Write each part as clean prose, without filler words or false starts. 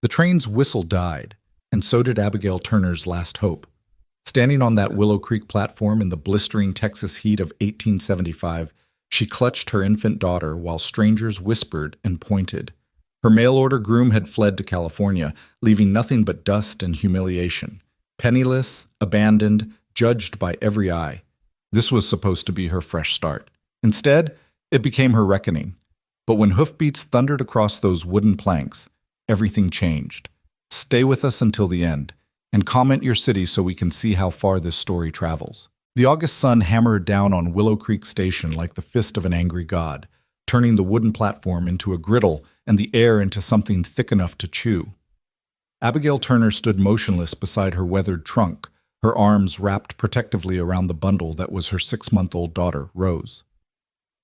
The train's whistle died, and so did Abigail Turner's last hope. Standing on that Willow Creek platform in the blistering Texas heat of 1875, she clutched her infant daughter while strangers whispered and pointed. Her mail-order groom had fled to California, leaving nothing but dust and humiliation. Penniless, abandoned, judged by every eye. This was supposed to be her fresh start. Instead, it became her reckoning. But when hoofbeats thundered across those wooden planks, everything changed. Stay with us until the end, and comment your city so we can see how far this story travels. The August sun hammered down on Willow Creek Station like the fist of an angry god, turning the wooden platform into a griddle and the air into something thick enough to chew. Abigail Turner stood motionless beside her weathered trunk, her arms wrapped protectively around the bundle that was her 6-month-old daughter, Rose.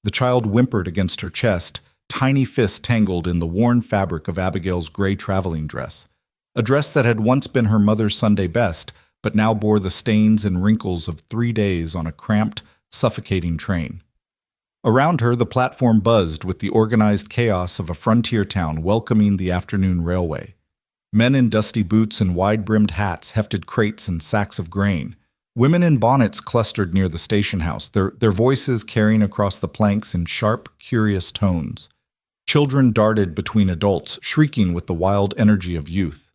The child whimpered against her chest, tiny fists tangled in the worn fabric of Abigail's gray traveling dress, a dress that had once been her mother's Sunday best, but now bore the stains and wrinkles of 3 days on a cramped, suffocating train. Around her, the platform buzzed with the organized chaos of a frontier town welcoming the afternoon railway. Men in dusty boots and wide-brimmed hats hefted crates and sacks of grain. Women in bonnets clustered near the station house, their voices carrying across the planks in sharp, curious tones. Children darted between adults, shrieking with the wild energy of youth.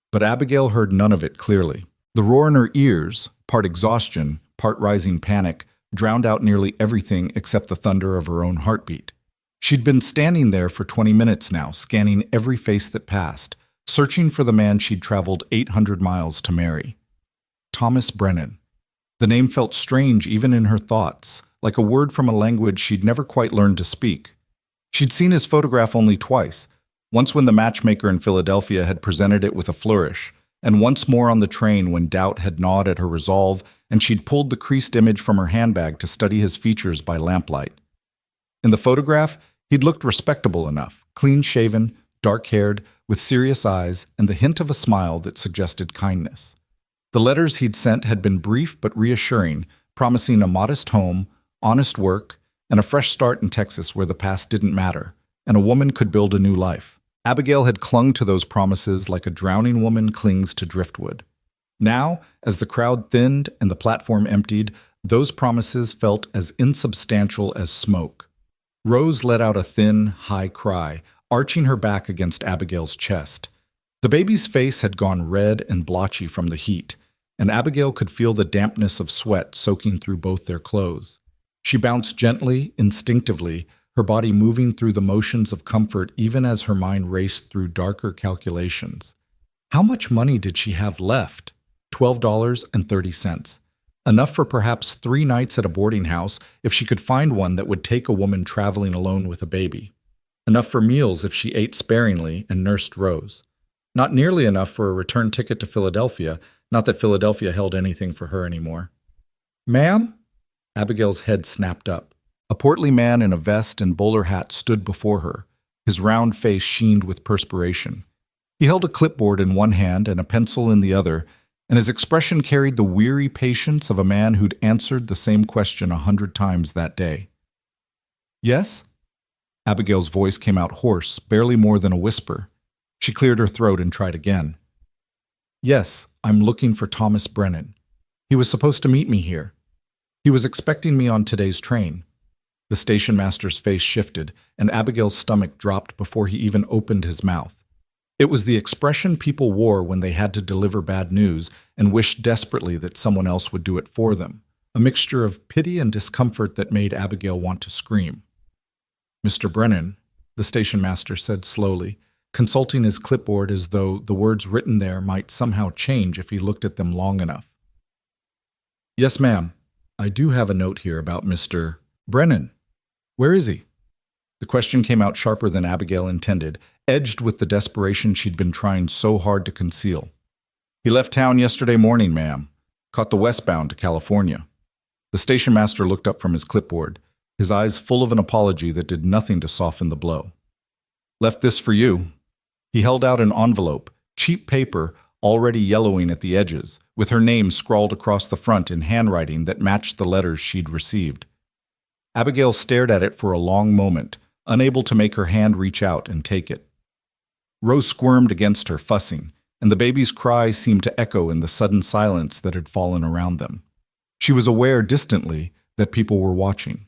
But Abigail heard none of it clearly. The roar in her ears, part exhaustion, part rising panic, drowned out nearly everything except the thunder of her own heartbeat. She'd been standing there for 20 minutes now, scanning every face that passed, searching for the man she'd traveled 800 miles to marry. Thomas Brennan. The name felt strange even in her thoughts, like a word from a language she'd never quite learned to speak. She'd seen his photograph only twice, once when the matchmaker in Philadelphia had presented it with a flourish, and once more on the train when doubt had gnawed at her resolve and she'd pulled the creased image from her handbag to study his features by lamplight. In the photograph, he'd looked respectable enough, clean-shaven, dark-haired, with serious eyes and the hint of a smile that suggested kindness. The letters he'd sent had been brief but reassuring, promising a modest home, honest work, and a fresh start in Texas where the past didn't matter, and a woman could build a new life. Abigail had clung to those promises like a drowning woman clings to driftwood. Now, as the crowd thinned and the platform emptied, those promises felt as insubstantial as smoke. Rose let out a thin, high cry, arching her back against Abigail's chest. The baby's face had gone red and blotchy from the heat, and Abigail could feel the dampness of sweat soaking through both their clothes. She bounced gently, instinctively, her body moving through the motions of comfort even as her mind raced through darker calculations. How much money did she have left? $12.30. Enough for perhaps 3 nights at a boarding house if she could find one that would take a woman traveling alone with a baby. Enough for meals if she ate sparingly and nursed Rose. Not nearly enough for a return ticket to Philadelphia, not that Philadelphia held anything for her anymore. "Ma'am?" Abigail's head snapped up. A portly man in a vest and bowler hat stood before her, his round face sheened with perspiration. He held a clipboard in one hand and a pencil in the other, and his expression carried the weary patience of a man who'd answered the same question 100 times that day. "Yes?" Abigail's voice came out hoarse, barely more than a whisper. She cleared her throat and tried again. "Yes, I'm looking for Thomas Brennan. He was supposed to meet me here. He was expecting me on today's train." The station master's face shifted, and Abigail's stomach dropped before he even opened his mouth. It was the expression people wore when they had to deliver bad news and wished desperately that someone else would do it for them, a mixture of pity and discomfort that made Abigail want to scream. "Mr. Brennan," the station master said slowly, consulting his clipboard as though the words written there might somehow change if he looked at them long enough. "Yes, ma'am. I do have a note here about Mr. Brennan. Where is he?" The question came out sharper than Abigail intended, edged with the desperation she'd been trying so hard to conceal. "He left town yesterday morning, ma'am. Caught the westbound to California." The station master looked up from his clipboard, his eyes full of an apology that did nothing to soften the blow. "Left this for you." He held out an envelope, cheap paper, already yellowing at the edges, with her name scrawled across the front in handwriting that matched the letters she'd received. Abigail stared at it for a long moment, unable to make her hand reach out and take it. Rose squirmed against her, fussing, and the baby's cry seemed to echo in the sudden silence that had fallen around them. She was aware distantly that people were watching.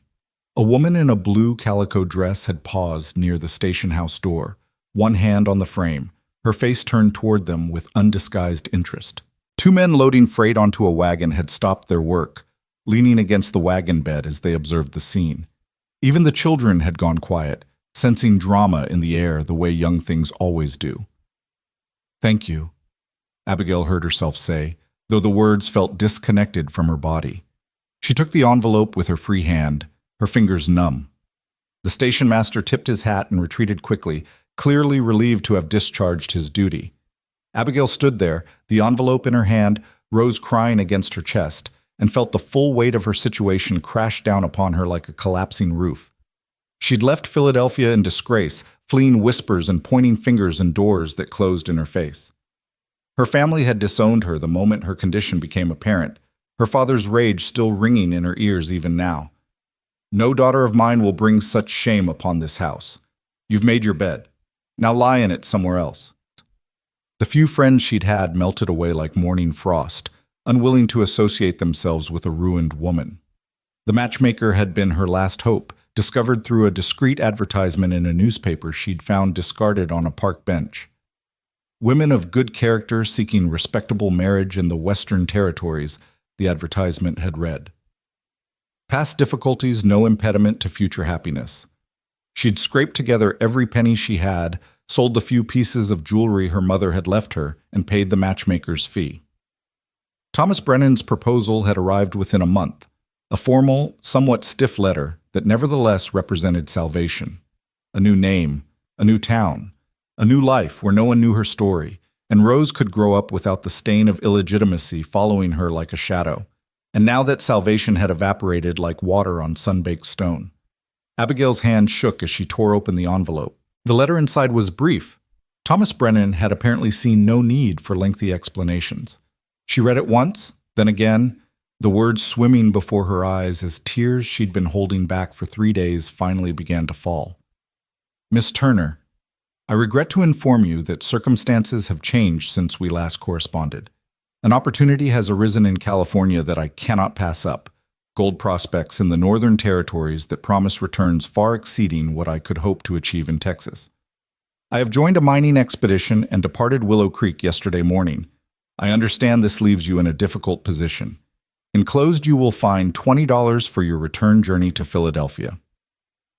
A woman in a blue calico dress had paused near the station house door, one hand on the frame, her face turned toward them with undisguised interest. Two men loading freight onto a wagon had stopped their work, leaning against the wagon bed as they observed the scene. Even the children had gone quiet, sensing drama in the air the way young things always do. "Thank you," Abigail heard herself say, though the words felt disconnected from her body. She took the envelope with her free hand, her fingers numb. The station master tipped his hat and retreated quickly, clearly relieved to have discharged his duty. Abigail stood there, the envelope in her hand, Rose crying against her chest, and felt the full weight of her situation crash down upon her like a collapsing roof. She'd left Philadelphia in disgrace, fleeing whispers and pointing fingers and doors that closed in her face. Her family had disowned her the moment her condition became apparent, her father's rage still ringing in her ears even now. "No daughter of mine will bring such shame upon this house. You've made your bed. Now lie in it somewhere else." The few friends she'd had melted away like morning frost, unwilling to associate themselves with a ruined woman. The matchmaker had been her last hope, discovered through a discreet advertisement in a newspaper she'd found discarded on a park bench. Women of good character seeking respectable marriage in the Western Territories, the advertisement had read. Past difficulties no impediment to future happiness. She'd scraped together every penny she had, sold the few pieces of jewelry her mother had left her, and paid the matchmaker's fee. Thomas Brennan's proposal had arrived within a month, a formal, somewhat stiff letter that nevertheless represented salvation. A new name, a new town, a new life where no one knew her story, and Rose could grow up without the stain of illegitimacy following her like a shadow. And now that salvation had evaporated like water on sun-baked stone. Abigail's hand shook as she tore open the envelope. The letter inside was brief. Thomas Brennan had apparently seen no need for lengthy explanations. She read it once, then again, the words swimming before her eyes as tears she'd been holding back for 3 days finally began to fall. "Miss Turner, I regret to inform you that circumstances have changed since we last corresponded. An opportunity has arisen in California that I cannot pass up. Gold prospects in the Northern Territories that promise returns far exceeding what I could hope to achieve in Texas. I have joined a mining expedition and departed Willow Creek yesterday morning. I understand this leaves you in a difficult position. Enclosed you will find $20 for your return journey to Philadelphia.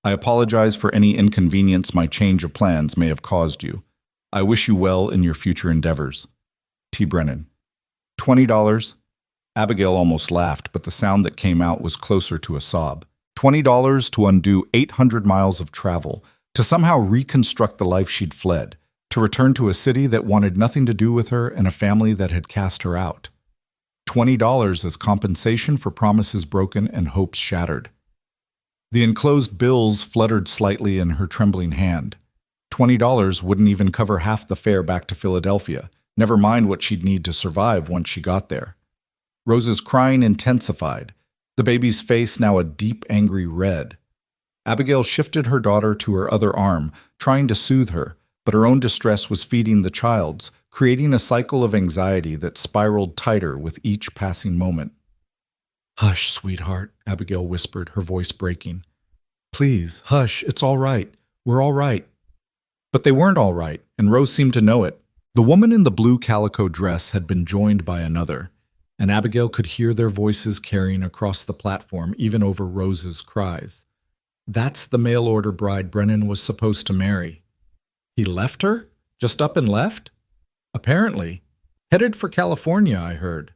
I apologize for any inconvenience my change of plans may have caused you. I wish you well in your future endeavors. T. Brennan." $20? Abigail almost laughed, but the sound that came out was closer to a sob. $20 to undo 800 miles of travel, to somehow reconstruct the life she'd fled, to return to a city that wanted nothing to do with her and a family that had cast her out. $20 as compensation for promises broken and hopes shattered. The enclosed bills fluttered slightly in her trembling hand. $20 wouldn't even cover half the fare back to Philadelphia, never mind what she'd need to survive once she got there. Rose's crying intensified, the baby's face now a deep, angry red. Abigail shifted her daughter to her other arm, trying to soothe her, but her own distress was feeding the child's, creating a cycle of anxiety that spiraled tighter with each passing moment. "Hush, sweetheart," Abigail whispered, her voice breaking. "Please, hush, it's all right. We're all right." But they weren't all right, and Rose seemed to know it. The woman in the blue calico dress had been joined by another, and Abigail could hear their voices carrying across the platform even over Rose's cries. That's the mail-order bride Brennan was supposed to marry. He left her? Just up and left? Apparently. Headed for California, I heard.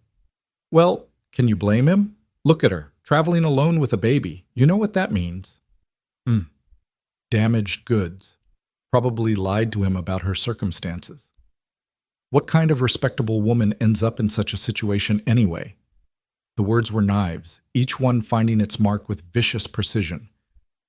Well, can you blame him? Look at her, traveling alone with a baby. You know what that means. Damaged goods. Probably lied to him about her circumstances. What kind of respectable woman ends up in such a situation anyway? The words were knives, each one finding its mark with vicious precision.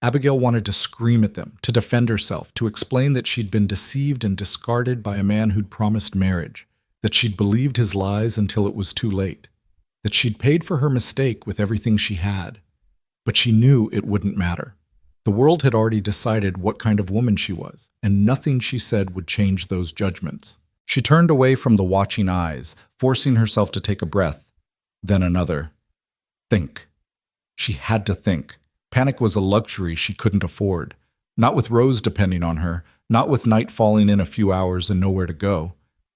Abigail wanted to scream at them, to defend herself, to explain that she'd been deceived and discarded by a man who'd promised marriage, that she'd believed his lies until it was too late, that she'd paid for her mistake with everything she had. But she knew it wouldn't matter. The world had already decided what kind of woman she was, and nothing she said would change those judgments. She turned away from the watching eyes, forcing herself to take a breath, then another. Think. She had to think. Panic was a luxury she couldn't afford. Not with Rose depending on her, not with night falling in a few hours and nowhere to go.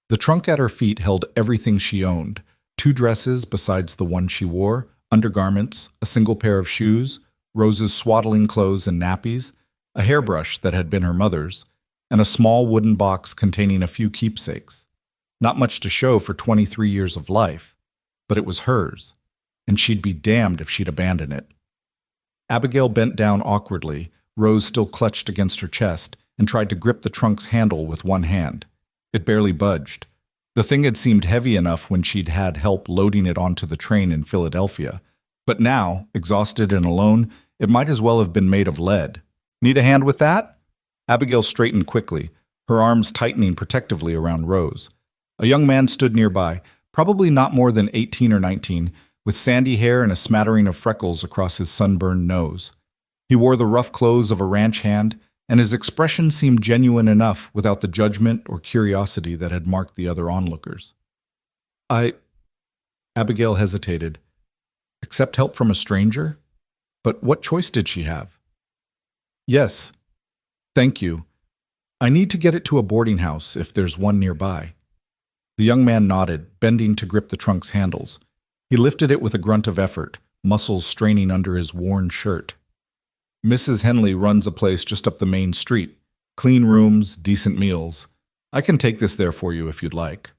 The trunk at her feet held everything she owned. 2 dresses besides the one she wore, undergarments, a single pair of shoes, Rose's swaddling clothes and nappies, a hairbrush that had been her mother's, and a small wooden box containing a few keepsakes. Not much to show for 23 years of life, but it was hers, and she'd be damned if she'd abandon it. Abigail bent down awkwardly, Rose still clutched against her chest, and tried to grip the trunk's handle with one hand. It barely budged. The thing had seemed heavy enough when she'd had help loading it onto the train in Philadelphia, but now, exhausted and alone, it might as well have been made of lead. Need a hand with that? Abigail straightened quickly, her arms tightening protectively around Rose. A young man stood nearby, probably not more than 18 or 19, with sandy hair and a smattering of freckles across his sunburned nose. He wore the rough clothes of a ranch hand, and his expression seemed genuine enough without the judgment or curiosity that had marked the other onlookers. Abigail hesitated. Accept help from a stranger? But what choice did she have? Yes. Thank you. I need to get it to a boarding house if there's one nearby. The young man nodded, bending to grip the trunk's handles. He lifted it with a grunt of effort, muscles straining under his worn shirt. Mrs. Henley runs a place just up the main street. Clean rooms, decent meals. I can take this there for you if you'd like.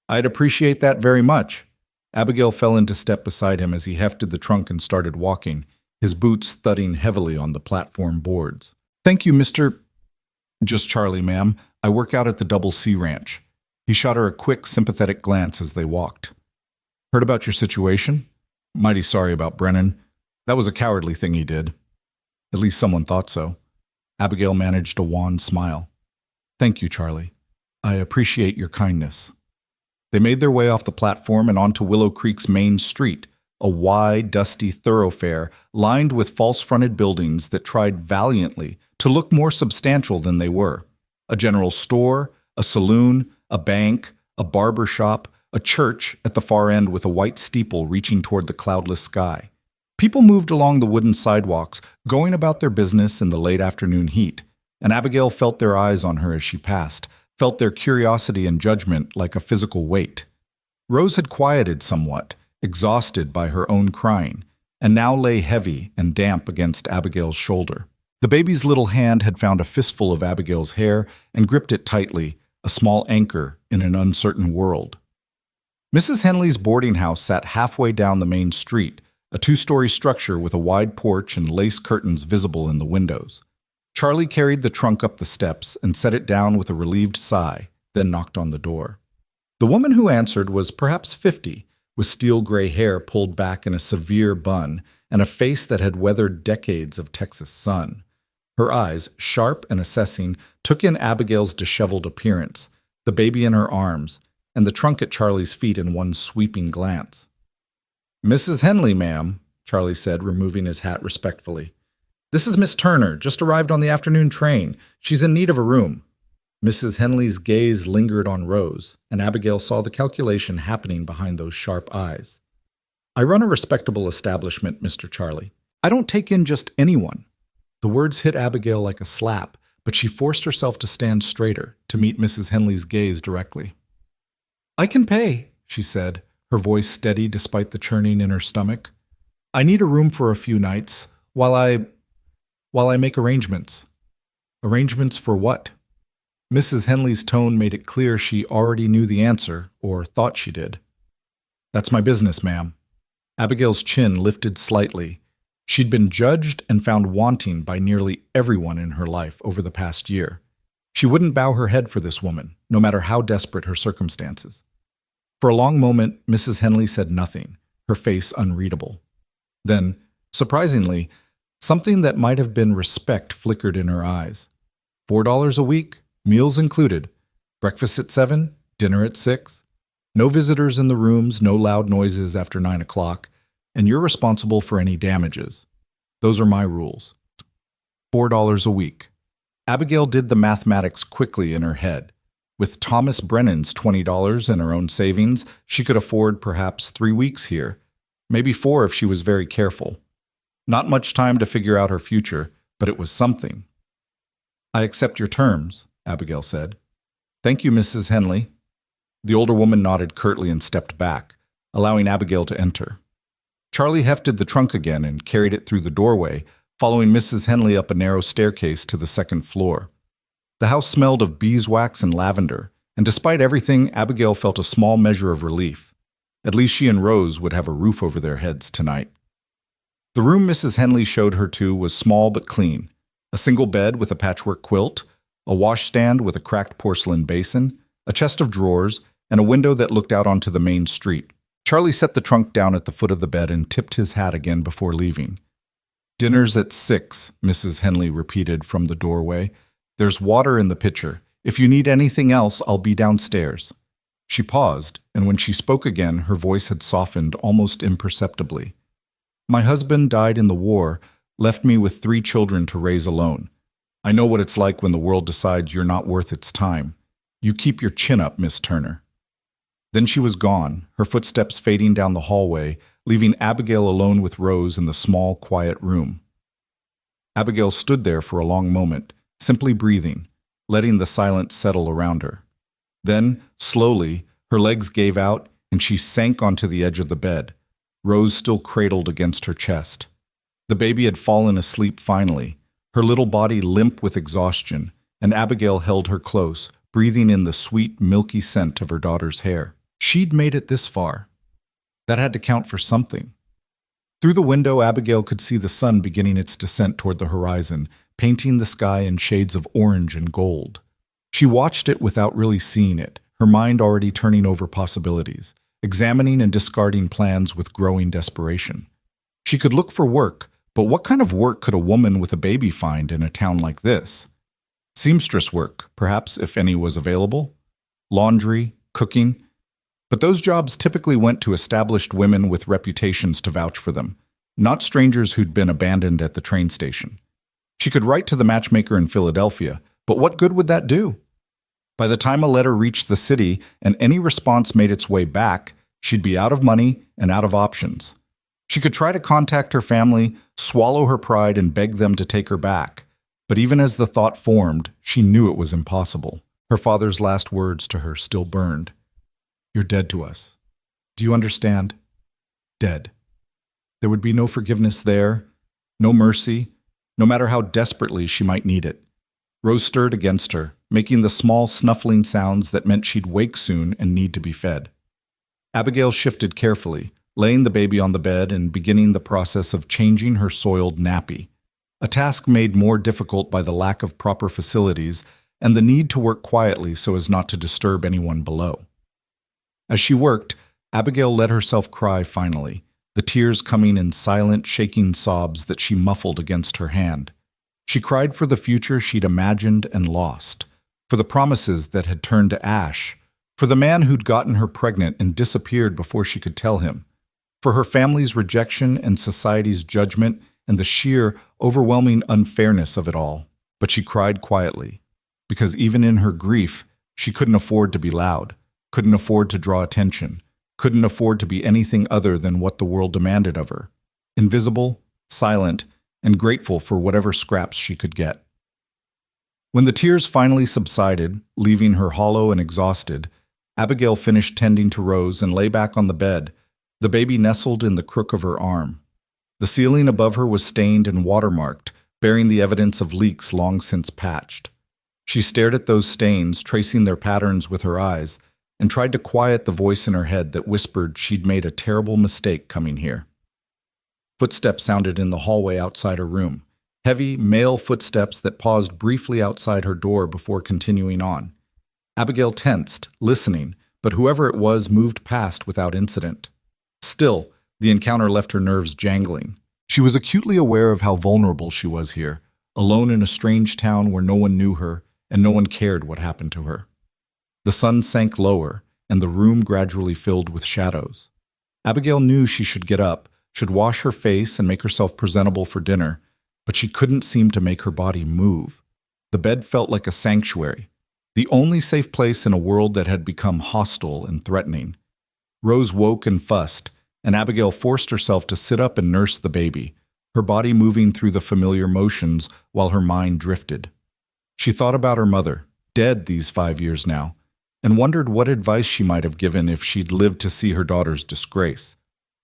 I'd appreciate that very much. Abigail fell into step beside him as he hefted the trunk and started walking, his boots thudding heavily on the platform boards. Thank you, Mr. Just Charlie, ma'am. I work out at the Double C Ranch. He shot her a quick, sympathetic glance as they walked. Heard about your situation? Mighty sorry about Brennan. That was a cowardly thing he did. At least someone thought so. Abigail managed a wan smile. Thank you, Charlie. I appreciate your kindness. They made their way off the platform and onto Willow Creek's main street, a wide, dusty thoroughfare lined with false-fronted buildings that tried valiantly to look more substantial than they were. A general store, a saloon, a bank, a barber shop, a church at the far end with a white steeple reaching toward the cloudless sky. People moved along the wooden sidewalks, going about their business in the late afternoon heat, and Abigail felt their eyes on her as she passed, felt their curiosity and judgment like a physical weight. Rose had quieted somewhat, exhausted by her own crying, and now lay heavy and damp against Abigail's shoulder. The baby's little hand had found a fistful of Abigail's hair and gripped it tightly, a small anchor in an uncertain world. Mrs. Henley's boarding house sat halfway down the main street, a 2-story structure with a wide porch and lace curtains visible in the windows. Charlie carried the trunk up the steps and set it down with a relieved sigh, then knocked on the door. The woman who answered was perhaps 50, with steel-gray hair pulled back in a severe bun and a face that had weathered decades of Texas sun. Her eyes, sharp and assessing, took in Abigail's disheveled appearance, the baby in her arms, and the trunk at Charlie's feet in one sweeping glance. Mrs. Henley, ma'am, Charlie said, removing his hat respectfully. This is Miss Turner, just arrived on the afternoon train. She's in need of a room. Mrs. Henley's gaze lingered on Rose, and Abigail saw the calculation happening behind those sharp eyes. I run a respectable establishment, Mr. Charlie. I don't take in just anyone. The words hit Abigail like a slap, but she forced herself to stand straighter, to meet Mrs. Henley's gaze directly. I can pay, she said, her voice steady despite the churning in her stomach. I need a room for a few nights, while I make arrangements. Arrangements for what? Mrs. Henley's tone made it clear she already knew the answer, or thought she did. That's my business, ma'am. Abigail's chin lifted slightly. She'd been judged and found wanting by nearly everyone in her life over the past year. She wouldn't bow her head for this woman, no matter how desperate her circumstances. For a long moment, Mrs. Henley said nothing, her face unreadable. Then, surprisingly, something that might have been respect flickered in her eyes. $4 a week, meals included. Breakfast at 7, dinner at 6. No visitors in the rooms, no loud noises after 9 o'clock, and you're responsible for any damages. Those are my rules. $4 a week. Abigail did the mathematics quickly in her head. With Thomas Brennan's $20 and her own savings, she could afford perhaps 3 weeks here, maybe 4 if she was very careful. Not much time to figure out her future, but it was something. "I accept your terms," Abigail said. "Thank you, Mrs. Henley." The older woman nodded curtly and stepped back, allowing Abigail to enter. Charlie hefted the trunk again and carried it through the doorway, following Mrs. Henley up a narrow staircase to the second floor. The house smelled of beeswax and lavender, and despite everything, Abigail felt a small measure of relief. At least she and Rose would have a roof over their heads tonight. The room Mrs. Henley showed her to was small but clean. A single bed with a patchwork quilt, a washstand with a cracked porcelain basin, a chest of drawers, and a window that looked out onto the main street. Charlie set the trunk down at the foot of the bed and tipped his hat again before leaving. "Dinner's at 6, Mrs. Henley repeated from the doorway. "There's water in the pitcher. If you need anything else, I'll be downstairs." She paused, and when she spoke again, her voice had softened almost imperceptibly. "My husband died in the war, left me with 3 children to raise alone. I know what it's like when the world decides you're not worth its time. You keep your chin up, Miss Turner." Then she was gone, her footsteps fading down the hallway, leaving Abigail alone with Rose in the small, quiet room. Abigail stood there for a long moment, simply breathing, letting the silence settle around her. Then, slowly, her legs gave out and she sank onto the edge of the bed, Rose still cradled against her chest. The baby had fallen asleep finally, her little body limp with exhaustion, and Abigail held her close, breathing in the sweet, milky scent of her daughter's hair. She'd made it this far. That had to count for something. Through the window, Abigail could see the sun beginning its descent toward the horizon, painting the sky in shades of orange and gold. She watched it without really seeing it, her mind already turning over possibilities, examining and discarding plans with growing desperation. She could look for work, but what kind of work could a woman with a baby find in a town like this? Seamstress work, perhaps, if any was available. Laundry, cooking. But those jobs typically went to established women with reputations to vouch for them, not strangers who'd been abandoned at the train station. She could write to the matchmaker in Philadelphia, but what good would that do? By the time a letter reached the city and any response made its way back, she'd be out of money and out of options. She could try to contact her family, swallow her pride, and beg them to take her back. But even as the thought formed, she knew it was impossible. Her father's last words to her still burned. "You're dead to us. Do you understand? Dead." There would be no forgiveness there, no mercy, no matter how desperately she might need it. Rose stirred against her, making the small snuffling sounds that meant she'd wake soon and need to be fed. Abigail shifted carefully, laying the baby on the bed and beginning the process of changing her soiled nappy, a task made more difficult by the lack of proper facilities and the need to work quietly so as not to disturb anyone below. As she worked, Abigail let herself cry finally, the tears coming in silent, shaking sobs that she muffled against her hand. She cried for the future she'd imagined and lost, for the promises that had turned to ash, for the man who'd gotten her pregnant and disappeared before she could tell him, for her family's rejection and society's judgment and the sheer, overwhelming unfairness of it all. But she cried quietly, because even in her grief, she couldn't afford to be loud, couldn't afford to draw attention, couldn't afford to be anything other than what the world demanded of her, invisible, silent, and grateful for whatever scraps she could get. When the tears finally subsided, leaving her hollow and exhausted, Abigail finished tending to Rose and lay back on the bed, the baby nestled in the crook of her arm. The ceiling above her was stained and watermarked, bearing the evidence of leaks long since patched. She stared at those stains, tracing their patterns with her eyes, and tried to quiet the voice in her head that whispered she'd made a terrible mistake coming here. Footsteps sounded in the hallway outside her room, heavy, male footsteps that paused briefly outside her door before continuing on. Abigail tensed, listening, but whoever it was moved past without incident. Still, the encounter left her nerves jangling. She was acutely aware of how vulnerable she was here, alone in a strange town where no one knew her and no one cared what happened to her. The sun sank lower, and the room gradually filled with shadows. Abigail knew she should get up, should wash her face and make herself presentable for dinner, but she couldn't seem to make her body move. The bed felt like a sanctuary, the only safe place in a world that had become hostile and threatening. Rose woke and fussed, and Abigail forced herself to sit up and nurse the baby, her body moving through the familiar motions while her mind drifted. She thought about her mother, dead these 5 years now, and wondered what advice she might have given if she'd lived to see her daughter's disgrace.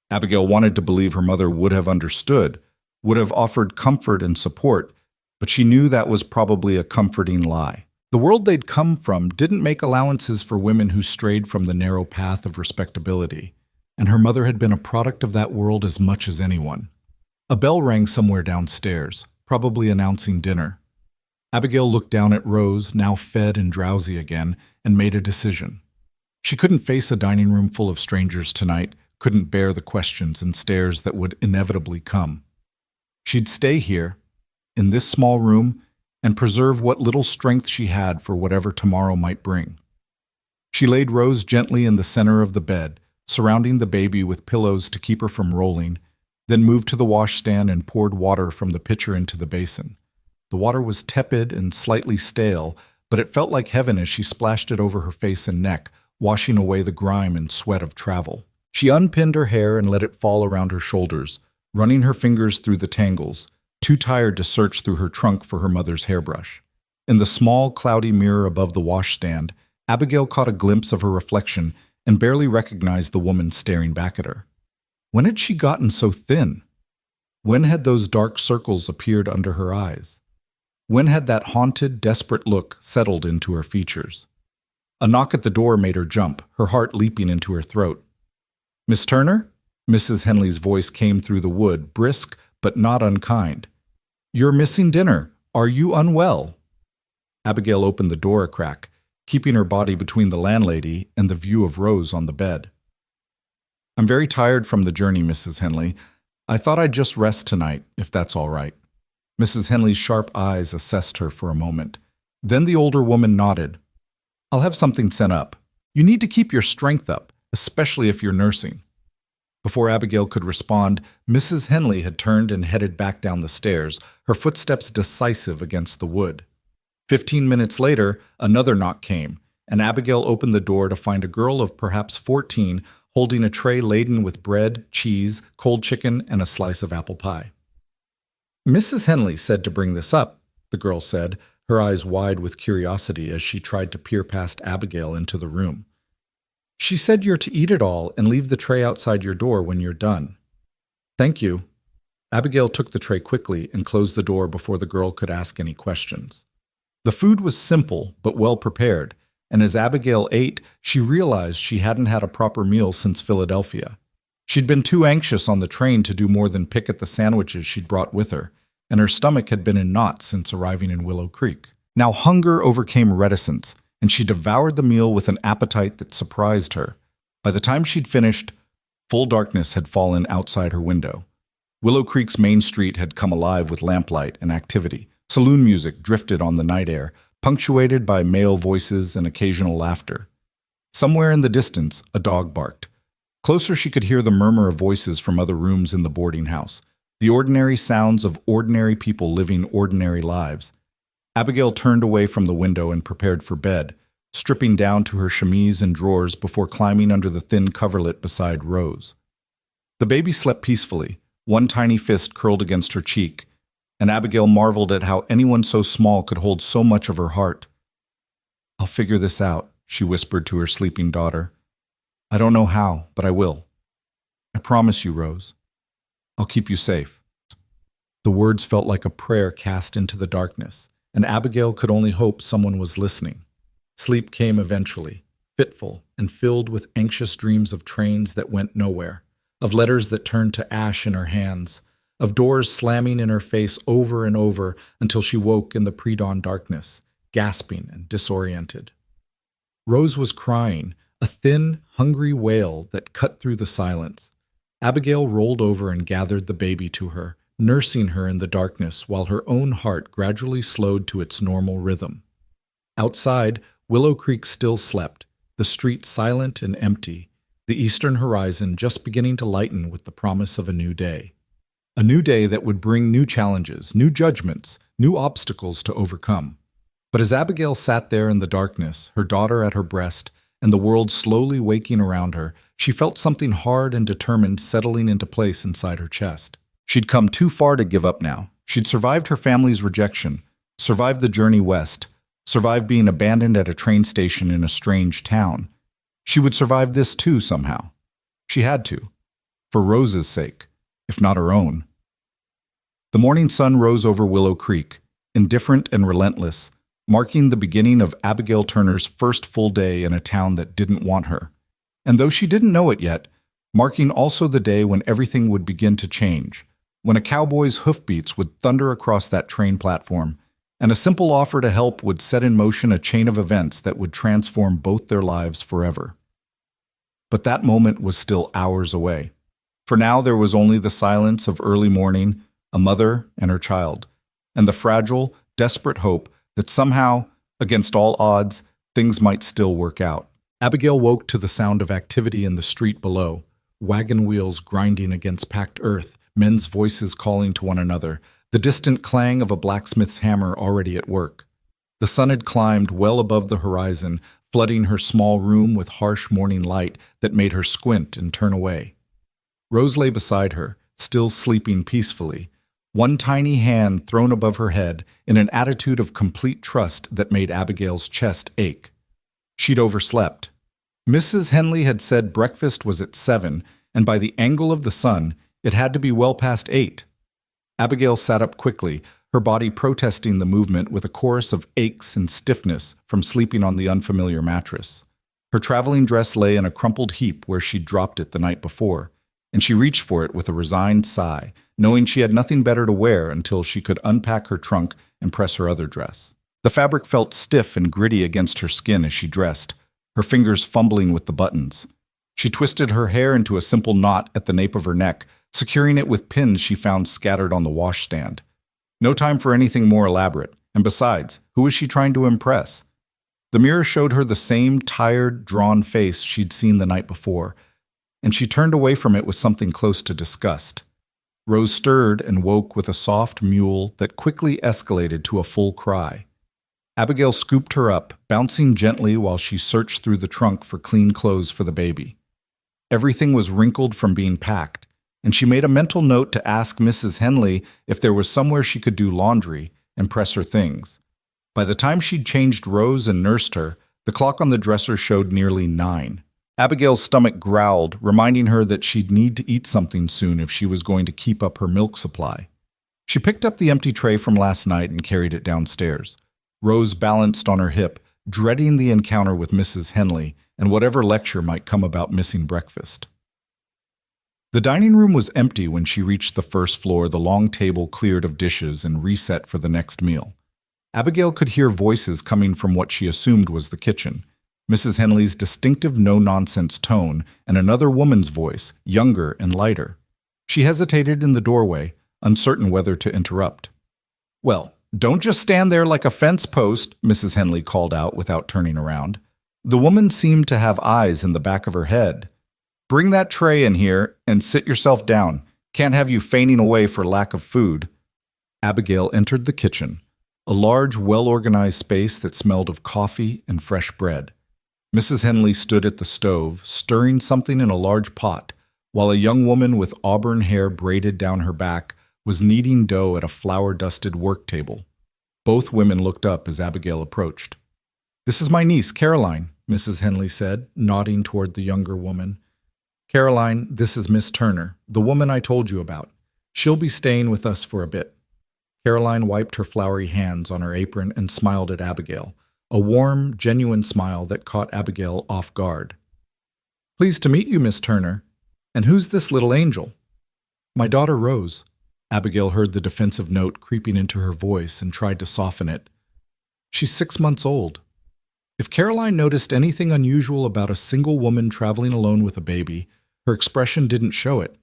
Abigail wanted to believe her mother would have understood, would have offered comfort and support, but she knew that was probably a comforting lie. The world they'd come from didn't make allowances for women who strayed from the narrow path of respectability, and her mother had been a product of that world as much as anyone. A bell rang somewhere downstairs, probably announcing dinner. Abigail looked down at Rose, now fed and drowsy again, and made a decision. She couldn't face a dining room full of strangers tonight, couldn't bear the questions and stares that would inevitably come. She'd stay here, in this small room, and preserve what little strength she had for whatever tomorrow might bring. She laid Rose gently in the center of the bed, surrounding the baby with pillows to keep her from rolling, then moved to the washstand and poured water from the pitcher into the basin. The water was tepid and slightly stale, but it felt like heaven as she splashed it over her face and neck, washing away the grime and sweat of travel. She unpinned her hair and let it fall around her shoulders, running her fingers through the tangles, too tired to search through her trunk for her mother's hairbrush. In the small, cloudy mirror above the washstand, Abigail caught a glimpse of her reflection and barely recognized the woman staring back at her. When had she gotten so thin? When had those dark circles appeared under her eyes? When had that haunted, desperate look settled into her features? A knock at the door made her jump, her heart leaping into her throat. "Miss Turner?" Mrs. Henley's voice came through the wood, brisk but not unkind. "You're missing dinner. Are you unwell?" Abigail opened the door a crack, keeping her body between the landlady and the view of Rose on the bed. "I'm very tired from the journey, Mrs. Henley. I thought I'd just rest tonight, if that's all right." Mrs. Henley's sharp eyes assessed her for a moment. Then the older woman nodded. "I'll have something sent up. You need to keep your strength up, especially if you're nursing." Before Abigail could respond, Mrs. Henley had turned and headed back down the stairs, her footsteps decisive against the wood. 15 minutes later, another knock came, and Abigail opened the door to find a girl of perhaps 14 holding a tray laden with bread, cheese, cold chicken, and a slice of apple pie. "Mrs. Henley said to bring this up," the girl said, her eyes wide with curiosity as she tried to peer past Abigail into the room. "She said you're to eat it all and leave the tray outside your door when you're done." "Thank you." Abigail took the tray quickly and closed the door before the girl could ask any questions. The food was simple but well prepared, and as Abigail ate, she realized she hadn't had a proper meal since Philadelphia. She'd been too anxious on the train to do more than pick at the sandwiches she'd brought with her, and her stomach had been in knots since arriving in Willow Creek. Now hunger overcame reticence, and she devoured the meal with an appetite that surprised her. By the time she'd finished, full darkness had fallen outside her window. Willow Creek's main street had come alive with lamplight and activity. Saloon music drifted on the night air, punctuated by male voices and occasional laughter. Somewhere in the distance, a dog barked. Closer, she could hear the murmur of voices from other rooms in the boarding house, the ordinary sounds of ordinary people living ordinary lives. Abigail turned away from the window and prepared for bed, stripping down to her chemise and drawers before climbing under the thin coverlet beside Rose. The baby slept peacefully, one tiny fist curled against her cheek, and Abigail marveled at how anyone so small could hold so much of her heart. "I'll figure this out," she whispered to her sleeping daughter. "I don't know how, but I will. I promise you, Rose. I'll keep you safe." The words felt like a prayer cast into the darkness, and Abigail could only hope someone was listening. Sleep came eventually, fitful and filled with anxious dreams of trains that went nowhere, of letters that turned to ash in her hands, of doors slamming in her face over and over until she woke in the pre-dawn darkness, gasping and disoriented. Rose was crying, a thin, hungry wail that cut through the silence. Abigail rolled over and gathered the baby to her, nursing her in the darkness while her own heart gradually slowed to its normal rhythm. Outside, Willow Creek still slept, the street silent and empty, the eastern horizon just beginning to lighten with the promise of a new day. A new day that would bring new challenges, new judgments, new obstacles to overcome. But as Abigail sat there in the darkness, her daughter at her breast, and the world slowly waking around her, she felt something hard and determined settling into place inside her chest. She'd come too far to give up now. She'd survived her family's rejection, survived the journey west, survived being abandoned at a train station in a strange town. She would survive this too somehow. She had to, for Rose's sake, if not her own. The morning sun rose over Willow Creek, indifferent and relentless, marking the beginning of Abigail Turner's first full day in a town that didn't want her. And though she didn't know it yet, marking also the day when everything would begin to change, when a cowboy's hoofbeats would thunder across that train platform, and a simple offer to help would set in motion a chain of events that would transform both their lives forever. But that moment was still hours away. For now there was only the silence of early morning, a mother and her child, and the fragile, desperate hope that somehow, against all odds, things might still work out. Abigail woke to the sound of activity in the street below, wagon wheels grinding against packed earth, men's voices calling to one another, the distant clang of a blacksmith's hammer already at work. The sun had climbed well above the horizon, flooding her small room with harsh morning light that made her squint and turn away. Rose lay beside her, still sleeping peacefully, one tiny hand thrown above her head in an attitude of complete trust that made Abigail's chest ache. She'd overslept. Mrs. Henley had said breakfast was at 7, and by the angle of the sun, it had to be well past 8. Abigail sat up quickly, her body protesting the movement with a chorus of aches and stiffness from sleeping on the unfamiliar mattress. Her traveling dress lay in a crumpled heap where she'd dropped it the night before, and she reached for it with a resigned sigh, knowing she had nothing better to wear until she could unpack her trunk and press her other dress. The fabric felt stiff and gritty against her skin as she dressed, her fingers fumbling with the buttons. She twisted her hair into a simple knot at the nape of her neck, securing it with pins she found scattered on the washstand. No time for anything more elaborate, and besides, who was she trying to impress? The mirror showed her the same tired, drawn face she'd seen the night before, and she turned away from it with something close to disgust. Rose stirred and woke with a soft mewl that quickly escalated to a full cry. Abigail scooped her up, bouncing gently while she searched through the trunk for clean clothes for the baby. Everything was wrinkled from being packed, and she made a mental note to ask Mrs. Henley if there was somewhere she could do laundry and press her things. By the time she'd changed Rose and nursed her, the clock on the dresser showed nearly 9. Abigail's stomach growled, reminding her that she'd need to eat something soon if she was going to keep up her milk supply. She picked up the empty tray from last night and carried it downstairs. Rose balanced on her hip, dreading the encounter with Mrs. Henley and whatever lecture might come about missing breakfast. The dining room was empty when she reached the first floor, the long table cleared of dishes and reset for the next meal. Abigail could hear voices coming from what she assumed was the kitchen. Mrs. Henley's distinctive no-nonsense tone, and another woman's voice, younger and lighter. She hesitated in the doorway, uncertain whether to interrupt. "Well, don't just stand there like a fence post," Mrs. Henley called out without turning around. The woman seemed to have eyes in the back of her head. "Bring that tray in here and sit yourself down. Can't have you fainting away for lack of food." Abigail entered the kitchen, a large, well-organized space that smelled of coffee and fresh bread. Mrs. Henley stood at the stove, stirring something in a large pot, while a young woman with auburn hair braided down her back was kneading dough at a flour-dusted work table. Both women looked up as Abigail approached. "This is my niece, Caroline," Mrs. Henley said, nodding toward the younger woman. "Caroline, this is Miss Turner, the woman I told you about. She'll be staying with us for a bit." Caroline wiped her floury hands on her apron and smiled at Abigail, a warm, genuine smile that caught Abigail off guard. "Pleased to meet you, Miss Turner. And who's this little angel?" "My daughter Rose." Abigail heard the defensive note creeping into her voice and tried to soften it. "She's 6 months old." If Caroline noticed anything unusual about a single woman traveling alone with a baby, her expression didn't show it.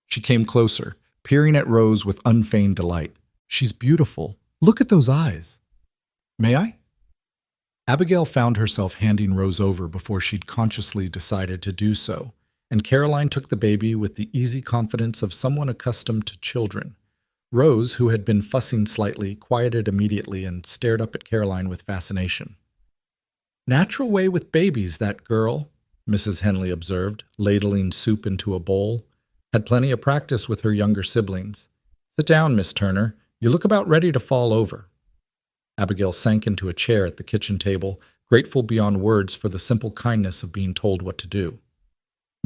She came closer, peering at Rose with unfeigned delight. "She's beautiful. Look at those eyes." "May I?" Abigail found herself handing Rose over before she'd consciously decided to do so, and Caroline took the baby with the easy confidence of someone accustomed to children. Rose, who had been fussing slightly, quieted immediately and stared up at Caroline with fascination. "Natural way with babies, that girl," Mrs. Henley observed, ladling soup into a bowl. "Had plenty of practice with her younger siblings. Sit down, Miss Turner. You look about ready to fall over." Abigail sank into a chair at the kitchen table, grateful beyond words for the simple kindness of being told what to do.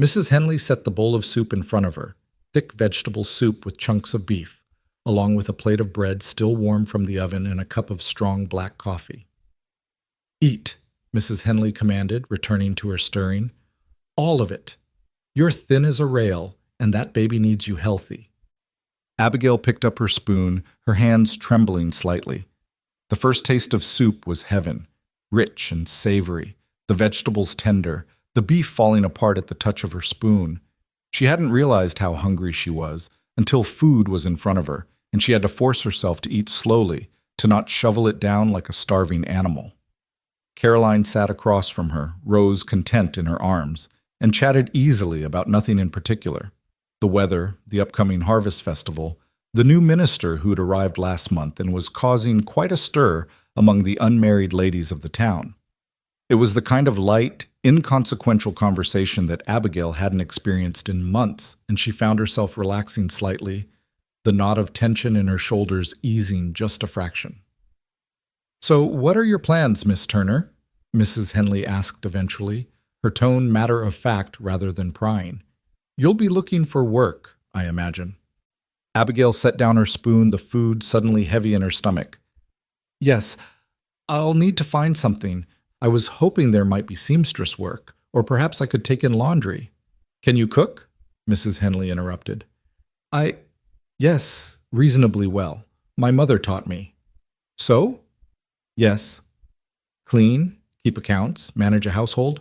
Mrs. Henley set the bowl of soup in front of her, thick vegetable soup with chunks of beef, along with a plate of bread still warm from the oven and a cup of strong black coffee. "Eat," Mrs. Henley commanded, returning to her stirring. "All of it. You're thin as a rail, and that baby needs you healthy." Abigail picked up her spoon, her hands trembling slightly. The first taste of soup was heaven, rich and savory, the vegetables tender, the beef falling apart at the touch of her spoon. She hadn't realized how hungry she was until food was in front of her, and she had to force herself to eat slowly, to not shovel it down like a starving animal. Caroline sat across from her, Rose content in her arms, and chatted easily about nothing in particular. The weather, the upcoming harvest festival, the new minister who'd arrived last month and was causing quite a stir among the unmarried ladies of the town. It was the kind of light, inconsequential conversation that Abigail hadn't experienced in months, and she found herself relaxing slightly, the knot of tension in her shoulders easing just a fraction. "So what are your plans, Miss Turner?" Mrs. Henley asked eventually, her tone matter-of-fact rather than prying. "You'll be looking for work, I imagine." Abigail set down her spoon, the food suddenly heavy in her stomach. "Yes, I'll need to find something. I was hoping there might be seamstress work, or perhaps I could take in laundry." "Can you cook?" Mrs. Henley interrupted. Yes, reasonably well. My mother taught me." "So?" "Yes." "Clean, keep accounts, manage a household?"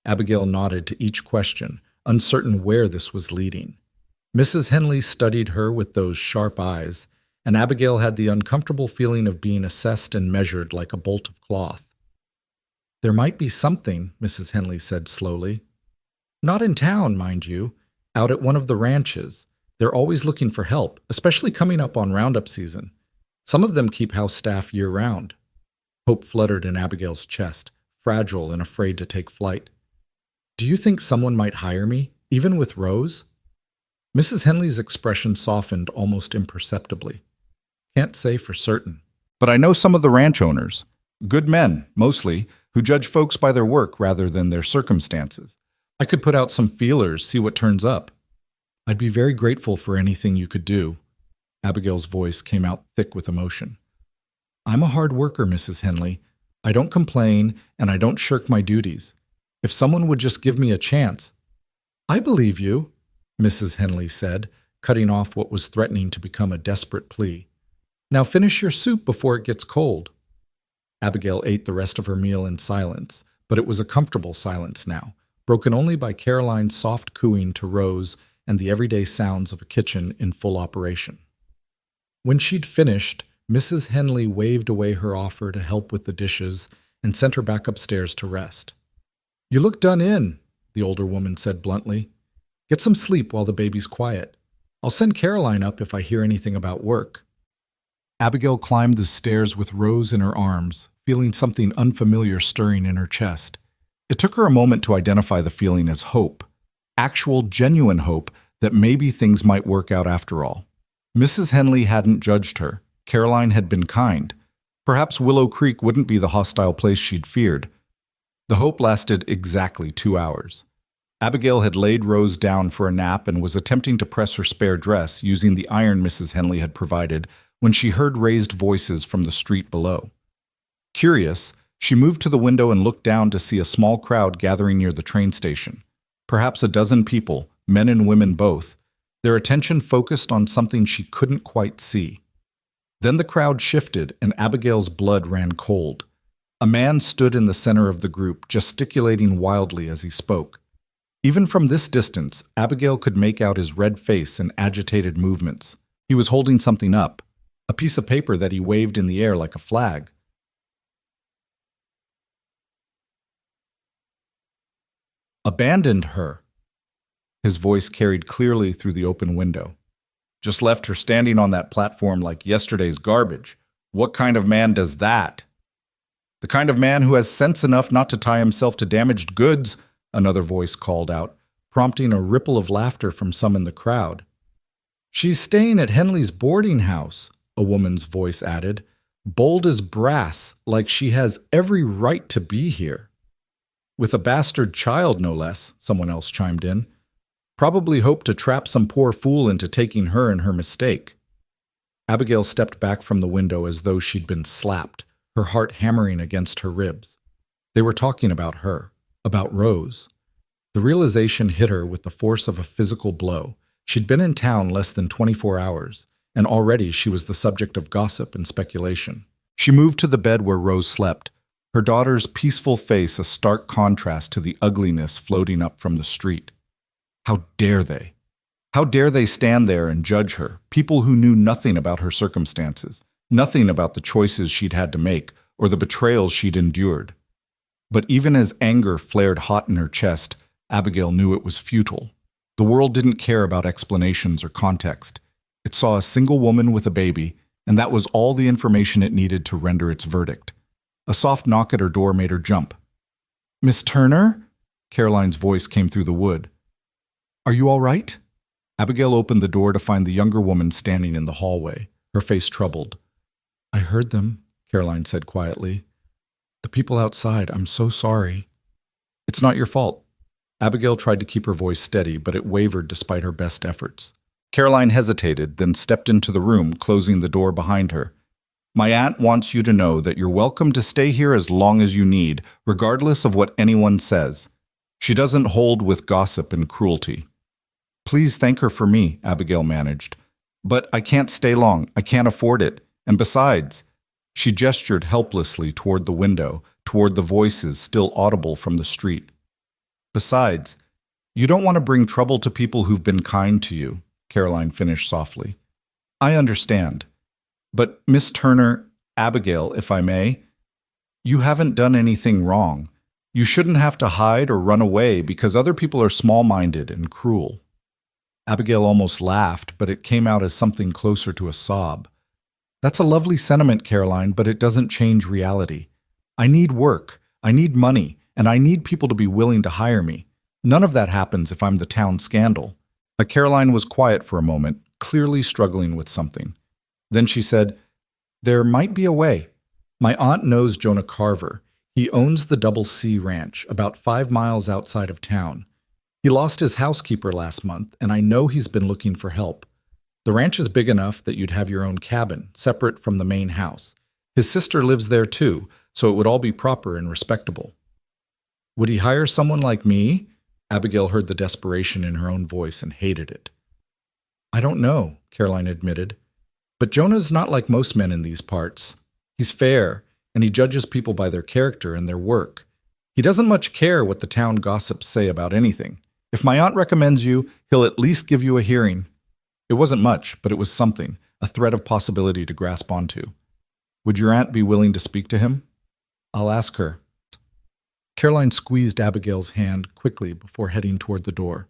Abigail nodded to each question, uncertain where this was leading. Mrs. Henley studied her with those sharp eyes, and Abigail had the uncomfortable feeling of being assessed and measured like a bolt of cloth. "There might be something," Mrs. Henley said slowly. "Not in town, mind you. Out at one of the ranches. They're always looking for help, especially coming up on roundup season. Some of them keep house staff year-round." Hope fluttered in Abigail's chest, fragile and afraid to take flight. "Do you think someone might hire me, even with Rose?" Mrs. Henley's expression softened almost imperceptibly. "Can't say for certain. But I know some of the ranch owners. Good men, mostly, who judge folks by their work rather than their circumstances. I could put out some feelers, see what turns up." "I'd be very grateful for anything you could do." Abigail's voice came out thick with emotion. "I'm a hard worker, Mrs. Henley. I don't complain, and I don't shirk my duties. If someone would just give me a chance—" "I believe you," Mrs. Henley said, cutting off what was threatening to become a desperate plea. "Now finish your soup before it gets cold." Abigail ate the rest of her meal in silence, but it was a comfortable silence now, broken only by Caroline's soft cooing to Rose and the everyday sounds of a kitchen in full operation. When she'd finished, Mrs. Henley waved away her offer to help with the dishes and sent her back upstairs to rest. "You look done in," the older woman said bluntly. "Get some sleep while the baby's quiet. I'll send Caroline up if I hear anything about work." Abigail climbed the stairs with Rose in her arms, feeling something unfamiliar stirring in her chest. It took her a moment to identify the feeling as hope, actual, genuine hope that maybe things might work out after all. Mrs. Henley hadn't judged her. Caroline had been kind. Perhaps Willow Creek wouldn't be the hostile place she'd feared. The hope lasted exactly 2 hours. Abigail had laid Rose down for a nap and was attempting to press her spare dress using the iron Mrs. Henley had provided when she heard raised voices from the street below. Curious, she moved to the window and looked down to see a small crowd gathering near the train station. Perhaps a dozen people, men and women both, their attention focused on something she couldn't quite see. Then the crowd shifted and Abigail's blood ran cold. A man stood in the center of the group, gesticulating wildly as he spoke. Even from this distance, Abigail could make out his red face and agitated movements. He was holding something up, a piece of paper that he waved in the air like a flag. "Abandoned her." His voice carried clearly through the open window. Just left her standing on that platform like yesterday's garbage. What kind of man does that? The kind of man who has sense enough not to tie himself to damaged goods, another voice called out, prompting a ripple of laughter from some in the crowd. She's staying at Henley's boarding house, a woman's voice added, bold as brass, like she has every right to be here. With a bastard child, no less, someone else chimed in. Probably hoped to trap some poor fool into taking her in her mistake. Abigail stepped back from the window as though she'd been slapped, her heart hammering against her ribs. They were talking about her, about Rose. The realization hit her with the force of a physical blow. She'd been in town less than 24 hours, and already she was the subject of gossip and speculation. She moved to the bed where Rose slept, her daughter's peaceful face a stark contrast to the ugliness floating up from the street. How dare they? How dare they stand there and judge her, people who knew nothing about her circumstances, nothing about the choices she'd had to make or the betrayals she'd endured. But even as anger flared hot in her chest, Abigail knew it was futile. The world didn't care about explanations or context. It saw a single woman with a baby, and that was all the information it needed to render its verdict. A soft knock at her door made her jump. "Miss Turner?" Caroline's voice came through the wood. "Are you all right?" Abigail opened the door to find the younger woman standing in the hallway, her face troubled. "I heard them," Caroline said quietly. "The people outside, I'm so sorry." "It's not your fault." Abigail tried to keep her voice steady, but it wavered despite her best efforts. Caroline hesitated, then stepped into the room, closing the door behind her. "My aunt wants you to know that you're welcome to stay here as long as you need, regardless of what anyone says. She doesn't hold with gossip and cruelty." "Please thank her for me," Abigail managed. "But I can't stay long. I can't afford it. And besides," she gestured helplessly toward the window, toward the voices still audible from the street. "Besides, you don't want to bring trouble to people who've been kind to you," Caroline finished softly. "I understand. But Miss Turner, Abigail, if I may, you haven't done anything wrong. You shouldn't have to hide or run away because other people are small-minded and cruel." Abigail almost laughed, but it came out as something closer to a sob. "That's a lovely sentiment, Caroline, but it doesn't change reality. I need work, I need money, and I need people to be willing to hire me. None of that happens if I'm the town scandal." Caroline was quiet for a moment, clearly struggling with something. Then she said, "There might be a way. My aunt knows Jonah Carver. He owns the Double C Ranch, about 5 miles outside of town. He lost his housekeeper last month, and I know he's been looking for help. The ranch is big enough that you'd have your own cabin, separate from the main house. His sister lives there too, so it would all be proper and respectable." "Would he hire someone like me?" Abigail heard the desperation in her own voice and hated it. "I don't know," Caroline admitted. "But Jonah's not like most men in these parts. He's fair, and he judges people by their character and their work. He doesn't much care what the town gossips say about anything. If my aunt recommends you, he'll at least give you a hearing." It wasn't much, but it was something, a thread of possibility to grasp onto. "Would your aunt be willing to speak to him?" "I'll ask her." Caroline squeezed Abigail's hand quickly before heading toward the door.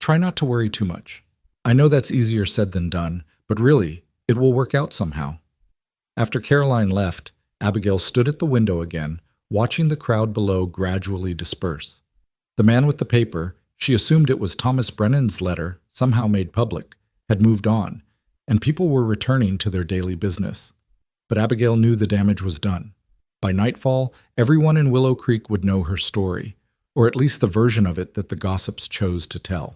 "Try not to worry too much. I know that's easier said than done, but really, it will work out somehow." After Caroline left, Abigail stood at the window again, watching the crowd below gradually disperse. The man with the paper, she assumed it was Thomas Brennan's letter, somehow made public, had moved on, and people were returning to their daily business. But Abigail knew the damage was done. By nightfall, everyone in Willow Creek would know her story, or at least the version of it that the gossips chose to tell.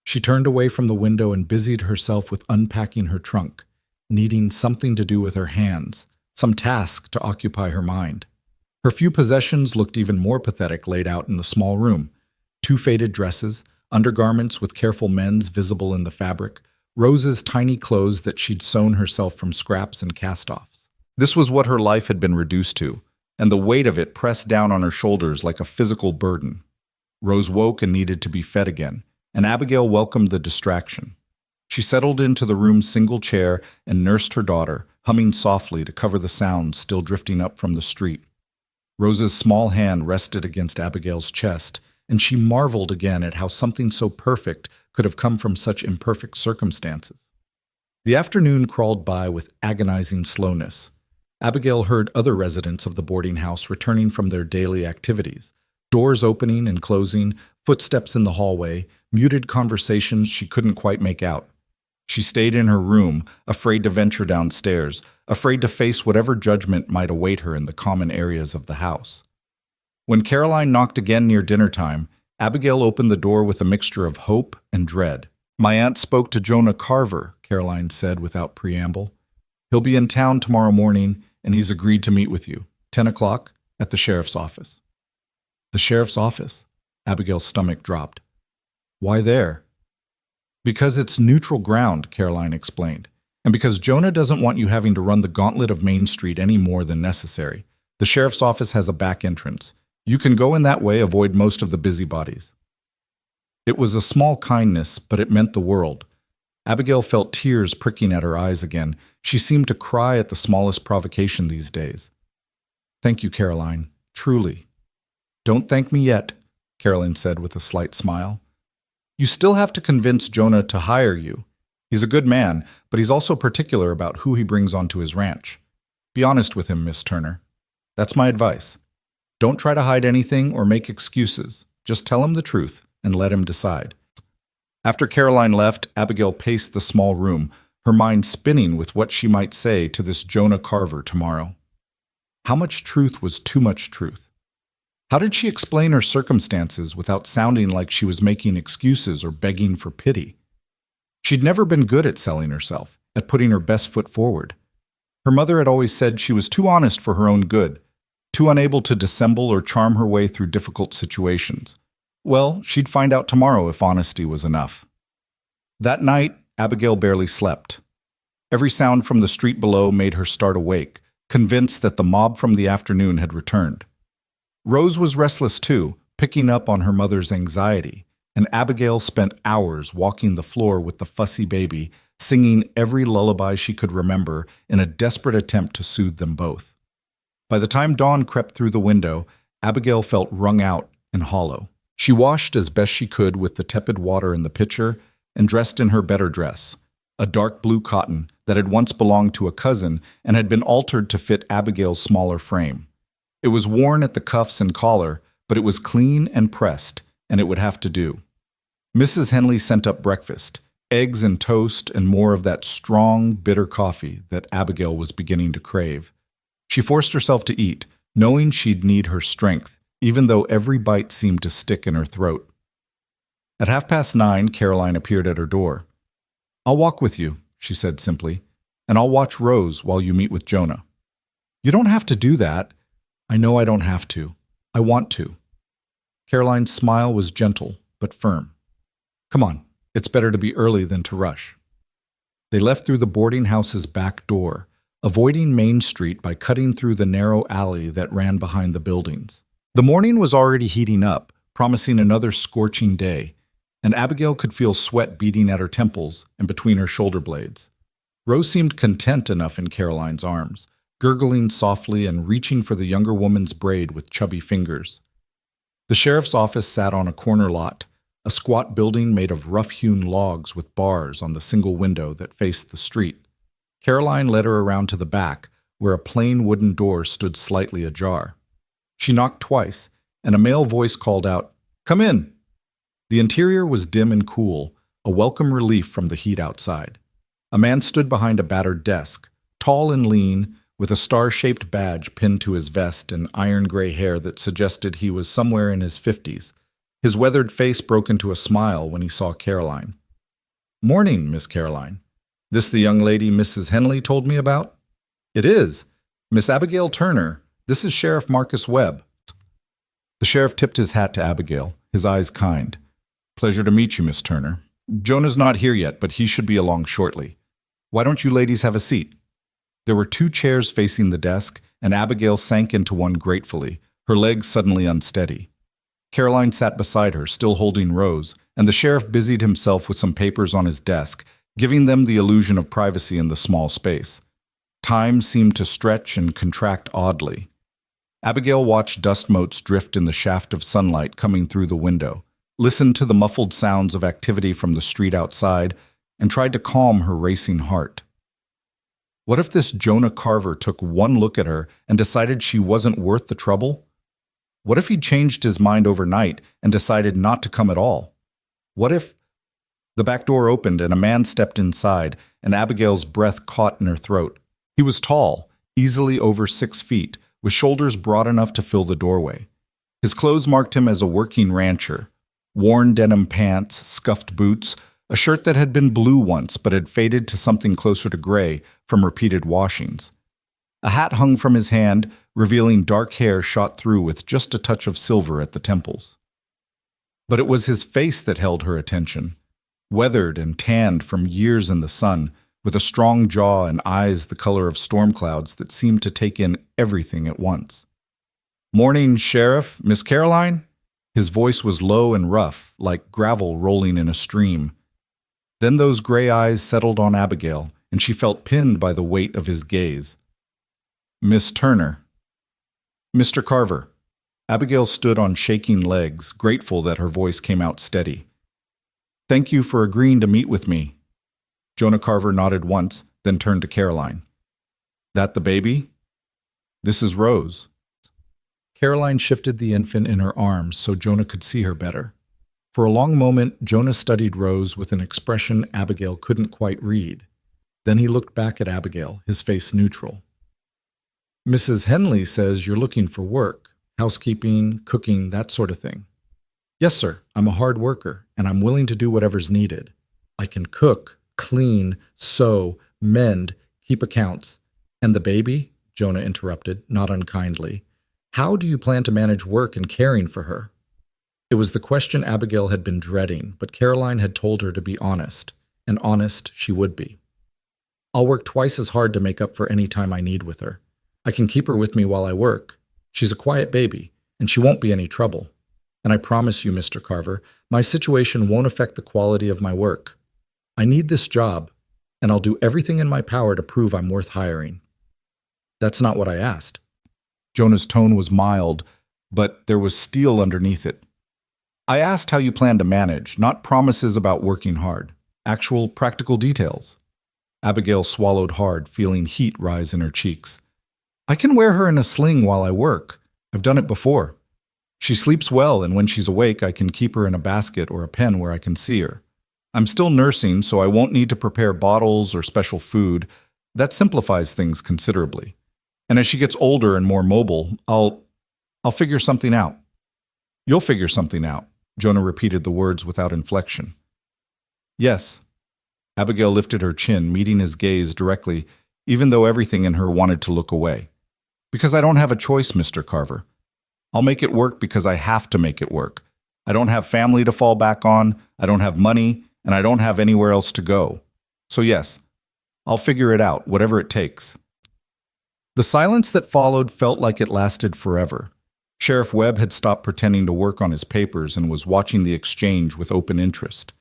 She turned away from the window and busied herself with unpacking her trunk, needing something to do with her hands, some task to occupy her mind. Her few possessions looked even more pathetic laid out in the small room. 2 faded dresses, undergarments with careful mends visible in the fabric, Rose's tiny clothes that she'd sewn herself from scraps and cast-offs. This was what her life had been reduced to, and the weight of it pressed down on her shoulders like a physical burden. Rose woke and needed to be fed again, and Abigail welcomed the distraction. She settled into the room's single chair and nursed her daughter, humming softly to cover the sounds still drifting up from the street. Rose's small hand rested against Abigail's chest, and she marveled again at how something so perfect could have come from such imperfect circumstances. The afternoon crawled by with agonizing slowness. Abigail heard other residents of the boarding house returning from their daily activities, doors opening and closing, footsteps in the hallway, muted conversations she couldn't quite make out. She stayed in her room, afraid to venture downstairs, afraid to face whatever judgment might await her in the common areas of the house. When Caroline knocked again near dinner time, Abigail opened the door with a mixture of hope and dread. "My aunt spoke to Jonah Carver," Caroline said without preamble. "He'll be in town tomorrow morning, and he's agreed to meet with you. 10 o'clock at the sheriff's office." "The sheriff's office?" Abigail's stomach dropped. "Why there?" "Because it's neutral ground," Caroline explained, "and because Jonah doesn't want you having to run the gauntlet of Main Street any more than necessary. The sheriff's office has a back entrance. You can go in that way, avoid most of the busybodies." It was a small kindness, but it meant the world. Abigail felt tears pricking at her eyes again. She seemed to cry at the smallest provocation these days. "Thank you, Caroline, truly." "Don't thank me yet," Caroline said with a slight smile. "You still have to convince Jonah to hire you. He's a good man, but he's also particular about who he brings onto his ranch. Be honest with him, Miss Turner. That's my advice. Don't try to hide anything or make excuses. Just tell him the truth and let him decide." After Caroline left, Abigail paced the small room, her mind spinning with what she might say to this Jonah Carver tomorrow. How much truth was too much truth? How did she explain her circumstances without sounding like she was making excuses or begging for pity? She'd never been good at selling herself, at putting her best foot forward. Her mother had always said she was too honest for her own good, too unable to dissemble or charm her way through difficult situations. Well, she'd find out tomorrow if honesty was enough. That night, Abigail barely slept. Every sound from the street below made her start awake, convinced that the mob from the afternoon had returned. Rose was restless too, picking up on her mother's anxiety, and Abigail spent hours walking the floor with the fussy baby, singing every lullaby she could remember in a desperate attempt to soothe them both. By the time dawn crept through the window, Abigail felt wrung out and hollow. She washed as best she could with the tepid water in the pitcher and dressed in her better dress, a dark blue cotton that had once belonged to a cousin and had been altered to fit Abigail's smaller frame. It was worn at the cuffs and collar, but it was clean and pressed, and it would have to do. Mrs. Henley sent up breakfast, eggs and toast and more of that strong, bitter coffee that Abigail was beginning to crave. She forced herself to eat, knowing she'd need her strength, even though every bite seemed to stick in her throat. At 9:30, Caroline appeared at her door. "I'll walk with you," she said simply, "and I'll watch Rose while you meet with Jonah." "You don't have to do that." "I know I don't have to. I want to." Caroline's smile was gentle but firm. "Come on, it's better to be early than to rush." They left through the boarding house's back door, avoiding Main Street by cutting through the narrow alley that ran behind the buildings. The morning was already heating up, promising another scorching day, and Abigail could feel sweat beating at her temples and between her shoulder blades. Rose seemed content enough in Caroline's arms, gurgling softly and reaching for the younger woman's braid with chubby fingers. The sheriff's office sat on a corner lot, a squat building made of rough-hewn logs with bars on the single window that faced the street. Caroline led her around to the back, where a plain wooden door stood slightly ajar. She knocked twice, and a male voice called out, "Come in." The interior was dim and cool, a welcome relief from the heat outside. A man stood behind a battered desk, tall and lean, with a star-shaped badge pinned to his vest and iron-gray hair that suggested he was somewhere in his 50s. His weathered face broke into a smile when he saw Caroline. "Morning, Miss Caroline. This the young lady Mrs. Henley told me about?" "It is. Miss Abigail Turner. This is Sheriff Marcus Webb." The sheriff tipped his hat to Abigail, his eyes kind. "Pleasure to meet you, Miss Turner. Jonah's not here yet, but he should be along shortly. Why don't you ladies have a seat?" There were 2 chairs facing the desk, and Abigail sank into one gratefully, her legs suddenly unsteady. Caroline sat beside her, still holding Rose, and the sheriff busied himself with some papers on his desk, giving them the illusion of privacy in the small space. Time seemed to stretch and contract oddly. Abigail watched dust motes drift in the shaft of sunlight coming through the window, listened to the muffled sounds of activity from the street outside, and tried to calm her racing heart. What if this Jonah Carver took one look at her and decided she wasn't worth the trouble? What if he changed his mind overnight and decided not to come at all? What if... The back door opened and a man stepped inside, and Abigail's breath caught in her throat. He was tall, easily over 6 feet, with shoulders broad enough to fill the doorway. His clothes marked him as a working rancher. Worn denim pants, scuffed boots, a shirt that had been blue once but had faded to something closer to gray from repeated washings. A hat hung from his hand, revealing dark hair shot through with just a touch of silver at the temples. But it was his face that held her attention. Weathered and tanned from years in the sun, with a strong jaw and eyes the color of storm clouds that seemed to take in everything at once. "Morning, Sheriff, Miss Caroline?" His voice was low and rough, like gravel rolling in a stream. Then those gray eyes settled on Abigail, and she felt pinned by the weight of his gaze. "Miss Turner." "Mr. Carver." Abigail stood on shaking legs, grateful that her voice came out steady. "Thank you for agreeing to meet with me." Jonah Carver nodded once, then turned to Caroline. "That the baby?" "This is Rose." Caroline shifted the infant in her arms so Jonah could see her better. For a long moment, Jonah studied Rose with an expression Abigail couldn't quite read. Then he looked back at Abigail, his face neutral. "Mrs. Henley says you're looking for work, housekeeping, cooking, that sort of thing." "Yes, sir. I'm a hard worker, and I'm willing to do whatever's needed. I can cook, clean, sew, mend, keep accounts." "And the baby?" Jonah interrupted, not unkindly. "How do you plan to manage work and caring for her?" It was the question Abigail had been dreading, but Caroline had told her to be honest, and honest she would be. "I'll work twice as hard to make up for any time I need with her. I can keep her with me while I work. She's a quiet baby, and she won't be any trouble. And I promise you, Mr. Carver, my situation won't affect the quality of my work. I need this job, and I'll do everything in my power to prove I'm worth hiring." "That's not what I asked." Jonah's tone was mild, but there was steel underneath it. "I asked how you plan to manage, not promises about working hard. Actual, practical details." Abigail swallowed hard, feeling heat rise in her cheeks. "I can wear her in a sling while I work. I've done it before. She sleeps well, and when she's awake, I can keep her in a basket or a pen where I can see her. I'm still nursing, so I won't need to prepare bottles or special food. That simplifies things considerably. And as she gets older and more mobile, I'll figure something out." "You'll figure something out," Jonah repeated the words without inflection. "Yes." Abigail lifted her chin, meeting his gaze directly, even though everything in her wanted to look away. "Because I don't have a choice, Mr. Carver. I'll make it work because I have to make it work. I don't have family to fall back on, I don't have money, and I don't have anywhere else to go. So yes, I'll figure it out, whatever it takes." The silence that followed felt like it lasted forever. Sheriff Webb had stopped pretending to work on his papers and was watching the exchange with open interest.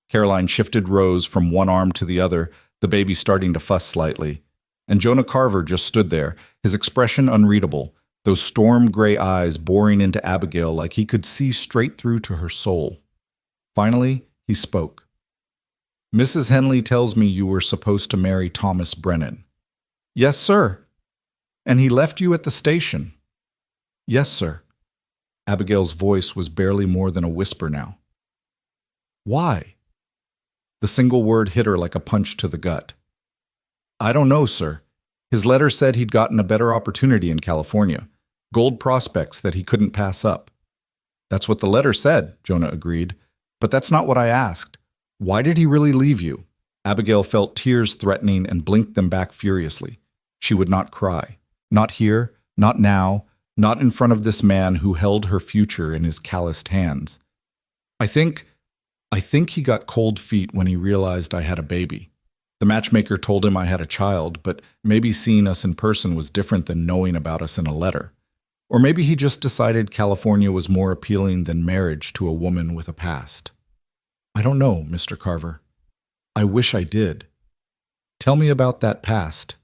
Caroline shifted Rose from one arm to the other, the baby starting to fuss slightly. And Jonah Carver just stood there, his expression unreadable, those storm-gray eyes boring into Abigail like he could see straight through to her soul. Finally, he spoke. "Mrs. Henley tells me you were supposed to marry Thomas Brennan." "Yes, sir." "And he left you at the station." "Yes, sir." Abigail's voice was barely more than a whisper now. "Why?" The single word hit her like a punch to the gut. "I don't know, sir. His letter said he'd gotten a better opportunity in California. Gold prospects that he couldn't pass up." "That's what the letter said," Jonah agreed. "But that's not what I asked. Why did he really leave you?" Abigail felt tears threatening and blinked them back furiously. She would not cry. Not here, not now, not in front of this man who held her future in his calloused hands. I think he got cold feet when he realized I had a baby. The matchmaker told him I had a child, but maybe seeing us in person was different than knowing about us in a letter. Or maybe he just decided California was more appealing than marriage to a woman with a past. I don't know, Mr. Carver. I wish I did. Tell me about that past.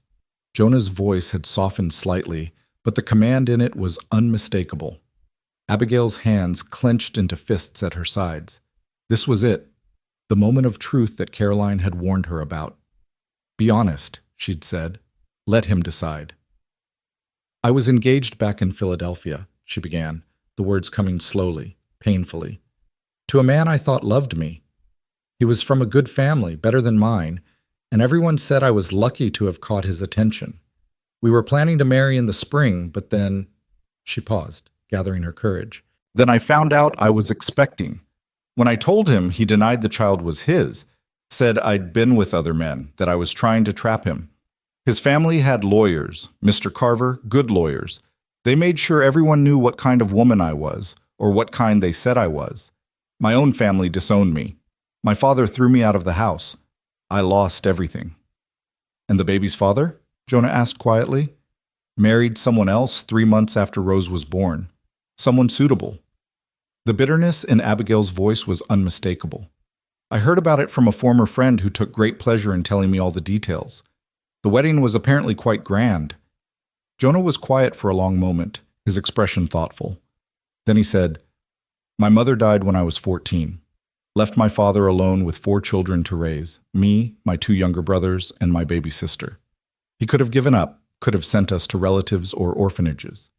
Jonah's voice had softened slightly, but the command in it was unmistakable. Abigail's hands clenched into fists at her sides. This was it, the moment of truth that Caroline had warned her about. "Be honest," she'd said. "Let him decide." "I was engaged back in Philadelphia," she began, the words coming slowly, painfully, "to a man I thought loved me. He was from a good family, better than mine, and everyone said I was lucky to have caught his attention. We were planning to marry in the spring, but then—" She paused, gathering her courage. "Then I found out I was expecting. When I told him, he denied the child was his, said I'd been with other men, that I was trying to trap him. His family had lawyers, Mr. Carver, good lawyers. They made sure everyone knew what kind of woman I was, or what kind they said I was. My own family disowned me. My father threw me out of the house. I lost everything." "And the baby's father?" Jonah asked quietly. "Married someone else 3 months after Rose was born. Someone suitable." The bitterness in Abigail's voice was unmistakable. "I heard about it from a former friend who took great pleasure in telling me all the details. The wedding was apparently quite grand." Jonah was quiet for a long moment, his expression thoughtful. Then he said, "My mother died when I was 14. Left my father alone with 4 children to raise, me, my 2 younger brothers, and my baby sister. He could have given up, could have sent us to relatives or orphanages.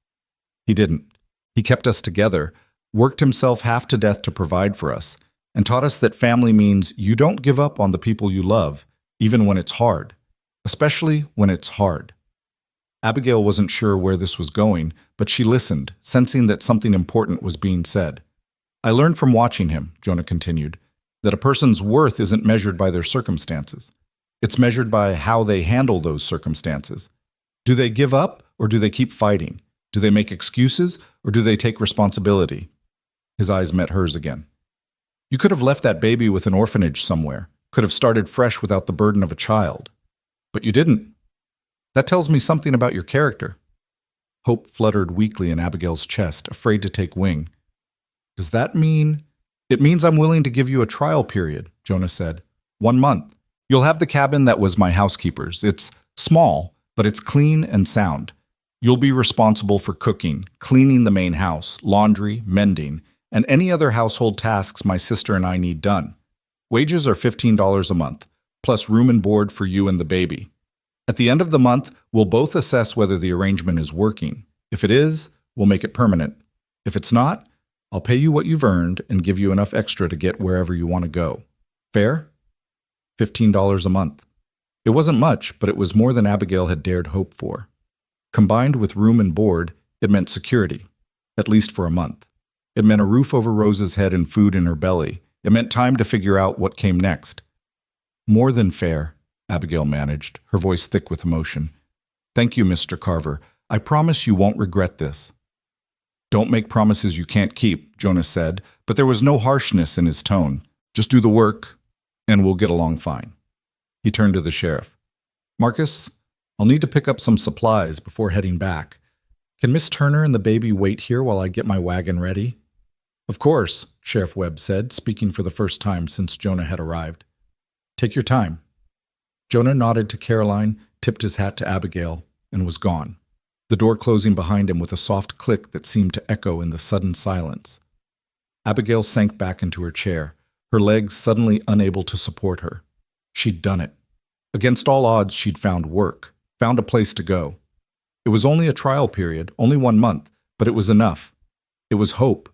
He didn't. He kept us together, worked himself half to death to provide for us, and taught us that family means you don't give up on the people you love, even when it's hard, especially when it's hard." Abigail wasn't sure where this was going, but she listened, sensing that something important was being said. "I learned from watching him," Jonah continued, "that a person's worth isn't measured by their circumstances. It's measured by how they handle those circumstances. Do they give up, or do they keep fighting? Do they make excuses, or do they take responsibility?" His eyes met hers again. "You could have left that baby with an orphanage somewhere, could have started fresh without the burden of a child. But you didn't. That tells me something about your character." Hope fluttered weakly in Abigail's chest, afraid to take wing. "Does that mean—" "It means I'm willing to give you a trial period," Jonah said. 1 month. You'll have the cabin that was my housekeeper's. It's small, but it's clean and sound. You'll be responsible for cooking, cleaning the main house, laundry, mending, and any other household tasks my sister and I need done. Wages are $15 a month, plus room and board for you and the baby. At the end of the month, we'll both assess whether the arrangement is working. If it is, we'll make it permanent. If it's not, I'll pay you what you've earned and give you enough extra to get wherever you want to go. Fair? $15 a month. It wasn't much, but it was more than Abigail had dared hope for. Combined with room and board, it meant security, at least for a month. It meant a roof over Rose's head and food in her belly. It meant time to figure out what came next. "More than fair," Abigail managed, her voice thick with emotion. "Thank you, Mr. Carver. I promise you won't regret this." "Don't make promises you can't keep," Jonah said, but there was no harshness in his tone. "Just do the work, and we'll get along fine." He turned to the sheriff. "Marcus, I'll need to pick up some supplies before heading back. Can Miss Turner and the baby wait here while I get my wagon ready?" "Of course," Sheriff Webb said, speaking for the first time since Jonah had arrived. "Take your time." Jonah nodded to Caroline, tipped his hat to Abigail, and was gone, the door closing behind him with a soft click that seemed to echo in the sudden silence. Abigail sank back into her chair, her legs suddenly unable to support her. She'd done it. Against all odds, she'd found work, found a place to go. It was only a trial period, only 1 month, but it was enough. It was hope.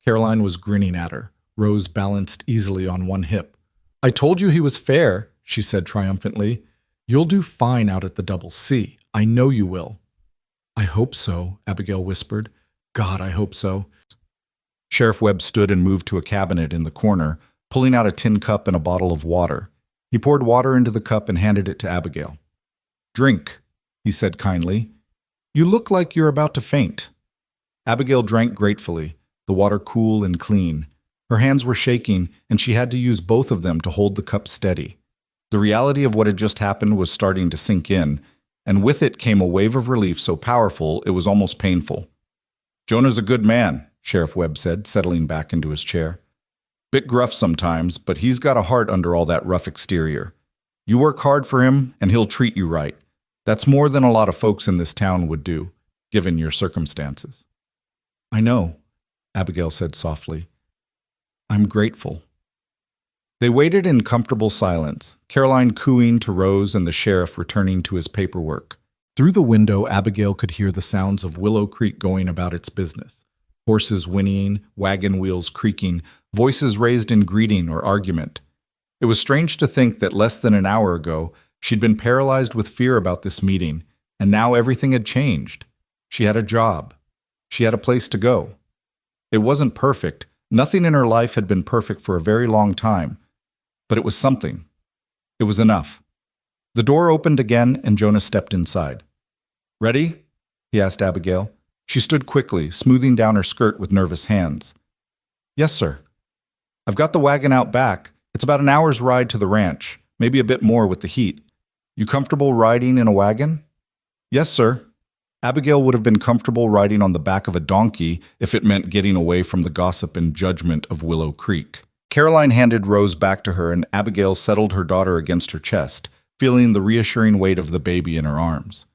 Caroline was grinning at her, Rose balanced easily on one hip. "I told you he was fair," she said triumphantly. "You'll do fine out at the Double C. I know you will." "I hope so," Abigail whispered. "God, I hope so." Sheriff Webb stood and moved to a cabinet in the corner, pulling out a tin cup and a bottle of water. He poured water into the cup and handed it to Abigail. "Drink," he said kindly. "You look like you're about to faint." Abigail drank gratefully, the water cool and clean. Her hands were shaking, and she had to use both of them to hold the cup steady. The reality of what had just happened was starting to sink in, and with it came a wave of relief so powerful it was almost painful. "Jonah's a good man," Sheriff Webb said, settling back into his chair. "Bit gruff sometimes, but he's got a heart under all that rough exterior. You work hard for him, and he'll treat you right. That's more than a lot of folks in this town would do. given your circumstances. I know, Abigail said softly. I'm grateful. They waited in comfortable silence, Caroline cooing to Rose and the sheriff returning to his paperwork. Through the window, Abigail could hear the sounds of Willow Creek going about its business. Horses whinnying, wagon wheels creaking, voices raised in greeting or argument. It was strange to think that less than an hour ago, she'd been paralyzed with fear about this meeting, and now everything had changed. She had a job. She had a place to go. It wasn't perfect. Nothing in her life had been perfect for a very long time, but it was something. It was enough. The door opened again, and Jonah stepped inside. Ready? He asked Abigail. She stood quickly, smoothing down her skirt with nervous hands. Yes, sir. I've got the wagon out back. It's about an hour's ride to the ranch, maybe a bit more with the heat. You comfortable riding in a wagon? Yes, sir. Abigail would have been comfortable riding on the back of a donkey if it meant getting away from the gossip and judgment of Willow Creek. Caroline handed Rose back to her, and Abigail settled her daughter against her chest, feeling the reassuring weight of the baby in her arms.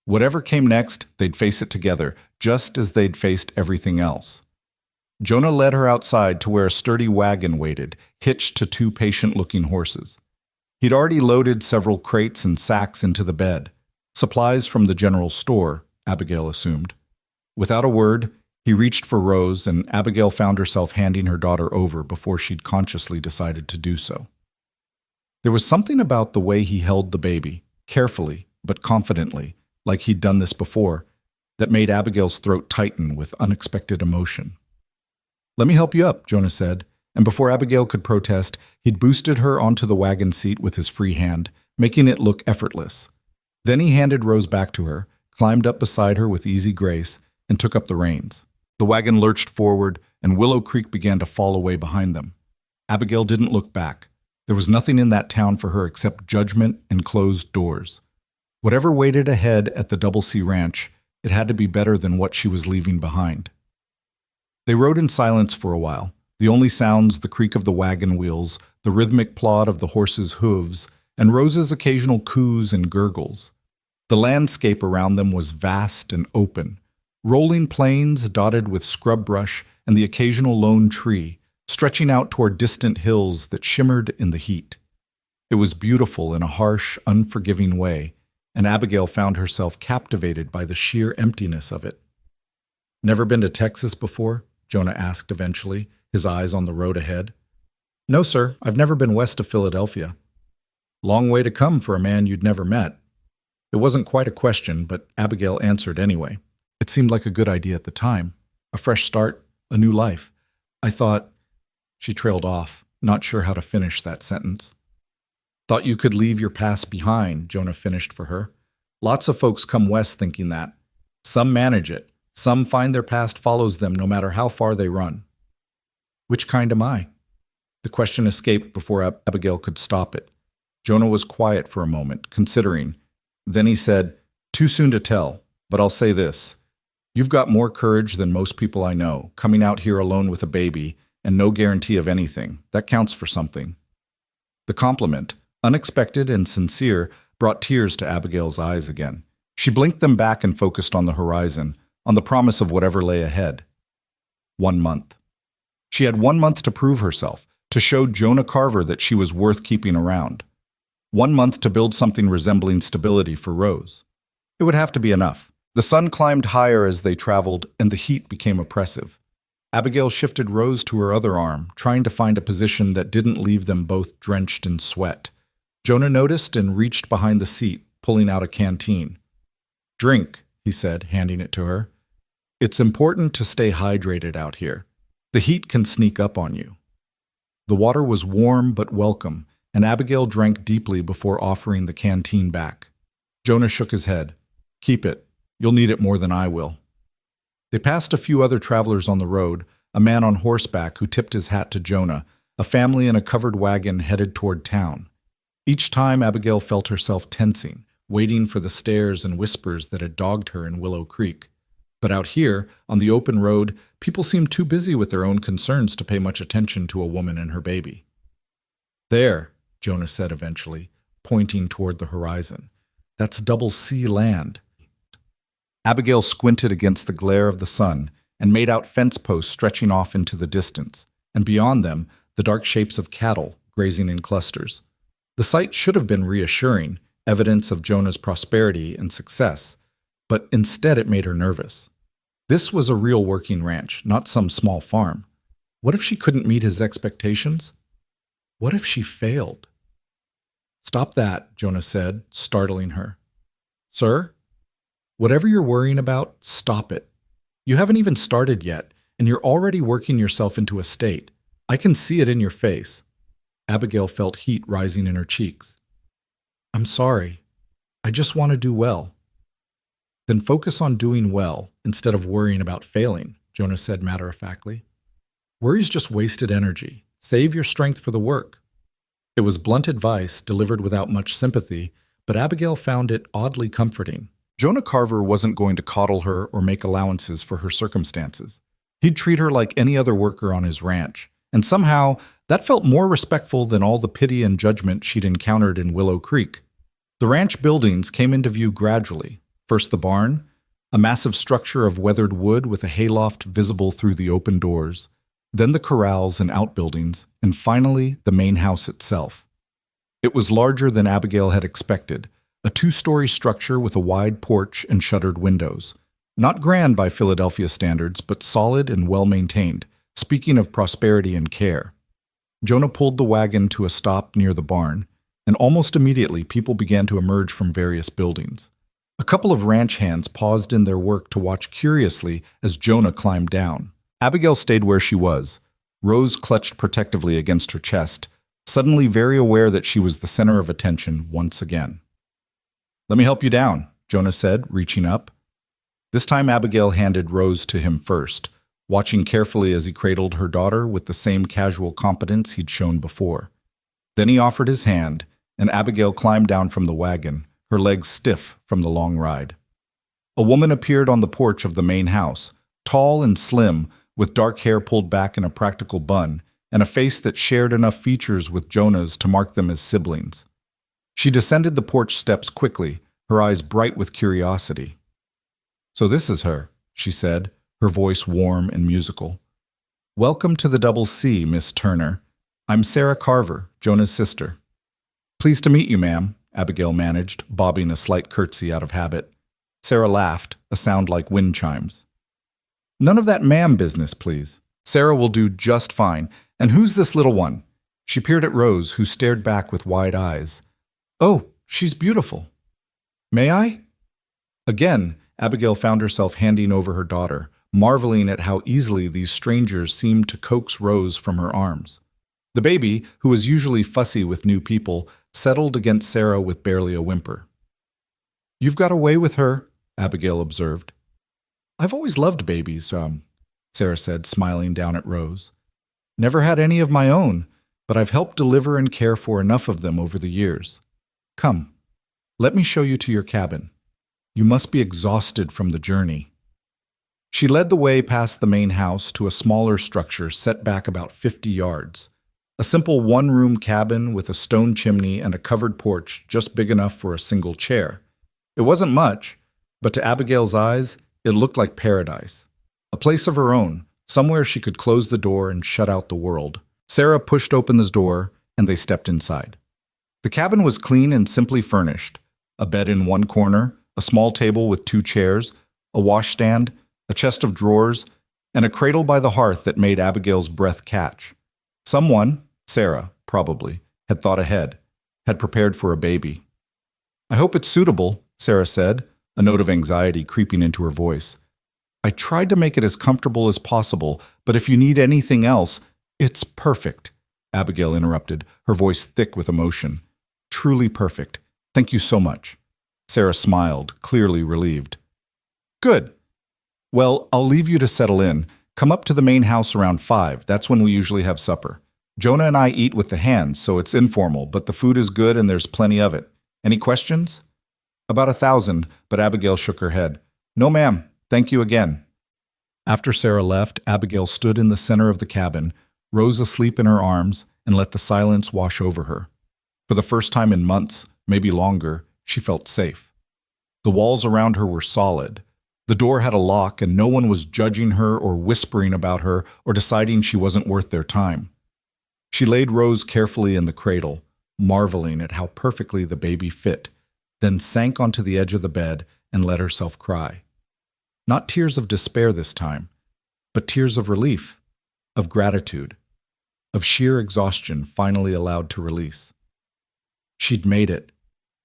Whatever came next, they'd face it together, just as they'd faced everything else. Jonah led her outside to where a sturdy wagon waited, hitched to two patient-looking horses. He'd already loaded several crates and sacks into the bed. Supplies from the general store, Abigail assumed. Without a word, he reached for Rose, and Abigail found herself handing her daughter over before she'd consciously decided to do so. There was something about the way he held the baby, carefully but confidently, like he'd done this before, that made Abigail's throat tighten with unexpected emotion. Let me help you up, Jonah said, and before Abigail could protest, he'd boosted her onto the wagon seat with his free hand, making it look effortless. Then he handed Rose back to her, climbed up beside her with easy grace, and took up the reins. The wagon lurched forward, and Willow Creek began to fall away behind them. Abigail didn't look back. There was nothing in that town for her except judgment and closed doors. Whatever waited ahead at the Double C Ranch, it had to be better than what she was leaving behind. They rode in silence for a while, the only sounds the creak of the wagon wheels, the rhythmic plod of the horses' hooves, and Rose's occasional coos and gurgles. The landscape around them was vast and open, rolling plains dotted with scrub brush and the occasional lone tree, stretching out toward distant hills that shimmered in the heat. It was beautiful in a harsh, unforgiving way, and Abigail found herself captivated by the sheer emptiness of it. Never been to Texas before? Jonah asked eventually, his eyes on the road ahead. No, sir, I've never been west of Philadelphia. Long way to come for a man you'd never met. It wasn't quite a question, but Abigail answered anyway. It seemed like a good idea at the time. A fresh start, a new life. I thought... She trailed off, not sure how to finish that sentence. Thought you could leave your past behind, Jonah finished for her. Lots of folks come west thinking that. Some manage it. Some find their past follows them no matter how far they run. Which kind am I? The question escaped before Abigail could stop it. Jonah was quiet for a moment, considering. Then he said, Too soon to tell, but I'll say this. You've got more courage than most people I know, coming out here alone with a baby, and no guarantee of anything. That counts for something. The compliment, unexpected and sincere, brought tears to Abigail's eyes again. She blinked them back and focused on the horizon, on the promise of whatever lay ahead. 1 month. She had 1 month to prove herself, to show Jonah Carver that she was worth keeping around. 1 month to build something resembling stability for Rose. It would have to be enough. The sun climbed higher as they traveled, and the heat became oppressive. Abigail shifted Rose to her other arm, trying to find a position that didn't leave them both drenched in sweat. Jonah noticed and reached behind the seat, pulling out a canteen. Drink, he said, handing it to her. It's important to stay hydrated out here. The heat can sneak up on you. The water was warm but welcome, and Abigail drank deeply before offering the canteen back. Jonah shook his head. Keep it. You'll need it more than I will. They passed a few other travelers on the road, a man on horseback who tipped his hat to Jonah, a family in a covered wagon headed toward town. Each time Abigail felt herself tensing, waiting for the stares and whispers that had dogged her in Willow Creek. But out here, on the open road, people seemed too busy with their own concerns to pay much attention to a woman and her baby. There, Jonah said eventually, pointing toward the horizon. That's Double C land. Abigail squinted against the glare of the sun and made out fence posts stretching off into the distance, and beyond them, the dark shapes of cattle grazing in clusters. The sight should have been reassuring, evidence of Jonah's prosperity and success, but instead it made her nervous. This was a real working ranch, not some small farm. What if she couldn't meet his expectations? What if she failed? "Stop that," Jonah said, startling her. "Sir? Whatever you're worrying about, stop it. You haven't even started yet, and you're already working yourself into a state. I can see it in your face." Abigail felt heat rising in her cheeks. "I'm sorry. I just want to do well." "Then focus on doing well instead of worrying about failing," Jonah said matter-of-factly. "Worry's just wasted energy. Save your strength for the work." It was blunt advice delivered without much sympathy, but Abigail found it oddly comforting. Jonah Carver wasn't going to coddle her or make allowances for her circumstances. He'd treat her like any other worker on his ranch, and somehow that felt more respectful than all the pity and judgment she'd encountered in Willow Creek. The ranch buildings came into view gradually. First the barn, a massive structure of weathered wood with a hayloft visible through the open doors, then the corrals and outbuildings, and finally the main house itself. It was larger than Abigail had expected, a two-story structure with a wide porch and shuttered windows. Not grand by Philadelphia standards, but solid and well-maintained, speaking of prosperity and care. Jonah pulled the wagon to a stop near the barn, and almost immediately people began to emerge from various buildings. A couple of ranch hands paused in their work to watch curiously as Jonah climbed down. Abigail stayed where she was, Rose clutched protectively against her chest, suddenly very aware that she was the center of attention once again. "Let me help you down," Jonah said, reaching up. This time Abigail handed Rose to him first, watching carefully as he cradled her daughter with the same casual competence he'd shown before. Then he offered his hand, and Abigail climbed down from the wagon, her legs stiff from the long ride. A woman appeared on the porch of the main house, tall and slim, with dark hair pulled back in a practical bun, and a face that shared enough features with Jonah's to mark them as siblings. She descended the porch steps quickly, her eyes bright with curiosity. "So this is her," she said, her voice warm and musical. "Welcome to the Double C, Miss Turner. I'm Sarah Carver, Jonah's sister." "Pleased to meet you, ma'am," Abigail managed, bobbing a slight curtsy out of habit. Sarah laughed, a sound like wind chimes. "None of that ma'am business, please. Sarah will do just fine. And who's this little one?" She peered at Rose, who stared back with wide eyes. "Oh, she's beautiful." "May I?" Again, Abigail found herself handing over her daughter, marveling at how easily these strangers seemed to coax Rose from her arms. The baby, who was usually fussy with new people, settled against Sarah with barely a whimper. "You've got a way with her," Abigail observed. "I've always loved babies," Sarah said, smiling down at Rose. "Never had any of my own, but I've helped deliver and care for enough of them over the years. Come, let me show you to your cabin. You must be exhausted from the journey." She led the way past the main house to a smaller structure set back about 50 yards. A simple one-room cabin with a stone chimney and a covered porch just big enough for a single chair. It wasn't much, but to Abigail's eyes, it looked like paradise. A place of her own, somewhere she could close the door and shut out the world. Sarah pushed open the door, and they stepped inside. The cabin was clean and simply furnished. A bed in one corner, a small table with 2 chairs, a washstand, a chest of drawers, and a cradle by the hearth that made Abigail's breath catch. Someone, Sarah, probably, had thought ahead, had prepared for a baby. "I hope it's suitable," Sarah said, a note of anxiety creeping into her voice. "I tried to make it as comfortable as possible, but if you need anything else—" "It's perfect," Abigail interrupted, her voice thick with emotion. "Truly perfect. Thank you so much." Sarah smiled, clearly relieved. "Good. Well, I'll leave you to settle in. Come up to the main house around 5. That's when we usually have supper. Jonah and I eat with the hands, so it's informal, but the food is good and there's plenty of it. Any questions?" "About 1,000, but Abigail shook her head. "No, ma'am. Thank you again." After Sarah left, Abigail stood in the center of the cabin, Rose asleep in her arms, and let the silence wash over her. For the first time in months, maybe longer, she felt safe. The walls around her were solid, The door had a lock, and no one was judging her or whispering about her or deciding she wasn't worth their time. She laid Rose carefully in the cradle, marveling at how perfectly the baby fit, then sank onto the edge of the bed and let herself cry. Not tears of despair this time, but tears of relief, of gratitude, of sheer exhaustion finally allowed to release. She'd made it.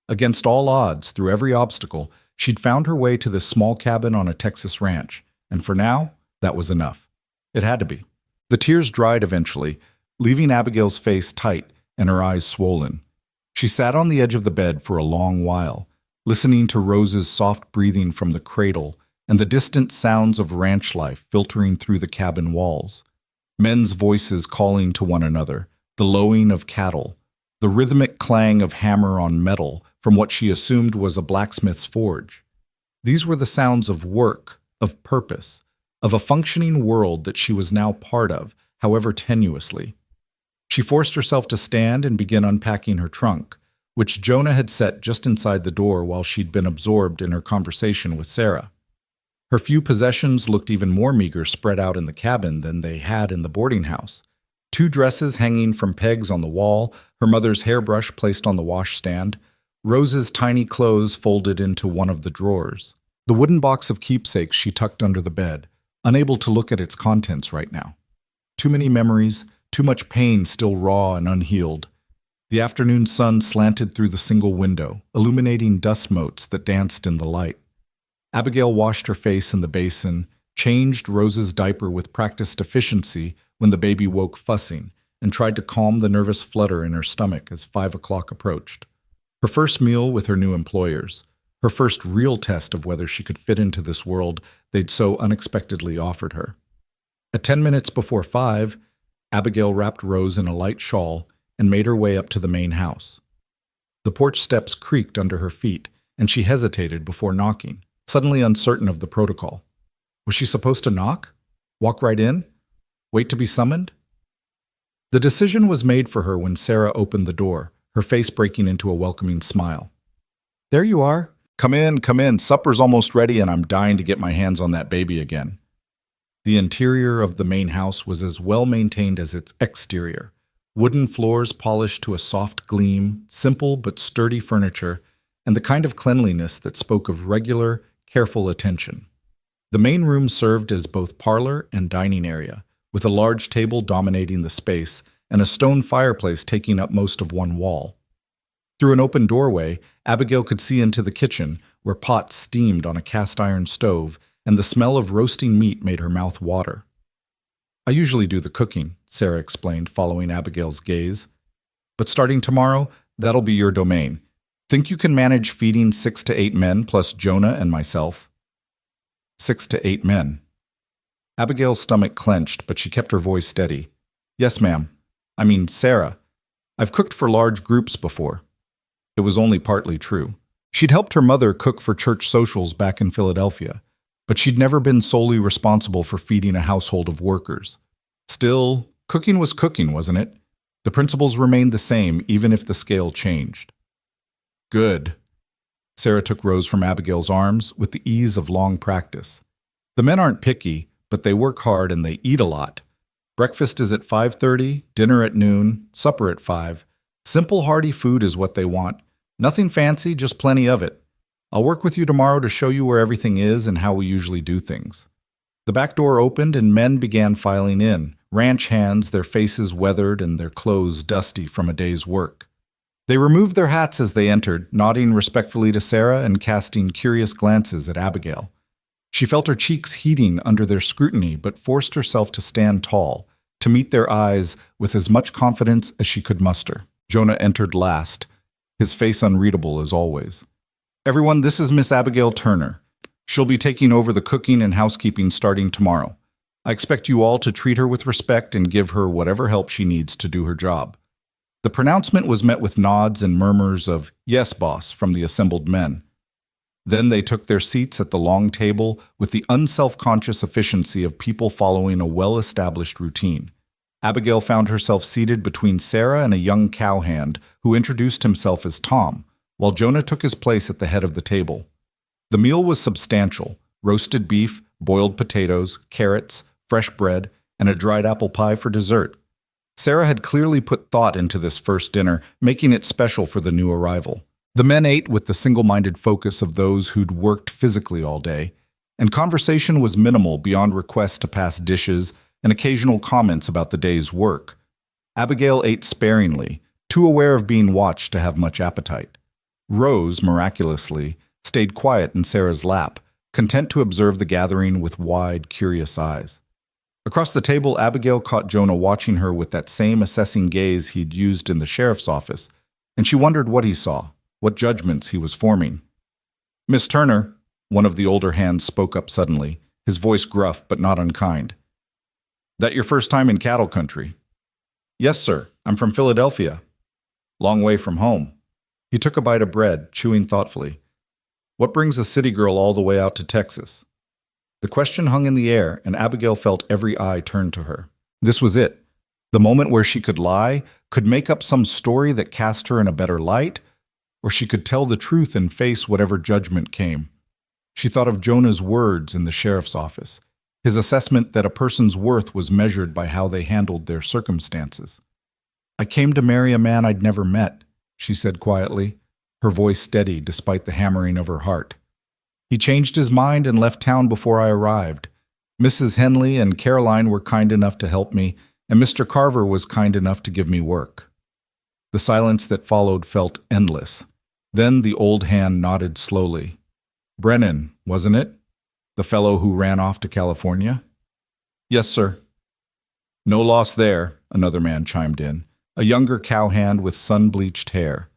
Against all odds, through every obstacle, she'd found her way to this small cabin on a Texas ranch, and for now, that was enough. It had to be. The tears dried eventually, leaving Abigail's face tight and her eyes swollen. She sat on the edge of the bed for a long while, listening to Rose's soft breathing from the cradle and the distant sounds of ranch life filtering through the cabin walls. Men's voices calling to one another, the lowing of cattle, the rhythmic clang of hammer on metal from what she assumed was a blacksmith's forge. These were the sounds of work, of purpose, of a functioning world that she was now part of, however tenuously. She forced herself to stand and begin unpacking her trunk, which Jonah had set just inside the door while she'd been absorbed in her conversation with Sarah. Her few possessions looked even more meager spread out in the cabin than they had in the boarding house. 2 dresses hanging from pegs on the wall, her mother's hairbrush placed on the washstand, Rose's tiny clothes folded into one of the drawers. The wooden box of keepsakes she tucked under the bed, unable to look at its contents right now. Too many memories, too much pain still raw and unhealed. The afternoon sun slanted through the single window, illuminating dust motes that danced in the light. Abigail washed her face in the basin, changed Rose's diaper with practiced efficiency when the baby woke fussing, and tried to calm the nervous flutter in her stomach as 5 o'clock approached. Her first meal with her new employers, her first real test of whether she could fit into this world they'd so unexpectedly offered her. At 10 minutes before 5, Abigail wrapped Rose in a light shawl and made her way up to the main house. The porch steps creaked under her feet, and she hesitated before knocking, suddenly uncertain of the protocol. Was she supposed to knock? Walk right in? Wait to be summoned? The decision was made for her when Sarah opened the door, her face breaking into a welcoming smile. "There you are. Come in. Supper's almost ready and I'm dying to get my hands on that baby again." The interior of the main house was as well maintained as its exterior. Wooden floors polished to a soft gleam, simple but sturdy furniture, and the kind of cleanliness that spoke of regular, careful attention. The main room served as both parlor and dining area, with a large table dominating the space and a stone fireplace taking up most of one wall. Through an open doorway, Abigail could see into the kitchen, where pots steamed on a cast-iron stove, and the smell of roasting meat made her mouth water. "I usually do the cooking," Sarah explained, following Abigail's gaze. "But starting tomorrow, that'll be your domain. Think you can manage feeding 6 to 8 men plus Jonah and myself?" 6 to 8 men. Abigail's stomach clenched, but she kept her voice steady. "Yes, ma'am. Sarah. I've cooked for large groups before." It was only partly true. She'd helped her mother cook for church socials back in Philadelphia, but she'd never been solely responsible for feeding a household of workers. Still, cooking was cooking, wasn't it? The principles remained the same, even if the scale changed. "Good." Sarah took Rose from Abigail's arms with the ease of long practice. "The men aren't picky, but they work hard and they eat a lot. Breakfast is at 5:30, dinner at noon, supper at 5. Simple, hearty food is what they want. Nothing fancy, just plenty of it. I'll work with you tomorrow to show you where everything is and how we usually do things." The back door opened and men began filing in, ranch hands, their faces weathered and their clothes dusty from a day's work. They removed their hats as they entered, nodding respectfully to Sarah and casting curious glances at Abigail. She felt her cheeks heating under their scrutiny, but forced herself to stand tall, to meet their eyes with as much confidence as she could muster. Jonah entered last, his face unreadable as always. "Everyone, this is Miss Abigail Turner. She'll be taking over the cooking and housekeeping starting tomorrow. I expect you all to treat her with respect and give her whatever help she needs to do her job." The pronouncement was met with nods and murmurs of, "Yes, boss," from the assembled men. Then they took their seats at the long table with the unself-conscious efficiency of people following a well-established routine. Abigail found herself seated between Sarah and a young cowhand who introduced himself as Tom, while Jonah took his place at the head of the table. The meal was substantial, roasted beef, boiled potatoes, carrots, fresh bread, and a dried apple pie for dessert. Sarah had clearly put thought into this first dinner, making it special for the new arrival. The men ate with the single-minded focus of those who'd worked physically all day, and conversation was minimal beyond requests to pass dishes and occasional comments about the day's work. Abigail ate sparingly, too aware of being watched to have much appetite. Rose, miraculously, stayed quiet in Sarah's lap, content to observe the gathering with wide, curious eyes. Across the table, Abigail caught Jonah watching her with that same assessing gaze he'd used in the sheriff's office, and she wondered what he saw, what judgments he was forming. "Miss Turner," one of the older hands spoke up suddenly, his voice gruff but not unkind. "That your first time in cattle country?" "Yes, sir. I'm from Philadelphia." "Long way from home." He took a bite of bread, chewing thoughtfully. "What brings a city girl all the way out to Texas?" The question hung in the air, and Abigail felt every eye turn to her. This was it. The moment where she could lie, could make up some story that cast her in a better light, or she could tell the truth and face whatever judgment came. She thought of Jonah's words in the sheriff's office, his assessment that a person's worth was measured by how they handled their circumstances. "I came to marry a man I'd never met," she said quietly, her voice steady despite the hammering of her heart. "He changed his mind and left town before I arrived. Mrs. Henley and Caroline were kind enough to help me, and Mr. Carver was kind enough to give me work." The silence that followed felt endless. Then the old hand nodded slowly. "Brennan, wasn't it? The fellow who ran off to California?" "Yes, sir." "No loss there," another man chimed in, a younger cowhand with sun-bleached hair.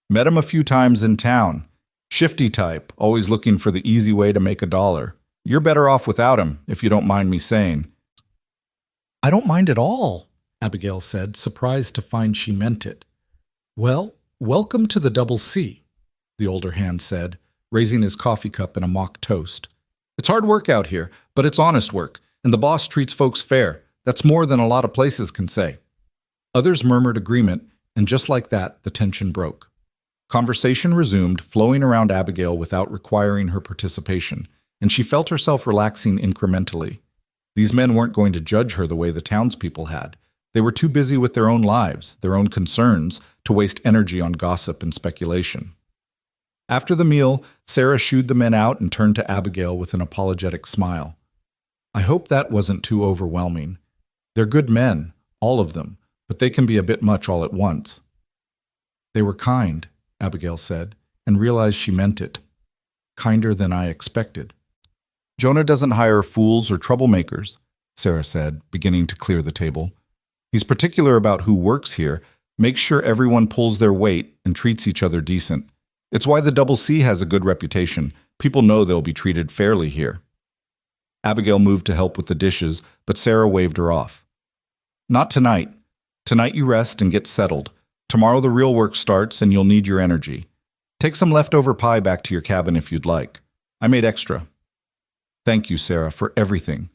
"Met him a few times in town. Shifty type, always looking for the easy way to make $1. You're better off without him, if you don't mind me saying." "I don't mind at all," Abigail said, surprised to find she meant it. "Well, welcome to the Double C," the older hand said, raising his coffee cup in a mock toast. "It's hard work out here, but it's honest work, and the boss treats folks fair. That's more than a lot of places can say." Others murmured agreement, and just like that, the tension broke. Conversation resumed, flowing around Abigail without requiring her participation, and she felt herself relaxing incrementally. These men weren't going to judge her the way the townspeople had. They were too busy with their own lives, their own concerns, to waste energy on gossip and speculation. After the meal, Sarah shooed the men out and turned to Abigail with an apologetic smile. "I hope that wasn't too overwhelming. They're good men, all of them, but they can be a bit much all at once." "They were kind," Abigail said, and realized she meant it. "Kinder than I expected." "Jonah doesn't hire fools or troublemakers," Sarah said, beginning to clear the table. "He's particular about who works here, makes sure everyone pulls their weight, and treats each other decent. It's why the Double C has a good reputation. People know they'll be treated fairly here." Abigail moved to help with the dishes, but Sarah waved her off. "Not tonight. Tonight you rest and get settled. Tomorrow the real work starts and you'll need your energy. Take some leftover pie back to your cabin if you'd like. I made extra." "Thank you, Sarah, for everything."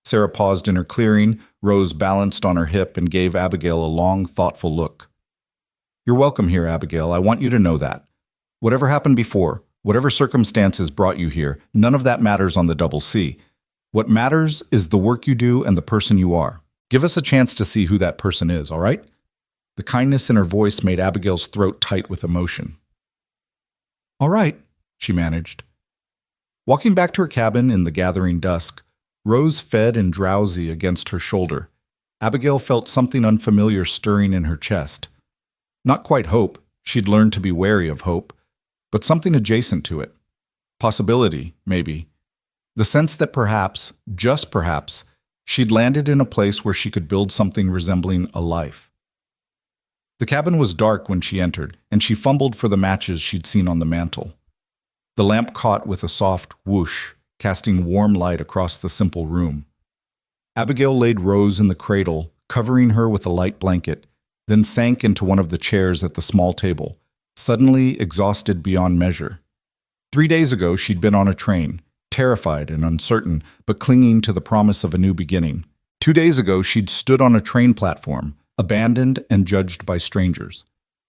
Sarah paused in her clearing, Rose balanced on her hip, and gave Abigail a long, thoughtful look. "You're welcome here, Abigail. I want you to know that. Whatever happened before, whatever circumstances brought you here, none of that matters on the Double C. What matters is the work you do and the person you are. Give us a chance to see who that person is, all right?" The kindness in her voice made Abigail's throat tight with emotion. "All right," she managed. Walking back to her cabin in the gathering dusk, Rose fed and drowsy against her shoulder. Abigail felt something unfamiliar stirring in her chest. Not quite hope, she'd learned to be wary of hope, but something adjacent to it. Possibility, maybe. The sense that perhaps, just perhaps, she'd landed in a place where she could build something resembling a life. The cabin was dark when she entered, and she fumbled for the matches she'd seen on the mantel. The lamp caught with a soft whoosh, casting warm light across the simple room. Abigail laid Rose in the cradle, covering her with a light blanket, then sank into one of the chairs at the small table, suddenly exhausted beyond measure. 3 days ago, she'd been on a train, terrified and uncertain, but clinging to the promise of a new beginning. 2 days ago, she'd stood on a train platform, abandoned and judged by strangers.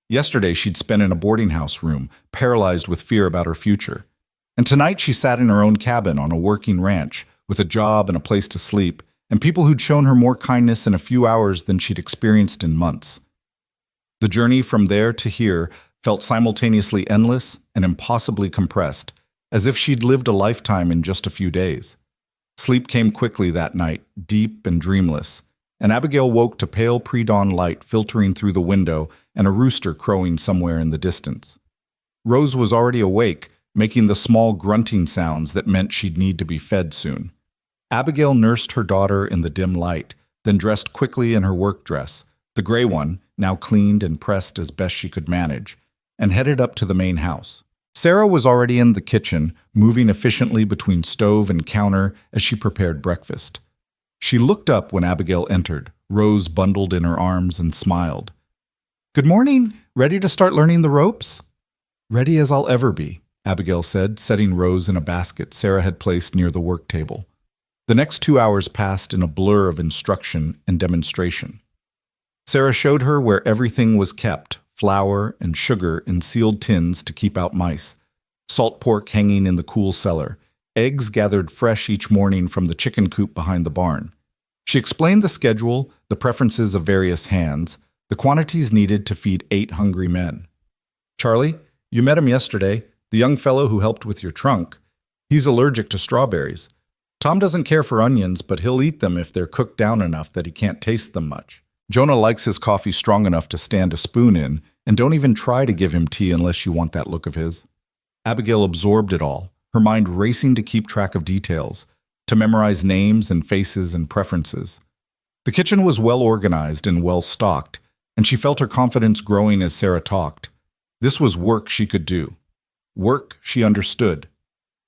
Yesterday, she'd spent in a boarding house room, paralyzed with fear about her future. And tonight she sat in her own cabin on a working ranch, with a job and a place to sleep, and people who'd shown her more kindness in a few hours than she'd experienced in months. The journey from there to here felt simultaneously endless and impossibly compressed, as if she'd lived a lifetime in just a few days. Sleep came quickly that night, deep and dreamless, and Abigail woke to pale pre-dawn light filtering through the window and a rooster crowing somewhere in the distance. Rose was already awake, making the small grunting sounds that meant she'd need to be fed soon. Abigail nursed her daughter in the dim light, then dressed quickly in her work dress, the gray one, now cleaned and pressed as best she could manage, and headed up to the main house. Sarah was already in the kitchen, moving efficiently between stove and counter as she prepared breakfast. She looked up when Abigail entered, Rose bundled in her arms, and smiled. "Good morning. Ready to start learning the ropes?" "Ready as I'll ever be," Abigail said, setting Rose in a basket Sarah had placed near the work table. The next 2 hours passed in a blur of instruction and demonstration. Sarah showed her where everything was kept, flour and sugar in sealed tins to keep out mice, salt pork hanging in the cool cellar, eggs gathered fresh each morning from the chicken coop behind the barn. She explained the schedule, the preferences of various hands, the quantities needed to feed 8 hungry men. "Charlie, you met him yesterday, the young fellow who helped with your trunk. He's allergic to strawberries. Tom doesn't care for onions, but he'll eat them if they're cooked down enough that he can't taste them much. Jonah likes his coffee strong enough to stand a spoon in, and don't even try to give him tea unless you want that look of his." Abigail absorbed it all, her mind racing to keep track of details, to memorize names and faces and preferences. The kitchen was well organized and well stocked, and she felt her confidence growing as Sarah talked. This was work she could do. Work she understood.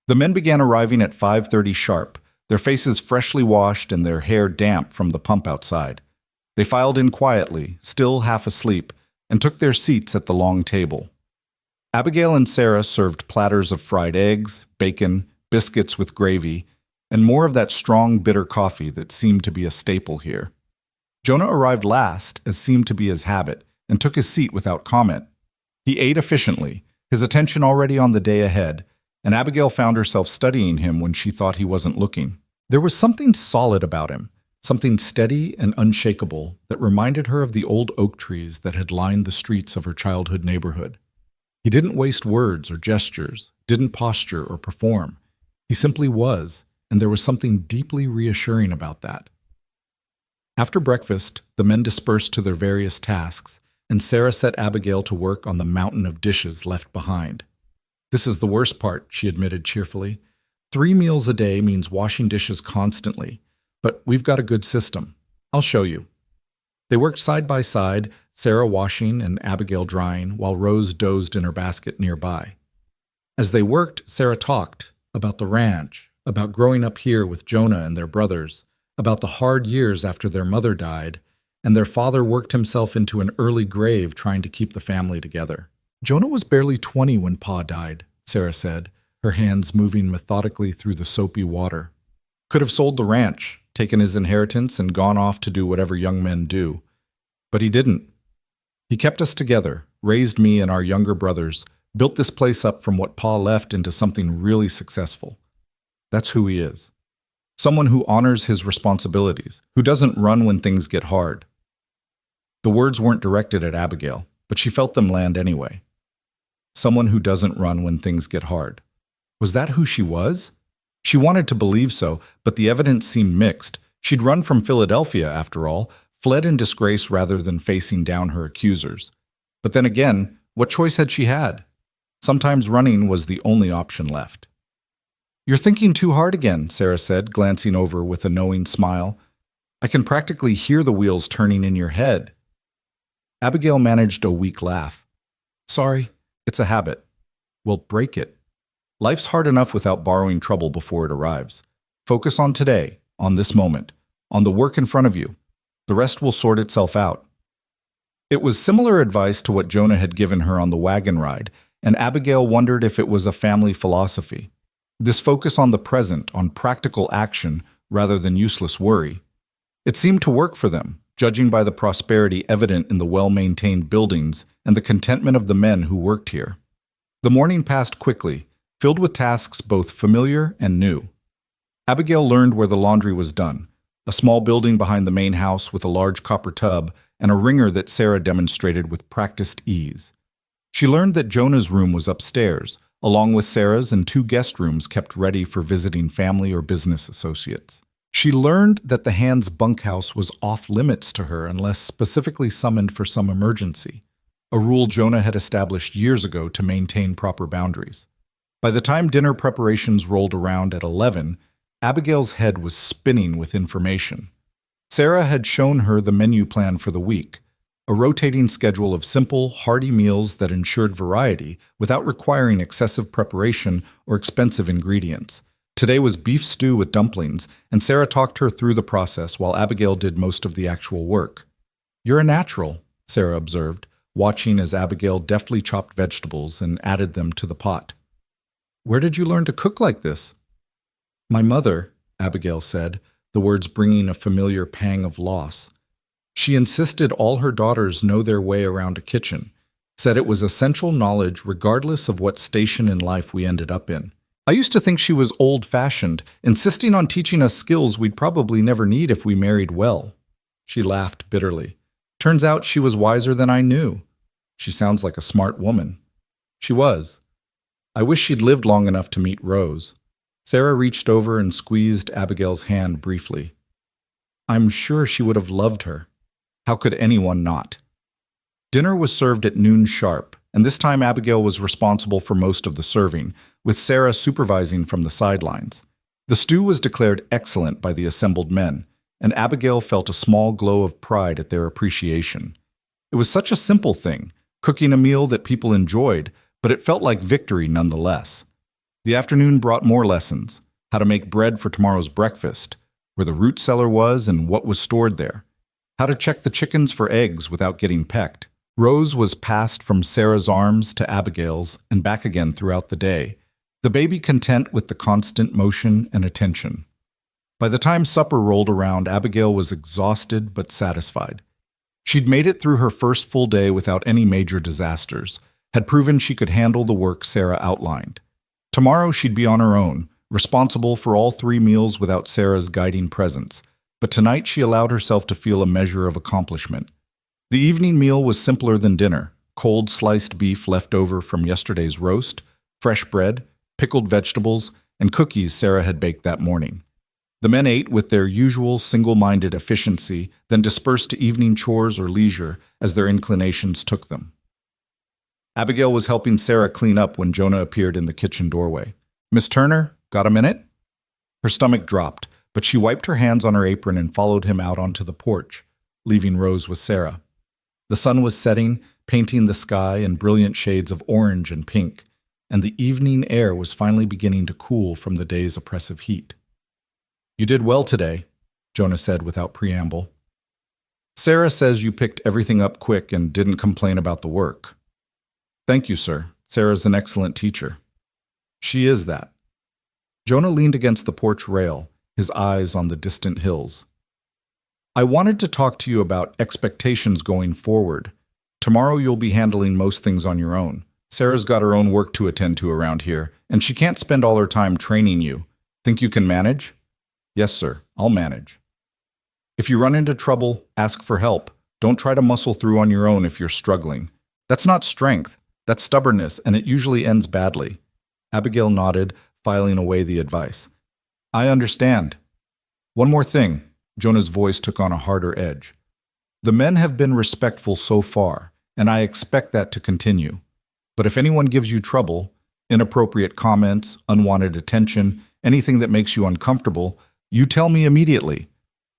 The men began arriving at 5:30 sharp, their faces freshly washed and their hair damp from the pump outside. They filed in quietly, still half asleep, and took their seats at the long table. Abigail and Sarah served platters of fried eggs, bacon, biscuits with gravy, and more of that strong, bitter coffee that seemed to be a staple here. Jonah arrived last, as seemed to be his habit, and took his seat without comment. He ate efficiently, his attention already on the day ahead, and Abigail found herself studying him when she thought he wasn't looking. There was something solid about him, something steady and unshakable that reminded her of the old oak trees that had lined the streets of her childhood neighborhood. He didn't waste words or gestures, didn't posture or perform. He simply was, and there was something deeply reassuring about that. After breakfast, the men dispersed to their various tasks, and Sarah set Abigail to work on the mountain of dishes left behind. "This is the worst part," she admitted cheerfully. 3 meals a day means washing dishes constantly, but we've got a good system. I'll show you." They worked side by side, Sarah washing and Abigail drying, while Rose dozed in her basket nearby. As they worked, Sarah talked about the ranch, about growing up here with Jonah and their brothers, about the hard years after their mother died, and their father worked himself into an early grave trying to keep the family together. "Jonah was barely 20 when Pa died," Sarah said, her hands moving methodically through the soapy water. "Could have sold the ranch, taken his inheritance, and gone off to do whatever young men do. But he didn't. He kept us together, raised me and our younger brothers, built this place up from what Pa left into something really successful. That's who he is. Someone who honors his responsibilities, who doesn't run when things get hard." The words weren't directed at Abigail, but she felt them land anyway. Someone who doesn't run when things get hard. Was that who she was? She wanted to believe so, but the evidence seemed mixed. She'd run from Philadelphia, after all, fled in disgrace rather than facing down her accusers. But then again, what choice had she had? Sometimes running was the only option left. "You're thinking too hard again," Sarah said, glancing over with a knowing smile. "I can practically hear the wheels turning in your head." Abigail managed a weak laugh. "Sorry, it's a habit." "Well, break it. Life's hard enough without borrowing trouble before it arrives. Focus on today, on this moment, on the work in front of you. The rest will sort itself out." It was similar advice to what Jonah had given her on the wagon ride, and Abigail wondered if it was a family philosophy. This focus on the present, on practical action, rather than useless worry. It seemed to work for them, judging by the prosperity evident in the well-maintained buildings and the contentment of the men who worked here. The morning passed quickly. filled with tasks both familiar and new. Abigail learned where the laundry was done, a small building behind the main house with a large copper tub and a wringer that Sarah demonstrated with practiced ease. She learned that Jonah's room was upstairs, along with Sarah's and 2 guest rooms kept ready for visiting family or business associates. She learned that the Hand's bunkhouse was off limits to her unless specifically summoned for some emergency, a rule Jonah had established years ago to maintain proper boundaries. By the time dinner preparations rolled around at 11, Abigail's head was spinning with information. Sarah had shown her the menu plan for the week, a rotating schedule of simple, hearty meals that ensured variety without requiring excessive preparation or expensive ingredients. Today was beef stew with dumplings, and Sarah talked her through the process while Abigail did most of the actual work. "You're a natural," Sarah observed, watching as Abigail deftly chopped vegetables and added them to the pot. "Where did you learn to cook like this?" "My mother," Abigail said, the words bringing a familiar pang of loss. She insisted all her daughters know their way around a kitchen, said it was essential knowledge regardless of what station in life we ended up in. "I used to think she was old-fashioned, insisting on teaching us skills we'd probably never need if we married well." She laughed bitterly. "Turns out she was wiser than I knew." "She sounds like a smart woman." She was. I wish she'd lived long enough to meet Rose. Sarah reached over and squeezed Abigail's hand briefly. "I'm sure she would have loved her. How could anyone not?" Dinner was served at noon sharp, and this time Abigail was responsible for most of the serving, with Sarah supervising from the sidelines. The stew was declared excellent by the assembled men, and Abigail felt a small glow of pride at their appreciation. It was such a simple thing, cooking a meal that people enjoyed, but it felt like victory nonetheless. The afternoon brought more lessons: how to make bread for tomorrow's breakfast, where the root cellar was and what was stored there, how to check the chickens for eggs without getting pecked. Rose was passed from Sarah's arms to Abigail's and back again throughout the day, the baby content with the constant motion and attention. By the time supper rolled around, Abigail was exhausted but satisfied. She'd made it through her first full day without any major disasters, had proven she could handle the work Sarah outlined. Tomorrow she'd be on her own, responsible for all 3 meals without Sarah's guiding presence, but tonight she allowed herself to feel a measure of accomplishment. The evening meal was simpler than dinner: cold sliced beef left over from yesterday's roast, fresh bread, pickled vegetables, and cookies Sarah had baked that morning. The men ate with their usual single-minded efficiency, then dispersed to evening chores or leisure as their inclinations took them. Abigail was helping Sarah clean up when Jonah appeared in the kitchen doorway. "Miss Turner, got a minute?" Her stomach dropped, but she wiped her hands on her apron and followed him out onto the porch, leaving Rose with Sarah. The sun was setting, painting the sky in brilliant shades of orange and pink, and the evening air was finally beginning to cool from the day's oppressive heat. "You did well today," Jonah said without preamble. "Sarah says you picked everything up quick and didn't complain about the work." "Thank you, sir. Sarah's an excellent teacher." "She is that." Jonah leaned against the porch rail, his eyes on the distant hills. "I wanted to talk to you about expectations going forward. Tomorrow you'll be handling most things on your own. Sarah's got her own work to attend to around here, and she can't spend all her time training you. Think you can manage?" "Yes, sir. I'll manage." "If you run into trouble, ask for help. Don't try to muscle through on your own if you're struggling. That's not strength. That's stubbornness, and it usually ends badly." Abigail nodded, filing away the advice. "I understand. One more thing." Jonah's voice took on a harder edge. "The men have been respectful so far, and I expect that to continue. But if anyone gives you trouble, inappropriate comments, unwanted attention, anything that makes you uncomfortable, you tell me immediately.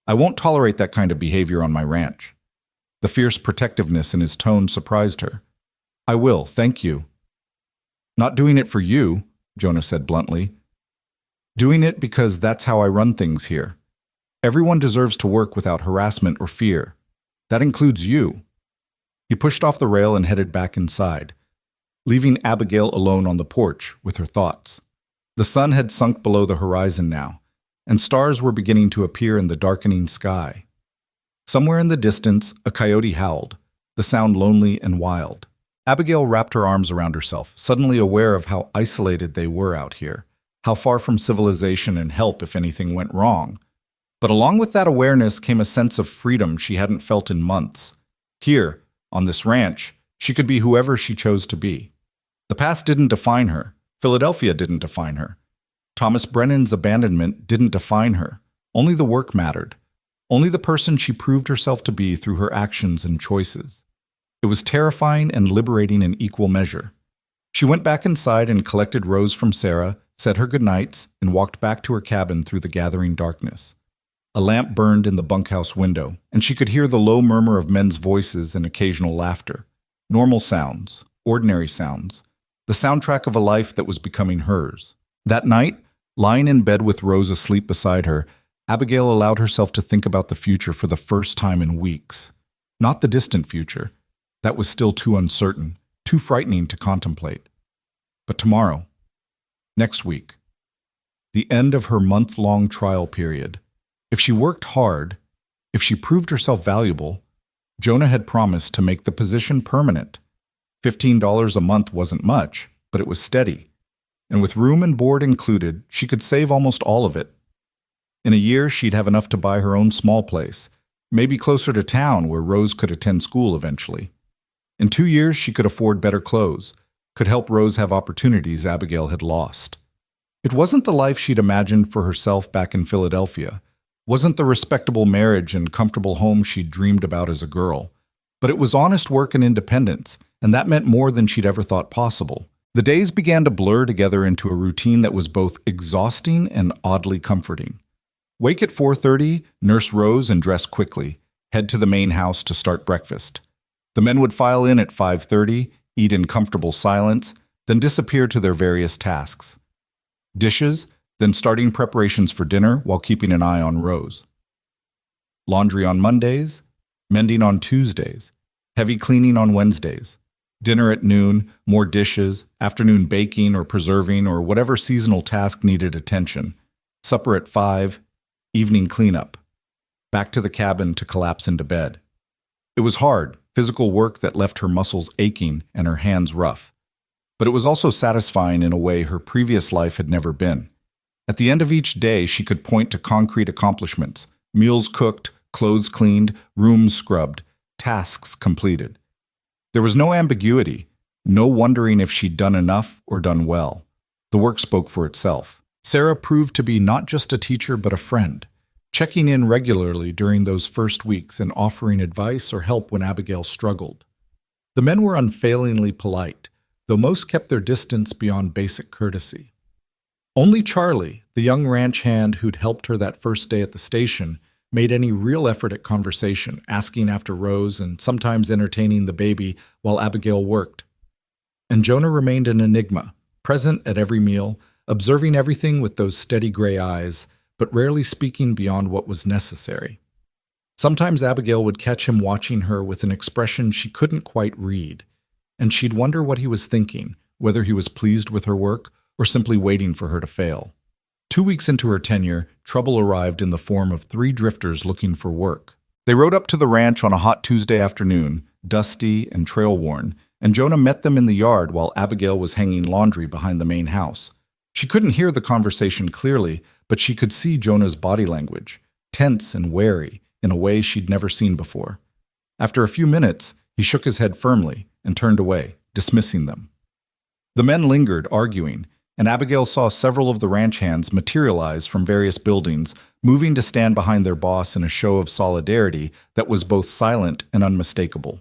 I won't tolerate that kind of behavior on my ranch." The fierce protectiveness in his tone surprised her. "I will, thank you." "Not doing it for you," Jonah said bluntly. "Doing it because that's how I run things here. Everyone deserves to work without harassment or fear. That includes you." He pushed off the rail and headed back inside, leaving Abigail alone on the porch with her thoughts. The sun had sunk below the horizon now, and stars were beginning to appear in the darkening sky. Somewhere in the distance, a coyote howled, the sound lonely and wild. Abigail wrapped her arms around herself, suddenly aware of how isolated they were out here, how far from civilization and help if anything went wrong. But along with that awareness came a sense of freedom she hadn't felt in months. Here, on this ranch, she could be whoever she chose to be. The past didn't define her. Philadelphia didn't define her. Thomas Brennan's abandonment didn't define her. Only the work mattered. Only the person she proved herself to be through her actions and choices. It was terrifying and liberating in equal measure. She went back inside and collected Rose from Sarah, said her goodnights, and walked back to her cabin through the gathering darkness. A lamp burned in the bunkhouse window, and she could hear the low murmur of men's voices and occasional laughter. Normal sounds, ordinary sounds, the soundtrack of a life that was becoming hers. That night, lying in bed with Rose asleep beside her, Abigail allowed herself to think about the future for the first time in weeks. Not the distant future. That was still too uncertain, too frightening to contemplate. But tomorrow, next week, the end of her month-long trial period. If she worked hard, if she proved herself valuable, Jonah had promised to make the position permanent. $15 a month wasn't much, but it was steady. And with room and board included, she could save almost all of it. In a year, she'd have enough to buy her own small place, maybe closer to town where Rose could attend school eventually. In 2 years, she could afford better clothes, could help Rose have opportunities Abigail had lost. It wasn't the life she'd imagined for herself back in Philadelphia, wasn't the respectable marriage and comfortable home she'd dreamed about as a girl, but it was honest work and independence, and that meant more than she'd ever thought possible. The days began to blur together into a routine that was both exhausting and oddly comforting. Wake at 4:30, nurse Rose and dress quickly, head to the main house to start breakfast. The men would file in at 5:30, eat in comfortable silence, then disappear to their various tasks. Dishes, then starting preparations for dinner while keeping an eye on Rose. Laundry on Mondays, mending on Tuesdays, heavy cleaning on Wednesdays. Dinner at noon, more dishes, afternoon baking or preserving or whatever seasonal task needed attention. Supper at 5, evening cleanup. Back to the cabin to collapse into bed. It was hard, physical work that left her muscles aching and her hands rough. But it was also satisfying in a way her previous life had never been. At the end of each day, she could point to concrete accomplishments, meals cooked, clothes cleaned, rooms scrubbed, tasks completed. There was no ambiguity, no wondering if she'd done enough or done well. The work spoke for itself. Sarah proved to be not just a teacher but a friend, checking in regularly during those first weeks and offering advice or help when Abigail struggled. The men were unfailingly polite, though most kept their distance beyond basic courtesy. Only Charlie, the young ranch hand who'd helped her that first day at the station, made any real effort at conversation, asking after Rose and sometimes entertaining the baby while Abigail worked. And Jonah remained an enigma, present at every meal, observing everything with those steady gray eyes, but rarely speaking beyond what was necessary. Sometimes Abigail would catch him watching her with an expression she couldn't quite read, and she'd wonder what he was thinking, whether he was pleased with her work or simply waiting for her to fail. 2 weeks into her tenure, trouble arrived in the form of 3 drifters looking for work. They rode up to the ranch on a hot Tuesday afternoon, dusty and trail-worn, and Jonah met them in the yard while Abigail was hanging laundry behind the main house. She couldn't hear the conversation clearly, but she could see Jonah's body language, tense and wary, in a way she'd never seen before. After a few minutes, he shook his head firmly and turned away, dismissing them. The men lingered, arguing, and Abigail saw several of the ranch hands materialize from various buildings, moving to stand behind their boss in a show of solidarity that was both silent and unmistakable.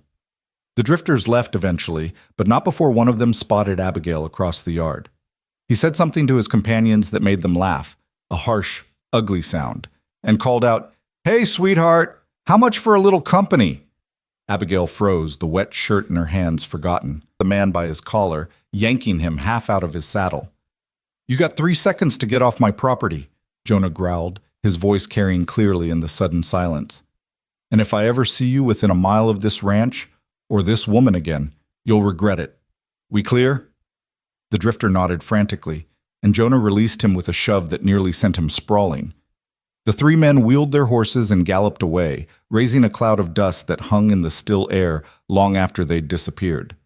The drifters left eventually, but not before one of them spotted Abigail across the yard. He said something to his companions that made them laugh, a harsh, ugly sound, and called out, "Hey, sweetheart, how much for a little company?" Abigail froze, the wet shirt in her hands forgotten, the man by his collar, yanking him half out of his saddle. "You got 3 seconds to get off my property," Jonah growled, his voice carrying clearly in the sudden silence. "And if I ever see you within a mile of this ranch, or this woman again, you'll regret it. We clear?" The drifter nodded frantically, and Jonah released him with a shove that nearly sent him sprawling. The 3 men wheeled their horses and galloped away, raising a cloud of dust that hung in the still air long after they'd disappeared.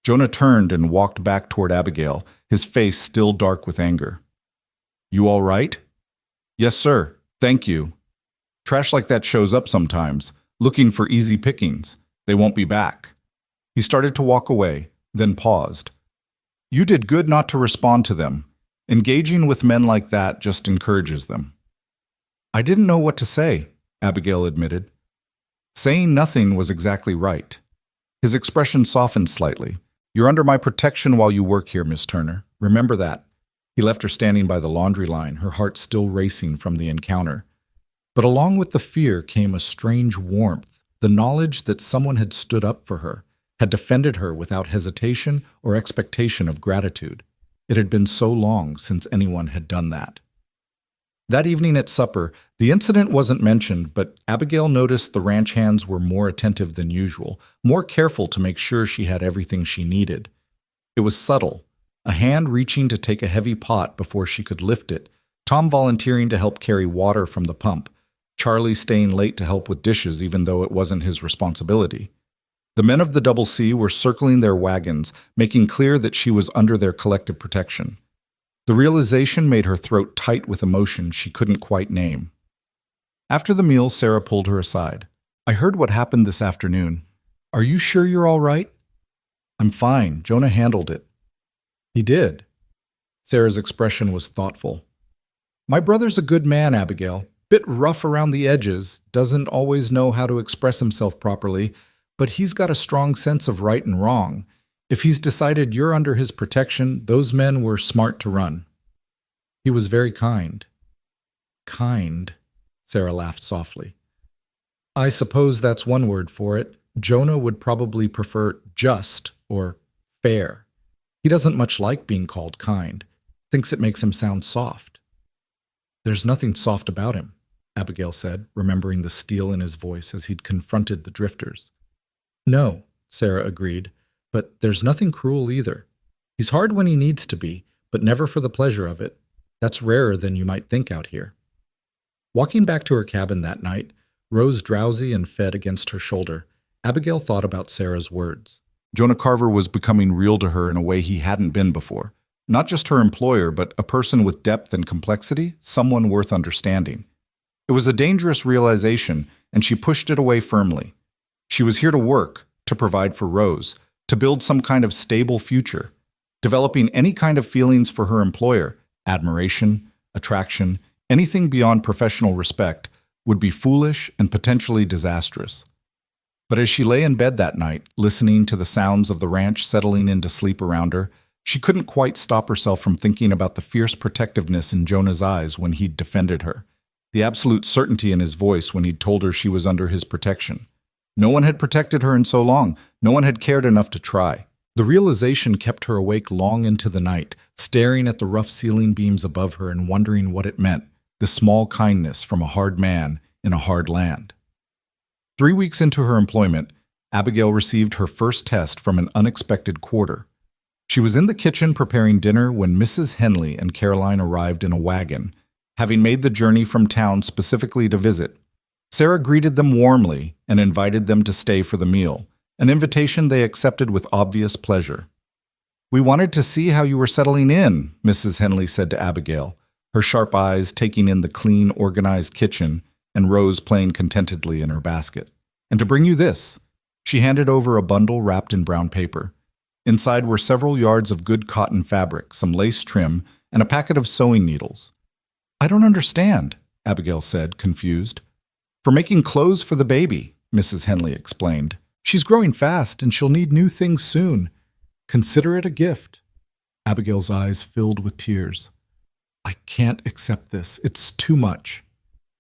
Jonah turned and walked back toward Abigail, his face still dark with anger. You all right? Yes, sir. Thank you. Trash like that shows up sometimes, looking for easy pickings. They won't be back. He started to walk away, then paused. You did good not to respond to them. Engaging with men like that just encourages them. I didn't know what to say, Abigail admitted. Saying nothing was exactly right. His expression softened slightly. You're under my protection while you work here, Miss Turner. Remember that. He left her standing by the laundry line, her heart still racing from the encounter. But along with the fear came a strange warmth, the knowledge that someone had stood up for her, had defended her without hesitation or expectation of gratitude. It had been so long since anyone had done that. That evening at supper, the incident wasn't mentioned, but Abigail noticed the ranch hands were more attentive than usual, more careful to make sure she had everything she needed. It was subtle, a hand reaching to take a heavy pot before she could lift it, Tom volunteering to help carry water from the pump, Charlie staying late to help with dishes even though it wasn't his responsibility. The men of the Double C were circling their wagons, making clear that she was under their collective protection. The realization made her throat tight with emotion she couldn't quite name. After the meal, Sarah pulled her aside. I heard what happened this afternoon. Are you sure you're all right? I'm fine. Jonah handled it. He did. Sarah's expression was thoughtful. My brother's a good man, Abigail. Bit rough around the edges, doesn't always know how to express himself properly, but he's got a strong sense of right and wrong. If he's decided you're under his protection, those men were smart to run. He was very kind. Kind, Sarah laughed softly. I suppose that's one word for it. Jonah would probably prefer just or fair. He doesn't much like being called kind, thinks it makes him sound soft. There's nothing soft about him, Abigail said, remembering the steel in his voice as he'd confronted the drifters. No, Sarah agreed. But there's nothing cruel either. He's hard when he needs to be, but never for the pleasure of it. That's rarer than you might think out here. Walking back to her cabin that night, Rose drowsy and fed against her shoulder, Abigail thought about Sarah's words. Jonah Carver was becoming real to her in a way he hadn't been before. Not just her employer, but a person with depth and complexity, someone worth understanding. It was a dangerous realization, and she pushed it away firmly. She was here to work, to provide for Rose, to build some kind of stable future. Developing any kind of feelings for her employer, admiration, attraction, anything beyond professional respect, would be foolish and potentially disastrous. But as she lay in bed that night, listening to the sounds of the ranch settling into sleep around her, she couldn't quite stop herself from thinking about the fierce protectiveness in Jonah's eyes when he'd defended her, the absolute certainty in his voice when he'd told her she was under his protection. No one had protected her in so long. No one had cared enough to try. The realization kept her awake long into the night, staring at the rough ceiling beams above her and wondering what it meant, the small kindness from a hard man in a hard land. 3 weeks into her employment, Abigail received her first test from an unexpected quarter. She was in the kitchen preparing dinner when Mrs. Henley and Caroline arrived in a wagon, having made the journey from town specifically to visit. Sarah greeted them warmly and invited them to stay for the meal, an invitation they accepted with obvious pleasure. We wanted to see how you were settling in, Mrs. Henley said to Abigail, her sharp eyes taking in the clean, organized kitchen and Rose playing contentedly in her basket. And to bring you this. She handed over a bundle wrapped in brown paper. Inside were several yards of good cotton fabric, some lace trim, and a packet of sewing needles. I don't understand, Abigail said, confused. For making clothes for the baby, Mrs. Henley explained. She's growing fast and she'll need new things soon. Consider it a gift. Abigail's eyes filled with tears. I can't accept this. It's too much.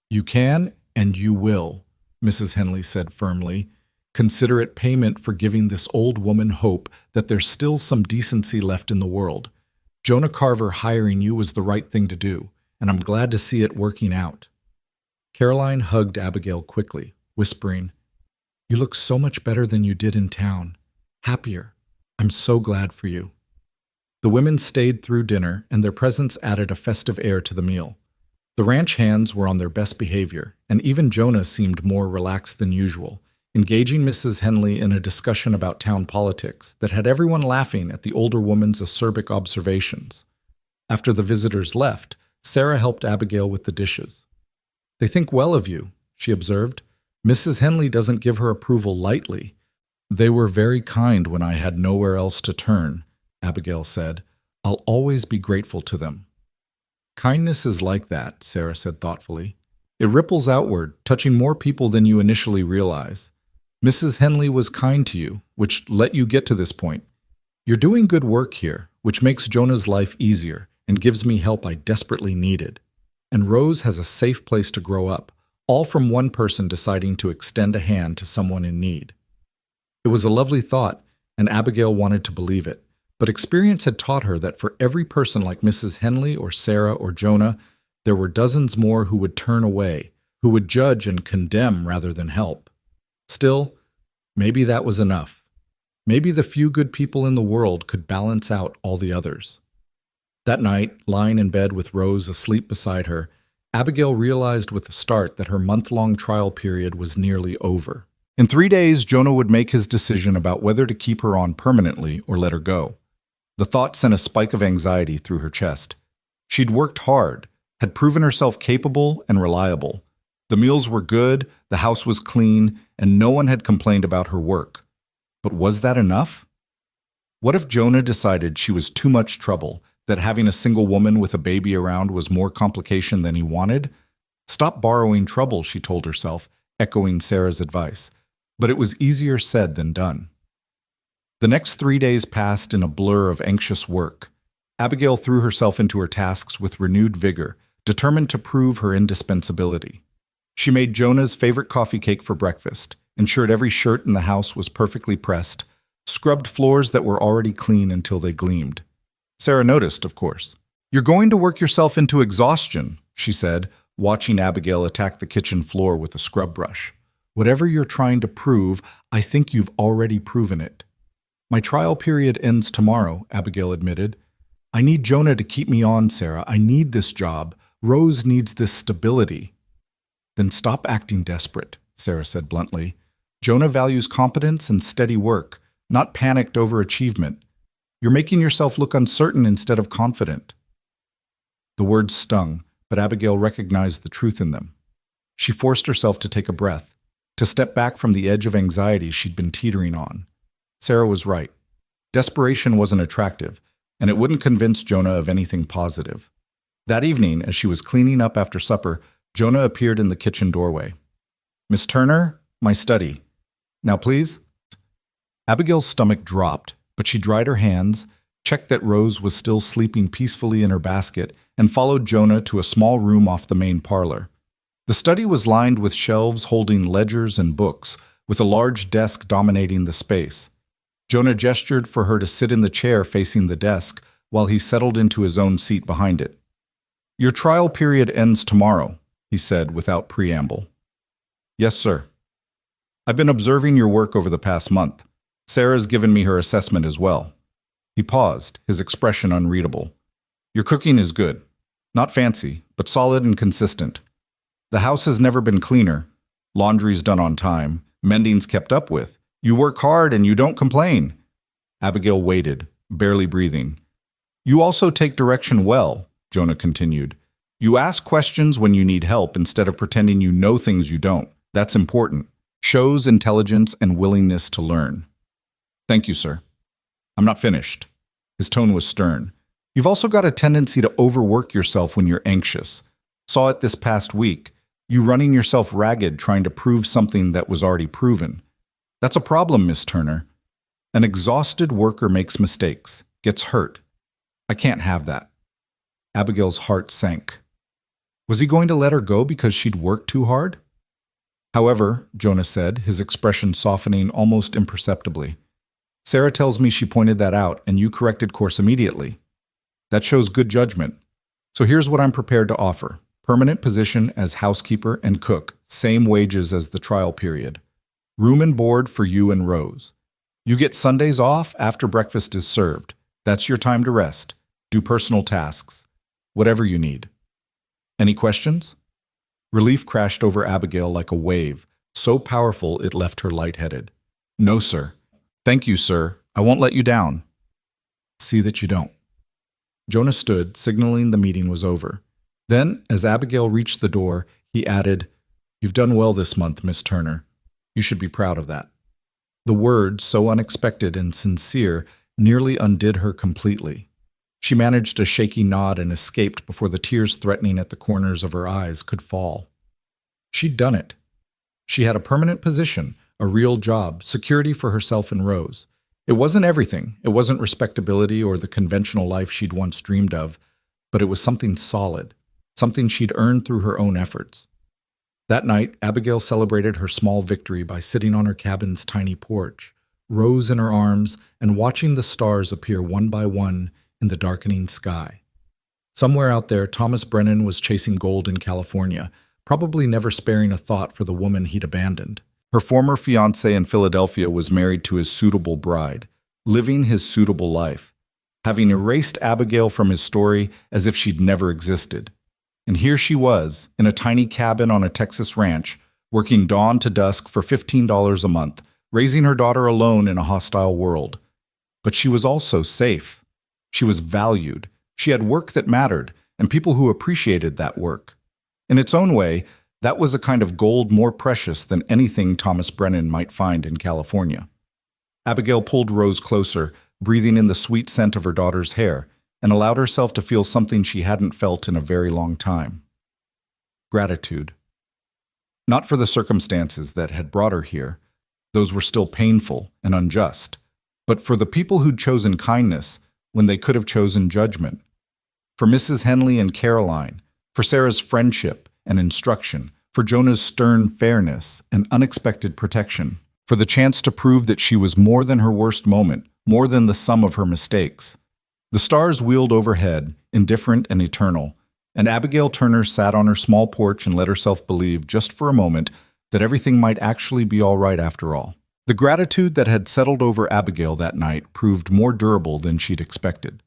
You can and you will, Mrs. Henley said firmly. Consider it payment for giving this old woman hope that there's still some decency left in the world. Jonah Carver hiring you was the right thing to do, and I'm glad to see it working out. Caroline hugged Abigail quickly, whispering, You look so much better than you did in town. Happier. I'm so glad for you. The women stayed through dinner, and their presence added a festive air to the meal. The ranch hands were on their best behavior, and even Jonah seemed more relaxed than usual. engaging Mrs. Henley in a discussion about town politics that had everyone laughing at the older woman's acerbic observations. After the visitors left, Sarah helped Abigail with the dishes. "They think well of you," she observed. "Mrs. Henley doesn't give her approval lightly." "They were very kind when I had nowhere else to turn," Abigail said. "I'll always be grateful to them." "Kindness is like that," Sarah said thoughtfully. "It ripples outward, touching more people than you initially realize. Mrs. Henley was kind to you, which let you get to this point. You're doing good work here, which makes Jonah's life easier and gives me help I desperately needed. And Rose has a safe place to grow up, all from one person deciding to extend a hand to someone in need." It was a lovely thought, and Abigail wanted to believe it. But experience had taught her that for every person like Mrs. Henley or Sarah or Jonah, there were dozens more who would turn away, who would judge and condemn rather than help. Still, maybe that was enough. Maybe the few good people in the world could balance out all the others. That night, lying in bed with Rose asleep beside her, Abigail realized with a start that her month-long trial period was nearly over. In 3 days, Jonah would make his decision about whether to keep her on permanently or let her go. The thought sent a spike of anxiety through her chest. She'd worked hard, had proven herself capable and reliable. The meals were good, the house was clean, and no one had complained about her work. But was that enough? What if Jonah decided she was too much trouble, that having a single woman with a baby around was more complication than he wanted? Stop borrowing trouble, she told herself, echoing Sarah's advice. But it was easier said than done. The next 3 days passed in a blur of anxious work. Abigail threw herself into her tasks with renewed vigor, determined to prove her indispensability. She made Jonah's favorite coffee cake for breakfast, ensured every shirt in the house was perfectly pressed, scrubbed floors that were already clean until they gleamed. Sarah noticed, of course. "You're going to work yourself into exhaustion," she said, watching Abigail attack the kitchen floor with a scrub brush. "Whatever you're trying to prove, I think you've already proven it." "My trial period ends tomorrow," Abigail admitted. "I need Jonah to keep me on, Sarah. I need this job. Rose needs this stability." "Then stop acting desperate," Sarah said bluntly. "Jonah values competence and steady work, not panicked overachievement. You're making yourself look uncertain instead of confident." The words stung, but Abigail recognized the truth in them. She forced herself to take a breath, to step back from the edge of anxiety she'd been teetering on. Sarah was right. Desperation wasn't attractive, and it wouldn't convince Jonah of anything positive. That evening, as she was cleaning up after supper, Jonah appeared in the kitchen doorway. "Miss Turner, my study. Now, please." Abigail's stomach dropped, but she dried her hands, checked that Rose was still sleeping peacefully in her basket, and followed Jonah to a small room off the main parlor. The study was lined with shelves holding ledgers and books, with a large desk dominating the space. Jonah gestured for her to sit in the chair facing the desk while he settled into his own seat behind it. "Your trial period ends tomorrow," he said without preamble. "Yes, sir. I've been observing your work over the past month. Sarah's given me her assessment as well." He paused, his expression unreadable. "Your cooking is good. Not fancy, but solid and consistent. The house has never been cleaner. Laundry's done on time. Mending's kept up with. You work hard and you don't complain." Abigail waited, barely breathing. "You also take direction well," Jonah continued. "You ask questions when you need help instead of pretending you know things you don't. That's important. Shows intelligence and willingness to learn." "Thank you, sir. I'm not finished." His tone was stern. "You've also got a tendency to overwork yourself when you're anxious. Saw it this past week. You running yourself ragged trying to prove something that was already proven. That's a problem, Miss Turner. An exhausted worker makes mistakes, gets hurt. I can't have that." Abigail's heart sank. Was he going to let her go because she'd worked too hard? "However," Jonah said, his expression softening almost imperceptibly, "Sarah tells me she pointed that out and you corrected course immediately. That shows good judgment. So here's what I'm prepared to offer. Permanent position as housekeeper and cook, same wages as the trial period. Room and board for you and Rose. You get Sundays off after breakfast is served. That's your time to rest. Do personal tasks. Whatever you need." Any questions? Relief crashed over Abigail like a wave, so powerful it left her lightheaded. "No, sir. Thank you, sir. I won't let you down." "See that you don't." Jonah stood, signaling the meeting was over. Then, as Abigail reached the door, he added, "You've done well this month, Miss Turner. You should be proud of that." The words, so unexpected and sincere, nearly undid her completely. She managed a shaky nod and escaped before the tears threatening at the corners of her eyes could fall. She'd done it. She had a permanent position, a real job, security for herself and Rose. It wasn't everything. It wasn't respectability or the conventional life she'd once dreamed of, but it was something solid, something she'd earned through her own efforts. That night, Abigail celebrated her small victory by sitting on her cabin's tiny porch, Rose in her arms, and watching the stars appear one by one in the darkening sky. Somewhere out there, Thomas Brennan was chasing gold in California, probably never sparing a thought for the woman he'd abandoned. Her former fiancé in Philadelphia was married to his suitable bride, living his suitable life, having erased Abigail from his story as if she'd never existed. And here she was, in a tiny cabin on a Texas ranch, working dawn to dusk for $15 a month, raising her daughter alone in a hostile world. But she was also safe. She was valued. She had work that mattered, and people who appreciated that work. In its own way, that was a kind of gold more precious than anything Thomas Brennan might find in California. Abigail pulled Rose closer, breathing in the sweet scent of her daughter's hair, and allowed herself to feel something she hadn't felt in a very long time. Gratitude. Not for the circumstances that had brought her here, those were still painful and unjust, but for the people who'd chosen kindness when they could have chosen judgment. For Mrs. Henley and Caroline, for Sarah's friendship and instruction, for Jonah's stern fairness and unexpected protection, for the chance to prove that she was more than her worst moment, more than the sum of her mistakes. The stars wheeled overhead, indifferent and eternal, and Abigail Turner sat on her small porch and let herself believe, just for a moment, that everything might actually be all right after all. The gratitude that had settled over Abigail that night proved more durable than she'd expected.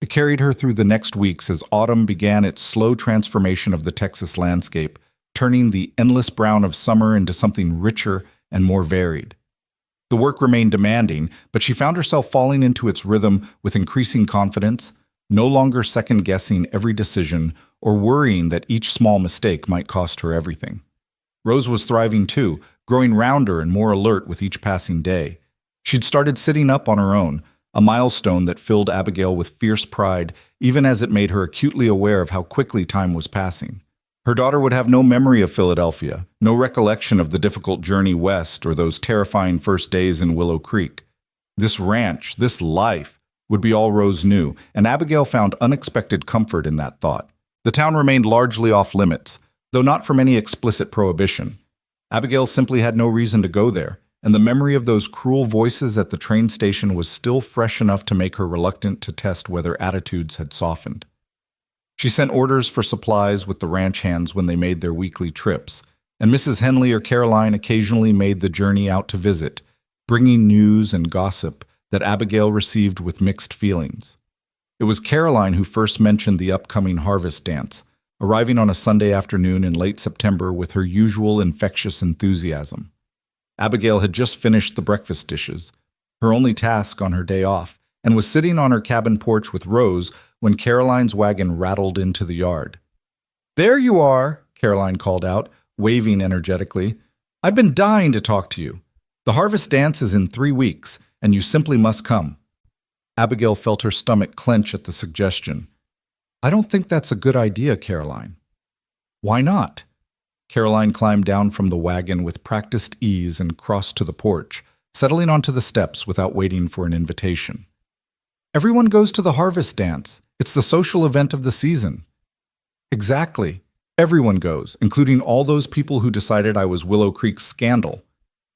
It carried her through the next weeks as autumn began its slow transformation of the Texas landscape, turning the endless brown of summer into something richer and more varied. The work remained demanding, but she found herself falling into its rhythm with increasing confidence, no longer second-guessing every decision or worrying that each small mistake might cost her everything. Rose was thriving too, growing rounder and more alert with each passing day. She'd started sitting up on her own, a milestone that filled Abigail with fierce pride, even as it made her acutely aware of how quickly time was passing. Her daughter would have no memory of Philadelphia, no recollection of the difficult journey west or those terrifying first days in Willow Creek. This ranch, this life, would be all Rose knew, and Abigail found unexpected comfort in that thought. The town remained largely off limits, though not from any explicit prohibition. Abigail simply had no reason to go there, and the memory of those cruel voices at the train station was still fresh enough to make her reluctant to test whether attitudes had softened. She sent orders for supplies with the ranch hands when they made their weekly trips, and Mrs. Henley or Caroline occasionally made the journey out to visit, bringing news and gossip that Abigail received with mixed feelings. It was Caroline who first mentioned the upcoming harvest dance, arriving on a Sunday afternoon in late September with her usual infectious enthusiasm. Abigail had just finished the breakfast dishes, her only task on her day off, and was sitting on her cabin porch with Rose when Caroline's wagon rattled into the yard. "There you are," Caroline called out, waving energetically. "I've been dying to talk to you. The harvest dance is in 3 weeks, and you simply must come." Abigail felt her stomach clench at the suggestion. "I don't think that's a good idea, Caroline." "Why not?" Caroline climbed down from the wagon with practiced ease and crossed to the porch, settling onto the steps without waiting for an invitation. "Everyone goes to the harvest dance. It's the social event of the season." "Exactly. Everyone goes, including all those people who decided I was Willow Creek's scandal."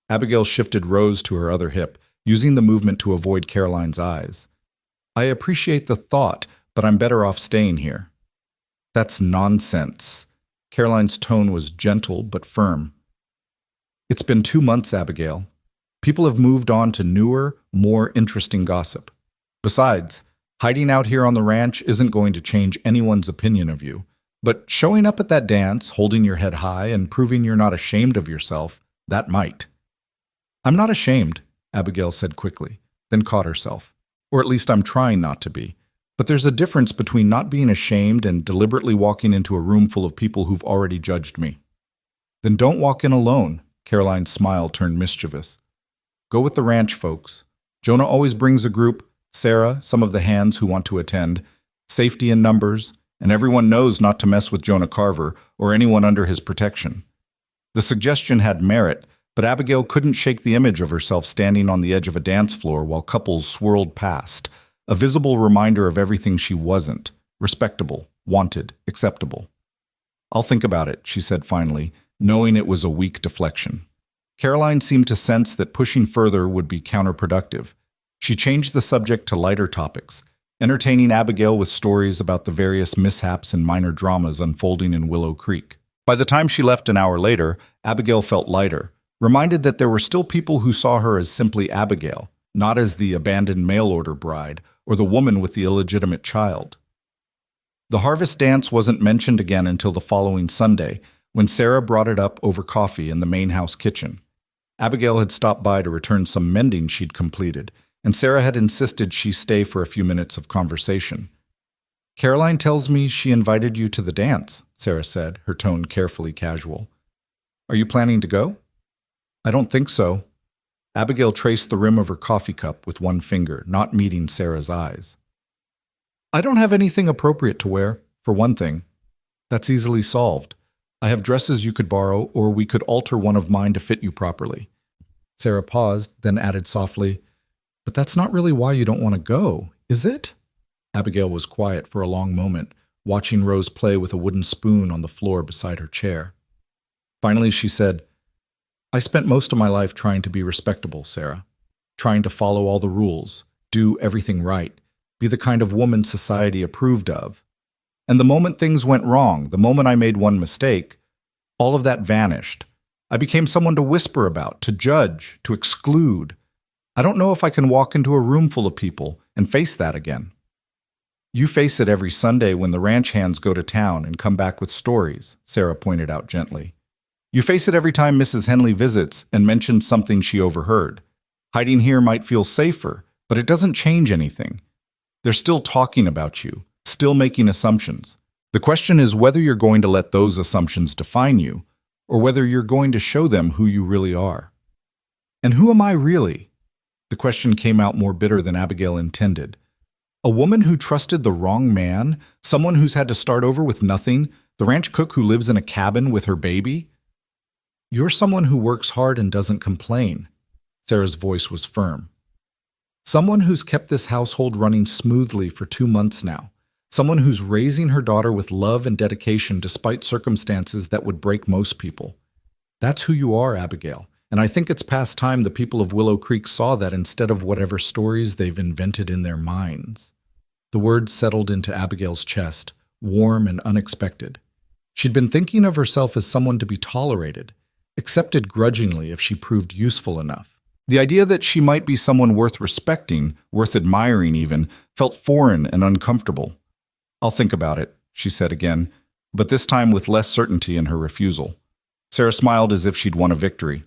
Abigail shifted Rose to her other hip, using the movement to avoid Caroline's eyes. "I appreciate the thought, but I'm better off staying here." "That's nonsense." Caroline's tone was gentle but firm. "It's been 2 months, Abigail. People have moved on to newer, more interesting gossip. Besides, hiding out here on the ranch isn't going to change anyone's opinion of you. But showing up at that dance, holding your head high, and proving you're not ashamed of yourself, That might. I'm not ashamed, Abigail said quickly, then caught herself. Or at least I'm trying not to be. But there's a difference between not being ashamed and deliberately walking into a room full of people who've already judged me. Then don't walk in alone, Caroline's smile turned mischievous. Go with the ranch folks. Jonah always brings a group, Sarah, some of the hands who want to attend, safety in numbers, and everyone knows not to mess with Jonah Carver or anyone under his protection. The suggestion had merit, but Abigail couldn't shake the image of herself standing on the edge of a dance floor while couples swirled past, a visible reminder of everything she wasn't, respectable, wanted, acceptable. I'll think about it, she said finally, knowing it was a weak deflection. Caroline seemed to sense that pushing further would be counterproductive. She changed the subject to lighter topics, entertaining Abigail with stories about the various mishaps and minor dramas unfolding in Willow Creek. By the time she left an hour later, Abigail felt lighter, reminded that there were still people who saw her as simply Abigail, not as the abandoned mail-order bride or the woman with the illegitimate child. The harvest dance wasn't mentioned again until the following Sunday, when Sarah brought it up over coffee in the main house kitchen. Abigail had stopped by to return some mending she'd completed, and Sarah had insisted she stay for a few minutes of conversation. Caroline tells me she invited you to the dance, Sarah said, her tone carefully casual. Are you planning to go? I don't think so. Abigail traced the rim of her coffee cup with one finger, not meeting Sarah's eyes. I don't have anything appropriate to wear, for one thing. That's easily solved. I have dresses you could borrow, or we could alter one of mine to fit you properly. Sarah paused, then added softly, But that's not really why you don't want to go, is it? Abigail was quiet for a long moment, watching Rose play with a wooden spoon on the floor beside her chair. Finally, she said, I spent most of my life trying to be respectable, Sarah. Trying to follow all the rules, do everything right, be the kind of woman society approved of. And the moment things went wrong, the moment I made one mistake, all of that vanished. I became someone to whisper about, to judge, to exclude. I don't know if I can walk into a room full of people and face that again. You face it every Sunday when the ranch hands go to town and come back with stories, Sarah pointed out gently. You face it every time Mrs. Henley visits and mentions something she overheard. Hiding here might feel safer, but it doesn't change anything. They're still talking about you, still making assumptions. The question is whether you're going to let those assumptions define you, or whether you're going to show them who you really are. And who am I really? The question came out more bitter than Abigail intended. A woman who trusted the wrong man, someone who's had to start over with nothing, the ranch cook who lives in a cabin with her baby? You're someone who works hard and doesn't complain. Sarah's voice was firm. Someone who's kept this household running smoothly for 2 months now. Someone who's raising her daughter with love and dedication despite circumstances that would break most people. That's who you are, Abigail. And I think it's past time the people of Willow Creek saw that instead of whatever stories they've invented in their minds. The words settled into Abigail's chest, warm and unexpected. She'd been thinking of herself as someone to be tolerated, accepted grudgingly if she proved useful enough. The idea that she might be someone worth respecting, worth admiring even, felt foreign and uncomfortable. I'll think about it, she said again, but this time with less certainty in her refusal. Sarah smiled as if she'd won a victory.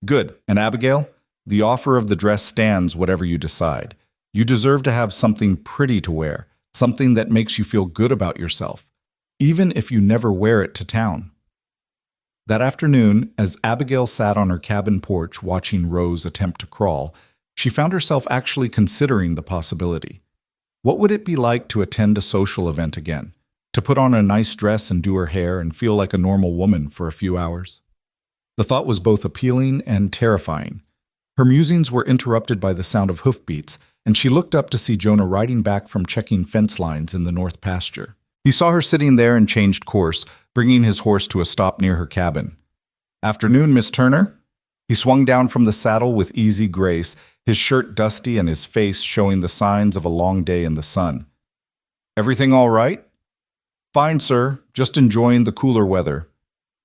Good, and Abigail, the offer of the dress stands whatever you decide. You deserve to have something pretty to wear, something that makes you feel good about yourself, even if you never wear it to town. That afternoon, as Abigail sat on her cabin porch watching Rose attempt to crawl, she found herself actually considering the possibility. What would it be like to attend a social event again? To put on a nice dress and do her hair and feel like a normal woman for a few hours? The thought was both appealing and terrifying. Her musings were interrupted by the sound of hoofbeats, and she looked up to see Jonah riding back from checking fence lines in the north pasture. He saw her sitting there and changed course, bringing his horse to a stop near her cabin. Afternoon, Miss Turner? He swung down from the saddle with easy grace, his shirt dusty and his face showing the signs of a long day in the sun. Everything all right? Fine, sir. Just enjoying the cooler weather.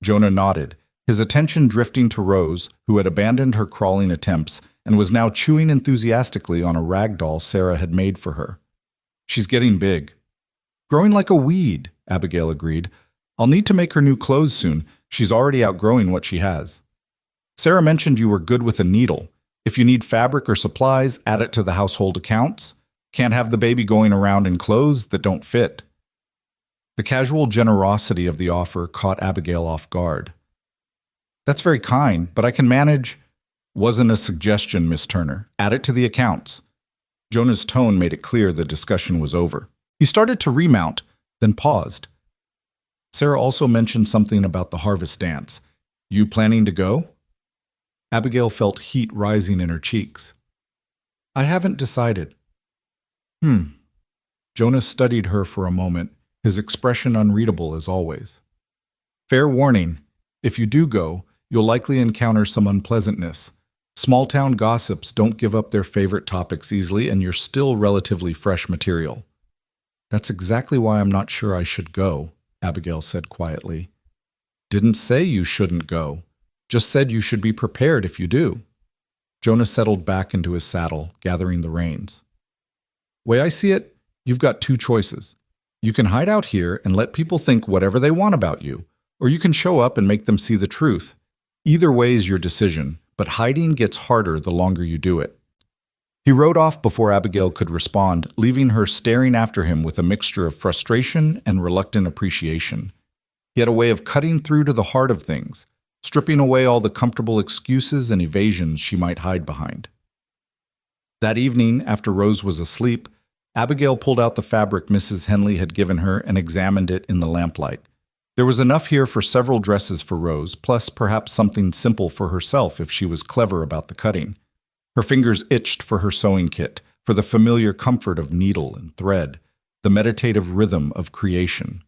Jonah nodded, his attention drifting to Rose, who had abandoned her crawling attempts and was now chewing enthusiastically on a rag doll Sarah had made for her. She's getting big. Growing like a weed, Abigail agreed. I'll need to make her new clothes soon. She's already outgrowing what she has. Sarah mentioned you were good with a needle. If you need fabric or supplies, add it to the household accounts. Can't have the baby going around in clothes that don't fit. The casual generosity of the offer caught Abigail off guard. That's very kind, but I can manage. Wasn't a suggestion, Miss Turner. Add it to the accounts. Jonah's tone made it clear the discussion was over. He started to remount, then paused. Sarah also mentioned something about the harvest dance. You planning to go? Abigail felt heat rising in her cheeks. I haven't decided. Jonah studied her for a moment, his expression unreadable as always. Fair warning, if you do go, you'll likely encounter some unpleasantness. Small-town gossips don't give up their favorite topics easily, and you're still relatively fresh material. That's exactly why I'm not sure I should go, Abigail said quietly. Didn't say you shouldn't go. Just said you should be prepared if you do. Jonah settled back into his saddle, gathering the reins. Way I see it, you've got two choices. You can hide out here and let people think whatever they want about you, or you can show up and make them see the truth. Either way is your decision, but hiding gets harder the longer you do it. He rode off before Abigail could respond, leaving her staring after him with a mixture of frustration and reluctant appreciation. He had a way of cutting through to the heart of things, stripping away all the comfortable excuses and evasions she might hide behind. That evening, after Rose was asleep, Abigail pulled out the fabric Mrs. Henley had given her and examined it in the lamplight. There was enough here for several dresses for Rose, plus perhaps something simple for herself if she was clever about the cutting. Her fingers itched for her sewing kit, for the familiar comfort of needle and thread, the meditative rhythm of creation.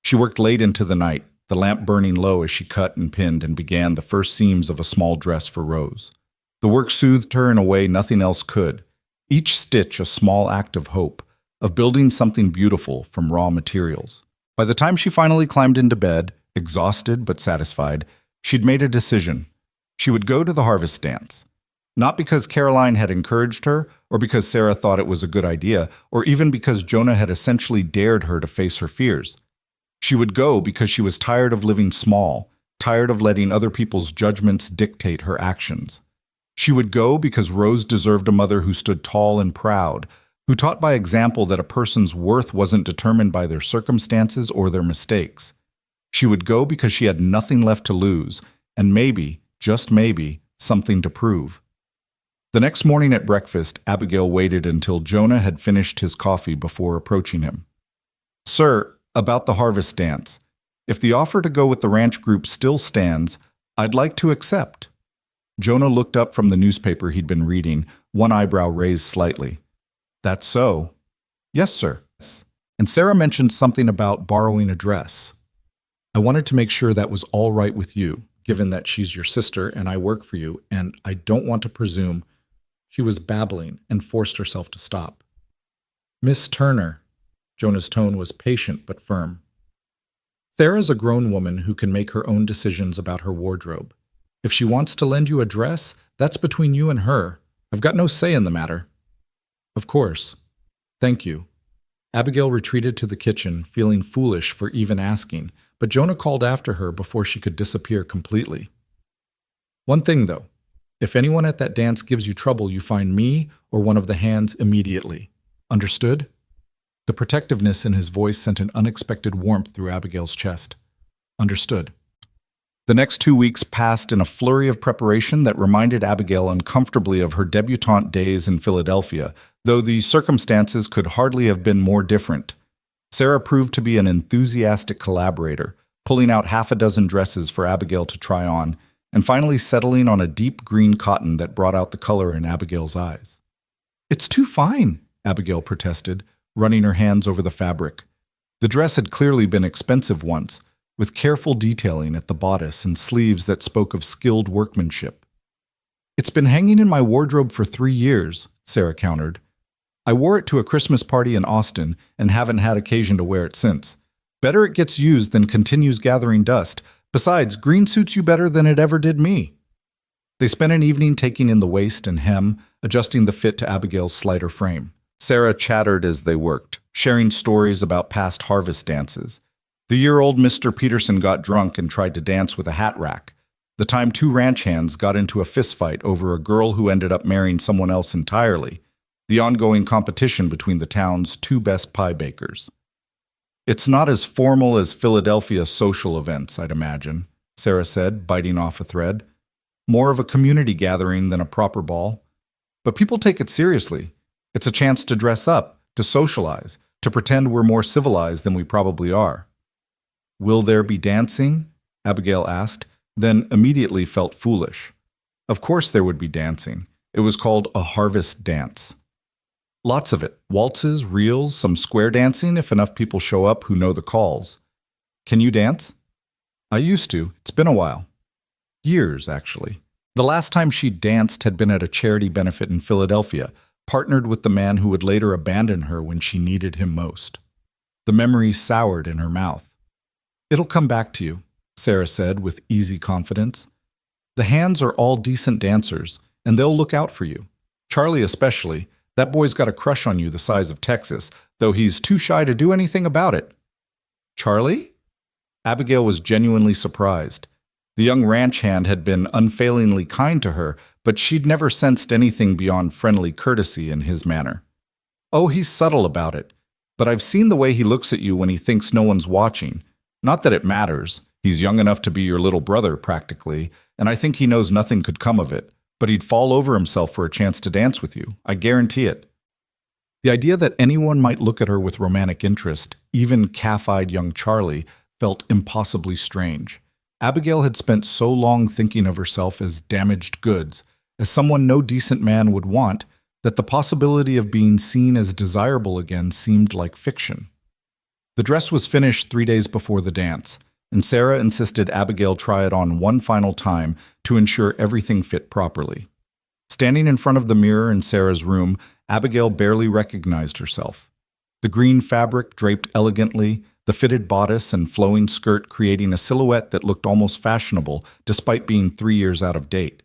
She worked late into the night, the lamp burning low as she cut and pinned and began the first seams of a small dress for Rose. The work soothed her in a way nothing else could, each stitch a small act of hope, of building something beautiful from raw materials. By the time she finally climbed into bed, exhausted but satisfied, she'd made a decision. She would go to the harvest dance. Not because Caroline had encouraged her, or because Sarah thought it was a good idea, or even because Jonah had essentially dared her to face her fears. She would go because she was tired of living small, tired of letting other people's judgments dictate her actions. She would go because Rose deserved a mother who stood tall and proud, who taught by example that a person's worth wasn't determined by their circumstances or their mistakes. She would go because she had nothing left to lose, and maybe, just maybe, something to prove. The next morning at breakfast, Abigail waited until Jonah had finished his coffee before approaching him. Sir, about the harvest dance. If the offer to go with the ranch group still stands, I'd like to accept. Jonah looked up from the newspaper he'd been reading, one eyebrow raised slightly. That's so. Yes, sir. And Sarah mentioned something about borrowing a dress. I wanted to make sure that was all right with you, given that she's your sister and I work for you, and I don't want to presume. She was babbling and forced herself to stop. Miss Turner. Jonah's tone was patient but firm. Sarah's a grown woman who can make her own decisions about her wardrobe. If she wants to lend you a dress, that's between you and her. I've got no say in the matter. Of course. Thank you. Abigail retreated to the kitchen, feeling foolish for even asking, but Jonah called after her before she could disappear completely. One thing, though. If anyone at that dance gives you trouble, you find me or one of the hands immediately. Understood? The protectiveness in his voice sent an unexpected warmth through Abigail's chest. Understood. The next 2 weeks passed in a flurry of preparation that reminded Abigail uncomfortably of her debutante days in Philadelphia, though the circumstances could hardly have been more different. Sarah proved to be an enthusiastic collaborator, pulling out half a dozen dresses for Abigail to try on, and finally settling on a deep green cotton that brought out the color in Abigail's eyes. It's too fine, Abigail protested, running her hands over the fabric. The dress had clearly been expensive once, with careful detailing at the bodice and sleeves that spoke of skilled workmanship. It's been hanging in my wardrobe for 3 years, Sarah countered. I wore it to a Christmas party in Austin and haven't had occasion to wear it since. Better it gets used than continues gathering dust. Besides, green suits you better than it ever did me. They spent an evening taking in the waist and hem, adjusting the fit to Abigail's slighter frame. Sarah chattered as they worked, sharing stories about past harvest dances. The year-old Mr. Peterson got drunk and tried to dance with a hat rack. The time two ranch hands got into a fistfight over a girl who ended up marrying someone else entirely, the ongoing competition between the town's two best pie bakers. It's not as formal as Philadelphia social events, I'd imagine, Sarah said, biting off a thread. More of a community gathering than a proper ball. But people take it seriously. It's a chance to dress up, to socialize, to pretend we're more civilized than we probably are. Will there be dancing? Abigail asked, then immediately felt foolish. Of course there would be dancing. It was called a harvest dance. Lots of it. Waltzes, reels, some square dancing if enough people show up who know the calls. Can you dance? I used to. It's been a while. Years, actually. The last time she danced had been at a charity benefit in Philadelphia, partnered with the man who would later abandon her when she needed him most. The memory soured in her mouth. It'll come back to you, Sarah said with easy confidence. The hands are all decent dancers, and they'll look out for you. Charlie especially. That boy's got a crush on you the size of Texas, though he's too shy to do anything about it. Charlie? Abigail was genuinely surprised. The young ranch hand had been unfailingly kind to her, but she'd never sensed anything beyond friendly courtesy in his manner. Oh, he's subtle about it, but I've seen the way he looks at you when he thinks no one's watching. Not that it matters. He's young enough to be your little brother, practically, and I think he knows nothing could come of it. But he'd fall over himself for a chance to dance with you. I guarantee it. The idea that anyone might look at her with romantic interest, even calf-eyed young Charlie, felt impossibly strange. Abigail had spent so long thinking of herself as damaged goods, as someone no decent man would want, that the possibility of being seen as desirable again seemed like fiction. The dress was finished 3 days before the dance, and Sarah insisted Abigail try it on one final time to ensure everything fit properly. Standing in front of the mirror in Sarah's room, Abigail barely recognized herself. The green fabric draped elegantly, the fitted bodice and flowing skirt creating a silhouette that looked almost fashionable despite being 3 years out of date.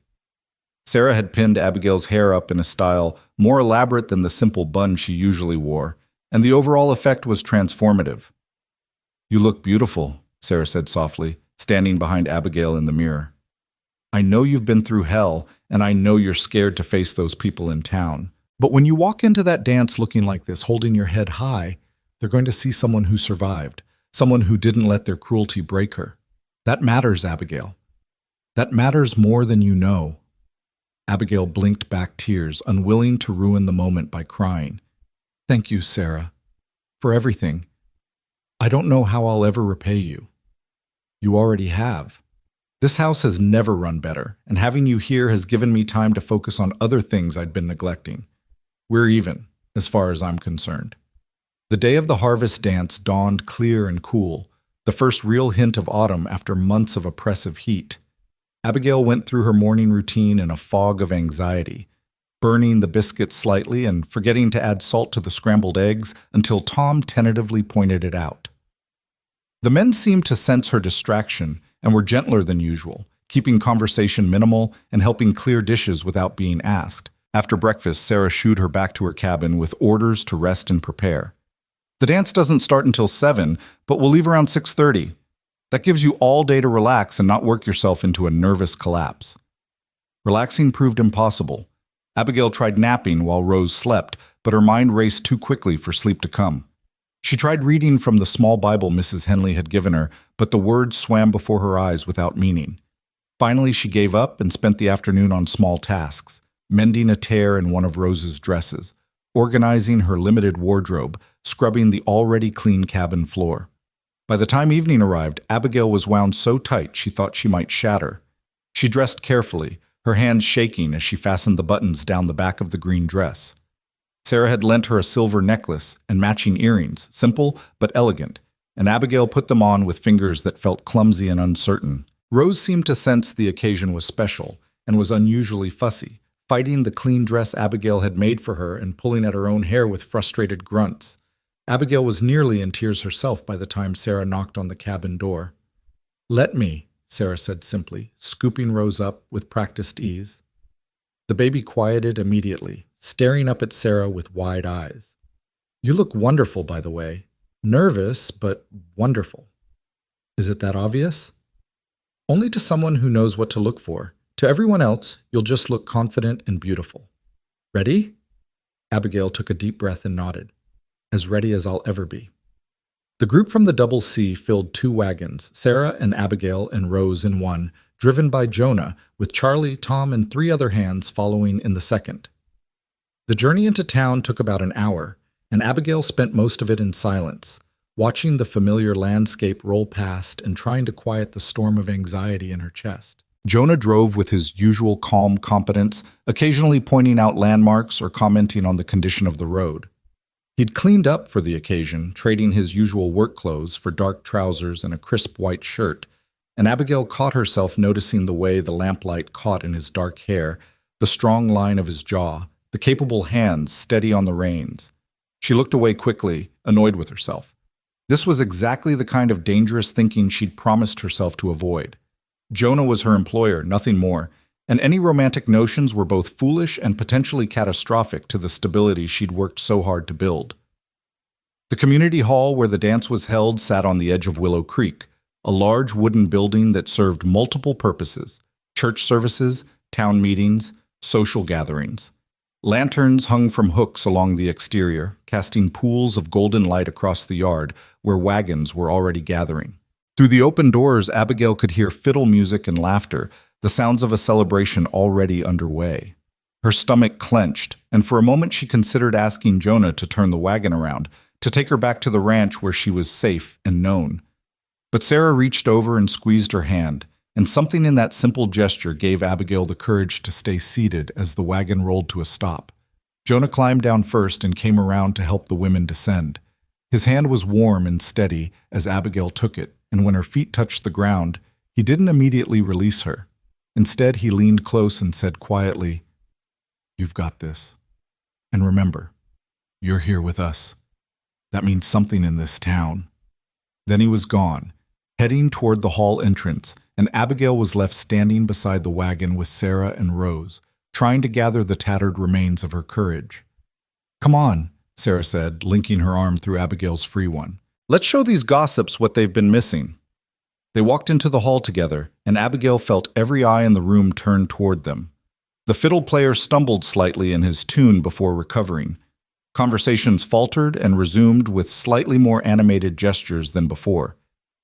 Sarah had pinned Abigail's hair up in a style more elaborate than the simple bun she usually wore, and the overall effect was transformative. "You look beautiful," Sarah said softly, standing behind Abigail in the mirror. "I know you've been through hell, and I know you're scared to face those people in town. But when you walk into that dance looking like this, holding your head high, they're going to see someone who survived, someone who didn't let their cruelty break her. That matters, Abigail. That matters more than you know." Abigail blinked back tears, unwilling to ruin the moment by crying. "Thank you, Sarah, for everything. I don't know how I'll ever repay you." "You already have. This house has never run better, and having you here has given me time to focus on other things I'd been neglecting. We're even, as far as I'm concerned." The day of the harvest dance dawned clear and cool, the first real hint of autumn after months of oppressive heat. Abigail went through her morning routine in a fog of anxiety, burning the biscuits slightly and forgetting to add salt to the scrambled eggs until Tom tentatively pointed it out. The men seemed to sense her distraction and were gentler than usual, keeping conversation minimal and helping clear dishes without being asked. After breakfast, Sarah shooed her back to her cabin with orders to rest and prepare. "The dance doesn't start until 7, but we'll leave around 6:30. That gives you all day to relax and not work yourself into a nervous collapse." Relaxing proved impossible. Abigail tried napping while Rose slept, but her mind raced too quickly for sleep to come. She tried reading from the small Bible Mrs. Henley had given her, but the words swam before her eyes without meaning. Finally, she gave up and spent the afternoon on small tasks, mending a tear in one of Rose's dresses, organizing her limited wardrobe, scrubbing the already clean cabin floor. By the time evening arrived, Abigail was wound so tight she thought she might shatter. She dressed carefully, her hands shaking as she fastened the buttons down the back of the green dress. Sarah had lent her a silver necklace and matching earrings, simple but elegant, and Abigail put them on with fingers that felt clumsy and uncertain. Rose seemed to sense the occasion was special and was unusually fussy, fighting the clean dress Abigail had made for her and pulling at her own hair with frustrated grunts. Abigail was nearly in tears herself by the time Sarah knocked on the cabin door. "Let me," Sarah said simply, scooping Rose up with practiced ease. The baby quieted immediately, staring up at Sarah with wide eyes. "You look wonderful, by the way. Nervous, but wonderful. Is it that obvious?" Only to someone who knows what to look for. To everyone else, you'll just look confident and beautiful. Ready? Abigail took a deep breath and nodded. As ready as I'll ever be. The group from the Double C filled 2 wagons, Sarah and Abigail and Rose in one, driven by Jonah, with Charlie, Tom, and 3 other hands following in the second. The journey into town took about an hour, and Abigail spent most of it in silence, watching the familiar landscape roll past and trying to quiet the storm of anxiety in her chest. Jonah drove with his usual calm competence, occasionally pointing out landmarks or commenting on the condition of the road. He'd cleaned up for the occasion, trading his usual work clothes for dark trousers and a crisp white shirt, and Abigail caught herself noticing the way the lamplight caught in his dark hair, the strong line of his jaw, the capable hands steady on the reins. She looked away quickly, annoyed with herself. This was exactly the kind of dangerous thinking she'd promised herself to avoid. Jonah was her employer, nothing more, and any romantic notions were both foolish and potentially catastrophic to the stability she'd worked so hard to build. The community hall where the dance was held sat on the edge of Willow Creek, a large wooden building that served multiple purposes: church services, town meetings, social gatherings. Lanterns hung from hooks along the exterior, casting pools of golden light across the yard where wagons were already gathering. Through the open doors, Abigail could hear fiddle music and laughter, the sounds of a celebration already underway. Her stomach clenched, and for a moment she considered asking Jonah to turn the wagon around, to take her back to the ranch where she was safe and known. But Sarah reached over and squeezed her hand, and something in that simple gesture gave Abigail the courage to stay seated as the wagon rolled to a stop. Jonah climbed down first and came around to help the women descend. His hand was warm and steady as Abigail took it, and when her feet touched the ground, he didn't immediately release her. Instead, he leaned close and said quietly, "You've got this. And remember, you're here with us. That means something in this town." Then he was gone, heading toward the hall entrance, and Abigail was left standing beside the wagon with Sarah and Rose, trying to gather the tattered remains of her courage. "Come on," Sarah said, linking her arm through Abigail's free one. "Let's show these gossips what they've been missing." They walked into the hall together, and Abigail felt every eye in the room turn toward them. The fiddle player stumbled slightly in his tune before recovering. Conversations faltered and resumed with slightly more animated gestures than before.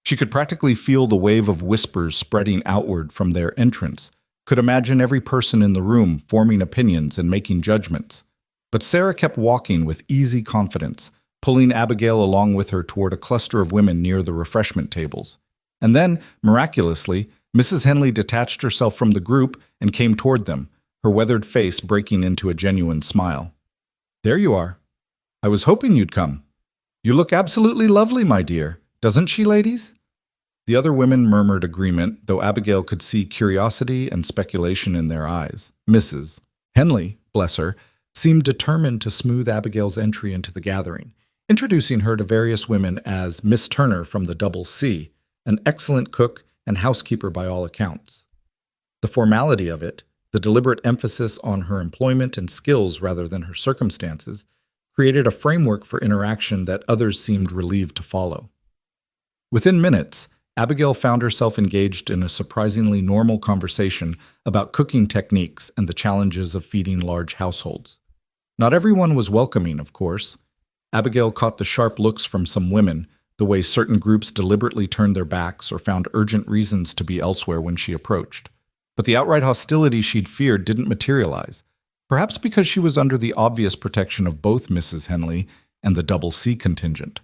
She could practically feel the wave of whispers spreading outward from their entrance, could imagine every person in the room forming opinions and making judgments. But Sarah kept walking with easy confidence, pulling Abigail along with her toward a cluster of women near the refreshment tables. And then, miraculously, Mrs. Henley detached herself from the group and came toward them, her weathered face breaking into a genuine smile. "There you are. I was hoping you'd come. You look absolutely lovely, my dear. Doesn't she, ladies?" The other women murmured agreement, though Abigail could see curiosity and speculation in their eyes. Mrs. Henley, bless her, seemed determined to smooth Abigail's entry into the gathering, introducing her to various women as Miss Turner from the Double C, an excellent cook and housekeeper by all accounts. The formality of it, the deliberate emphasis on her employment and skills rather than her circumstances, created a framework for interaction that others seemed relieved to follow. Within minutes, Abigail found herself engaged in a surprisingly normal conversation about cooking techniques and the challenges of feeding large households. Not everyone was welcoming, of course. Abigail caught the sharp looks from some women, the way certain groups deliberately turned their backs or found urgent reasons to be elsewhere when she approached. But the outright hostility she'd feared didn't materialize, perhaps because she was under the obvious protection of both Mrs. Henley and the Double C contingent.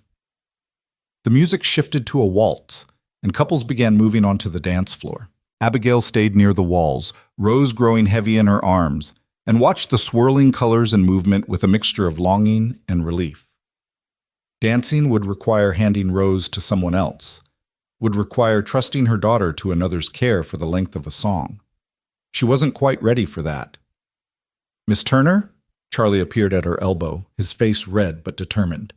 The music shifted to a waltz, and couples began moving onto the dance floor. Abigail stayed near the walls, Rose growing heavy in her arms, and watched the swirling colors and movement with a mixture of longing and relief. Dancing would require handing Rose to someone else, would require trusting her daughter to another's care for the length of a song. She wasn't quite ready for that. "Miss Turner?" Charlie appeared at her elbow, his face red but determined.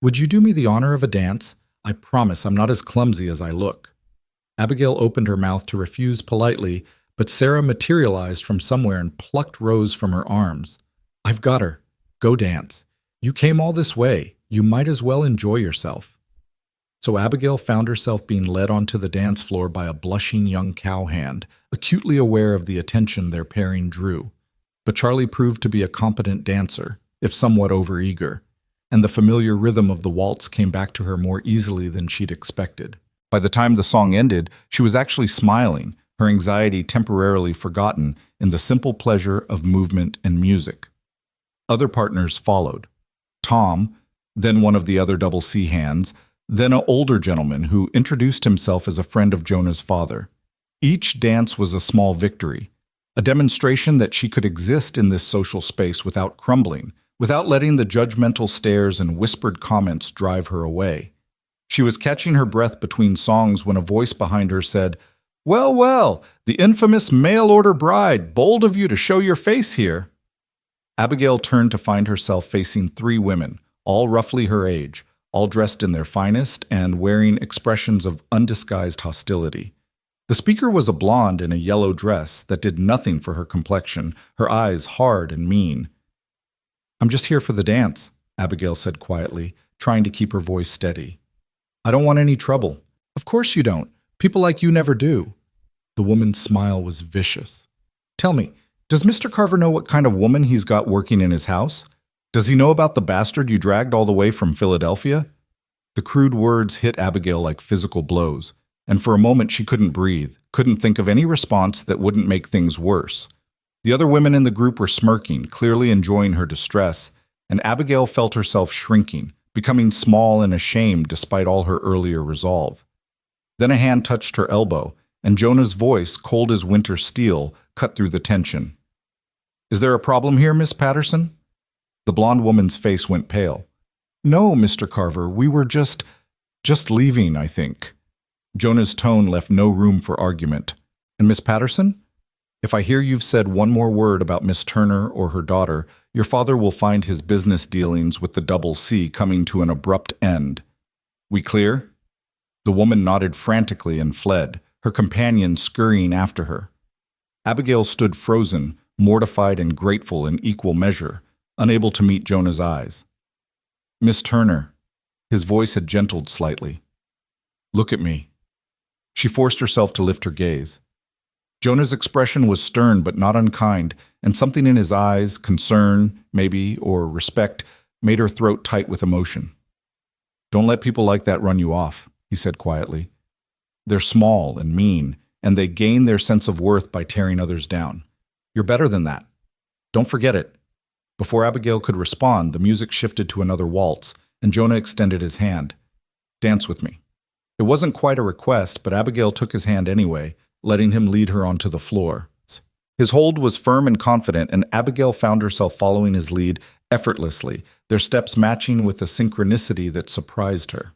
"Would you do me the honor of a dance? I promise I'm not as clumsy as I look." Abigail opened her mouth to refuse politely, but Sarah materialized from somewhere and plucked Rose from her arms. "I've got her. Go dance. You came all this way. You might as well enjoy yourself." So Abigail found herself being led onto the dance floor by a blushing young cowhand, acutely aware of the attention their pairing drew. But Charlie proved to be a competent dancer, if somewhat overeager, and the familiar rhythm of the waltz came back to her more easily than she'd expected. By the time the song ended, she was actually smiling, her anxiety temporarily forgotten in the simple pleasure of movement and music. Other partners followed. Tom, then one of the other double C hands, then an older gentleman who introduced himself as a friend of Jonah's father. Each dance was a small victory, a demonstration that she could exist in this social space without crumbling, without letting the judgmental stares and whispered comments drive her away. She was catching her breath between songs when a voice behind her said, "Well, well, the infamous mail-order bride, bold of you to show your face here." Abigail turned to find herself facing three women, all roughly her age, all dressed in their finest and wearing expressions of undisguised hostility. The speaker was a blonde in a yellow dress that did nothing for her complexion, her eyes hard and mean. "I'm just here for the dance," Abigail said quietly, trying to keep her voice steady. "I don't want any trouble." "Of course you don't. People like you never do." The woman's smile was vicious. "Tell me, does Mr. Carver know what kind of woman he's got working in his house? Does he know about the bastard you dragged all the way from Philadelphia?" The crude words hit Abigail like physical blows, and for a moment she couldn't breathe, couldn't think of any response that wouldn't make things worse. The other women in the group were smirking, clearly enjoying her distress, and Abigail felt herself shrinking, becoming small and ashamed despite all her earlier resolve. Then a hand touched her elbow, and Jonah's voice, cold as winter steel, cut through the tension. "Is there a problem here, Miss Patterson?" The blonde woman's face went pale. "No, Mr. Carver, we were just leaving, I think." Jonah's tone left no room for argument. "And Miss Patterson? If I hear you've said one more word about Miss Turner or her daughter, your father will find his business dealings with the double C coming to an abrupt end. We clear?" The woman nodded frantically and fled, her companion scurrying after her. Abigail stood frozen, mortified and grateful in equal measure, unable to meet Jonah's eyes. "Miss Turner," his voice had gentled slightly. "Look at me." She forced herself to lift her gaze. Jonah's expression was stern but not unkind, and something in his eyes, concern, maybe, or respect, made her throat tight with emotion. "Don't let people like that run you off," he said quietly. "They're small and mean, and they gain their sense of worth by tearing others down. You're better than that. Don't forget it." Before Abigail could respond, the music shifted to another waltz, and Jonah extended his hand. "Dance with me." It wasn't quite a request, but Abigail took his hand anyway, letting him lead her onto the floor. His hold was firm and confident, and Abigail found herself following his lead effortlessly, their steps matching with a synchronicity that surprised her.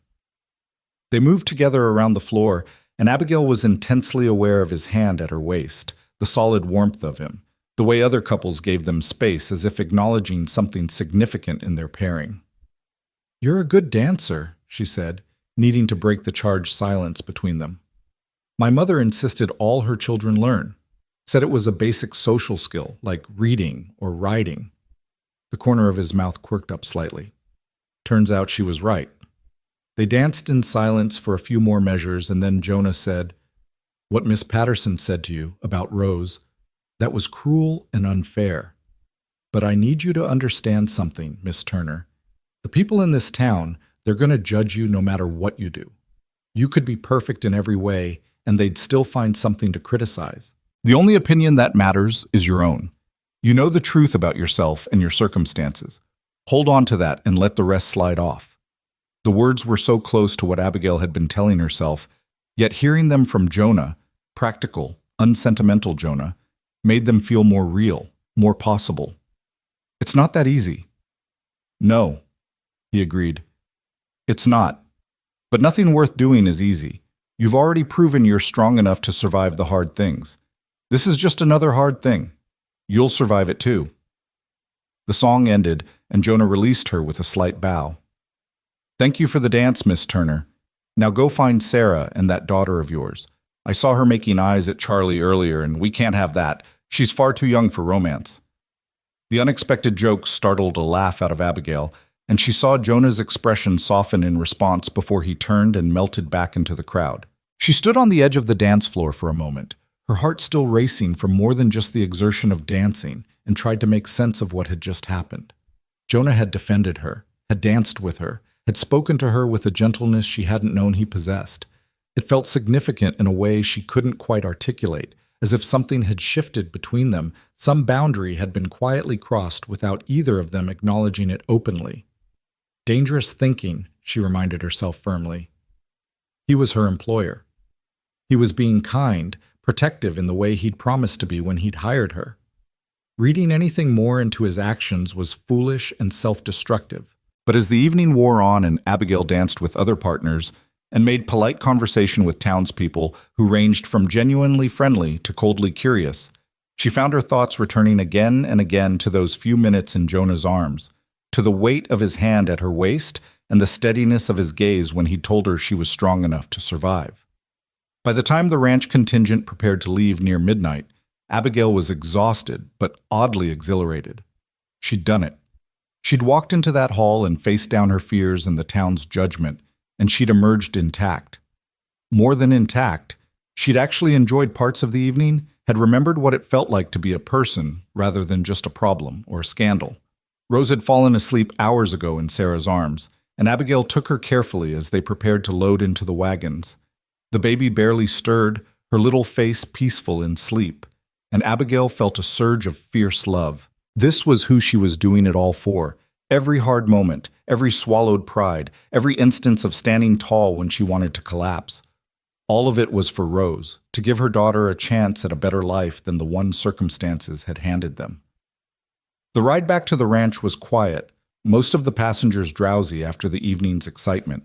They moved together around the floor, and Abigail was intensely aware of his hand at her waist, the solid warmth of him, the way other couples gave them space as if acknowledging something significant in their pairing. "You're a good dancer," she said, needing to break the charged silence between them. "My mother insisted all her children learn, said it was a basic social skill, like reading or writing." The corner of his mouth quirked up slightly. Turns out she was right. They danced in silence for a few more measures, and then Jonah said, "What Miss Patterson said to you about Rose, that was cruel and unfair. But I need you to understand something, Miss Turner. The people in this town, they're going to judge you no matter what you do. You could be perfect in every way, and they'd still find something to criticize. The only opinion that matters is your own. You know the truth about yourself and your circumstances. Hold on to that and let the rest slide off." The words were so close to what Abigail had been telling herself, yet hearing them from Jonah, practical, unsentimental Jonah, made them feel more real, more possible. "It's not that easy." "No," he agreed. "It's not. But nothing worth doing is easy. You've already proven you're strong enough to survive the hard things. This is just another hard thing. You'll survive it too." The song ended, and Jonah released her with a slight bow. "Thank you for the dance, Miss Turner. Now go find Sarah and that daughter of yours. I saw her making eyes at Charlie earlier, and we can't have that. She's far too young for romance." The unexpected joke startled a laugh out of Abigail, and she saw Jonah's expression soften in response before he turned and melted back into the crowd. She stood on the edge of the dance floor for a moment, her heart still racing from more than just the exertion of dancing, and tried to make sense of what had just happened. Jonah had defended her, had danced with her, had spoken to her with a gentleness she hadn't known he possessed. It felt significant in a way she couldn't quite articulate, as if something had shifted between them, some boundary had been quietly crossed without either of them acknowledging it openly. Dangerous thinking, she reminded herself firmly. He was her employer. He was being kind, protective in the way he'd promised to be when he'd hired her. Reading anything more into his actions was foolish and self-destructive. But as the evening wore on and Abigail danced with other partners and made polite conversation with townspeople who ranged from genuinely friendly to coldly curious, she found her thoughts returning again and again to those few minutes in Jonah's arms, to the weight of his hand at her waist and the steadiness of his gaze when he told her she was strong enough to survive. By the time the ranch contingent prepared to leave near midnight, Abigail was exhausted but oddly exhilarated. She'd done it. She'd walked into that hall and faced down her fears and the town's judgment, and she'd emerged intact. More than intact, she'd actually enjoyed parts of the evening, had remembered what it felt like to be a person rather than just a problem or a scandal. Rose had fallen asleep hours ago in Sarah's arms, and Abigail took her carefully as they prepared to load into the wagons. The baby barely stirred, her little face peaceful in sleep, and Abigail felt a surge of fierce love. This was who she was doing it all for. Every hard moment, every swallowed pride, every instance of standing tall when she wanted to collapse. All of it was for Rose, to give her daughter a chance at a better life than the one circumstances had handed them. The ride back to the ranch was quiet, most of the passengers drowsy after the evening's excitement.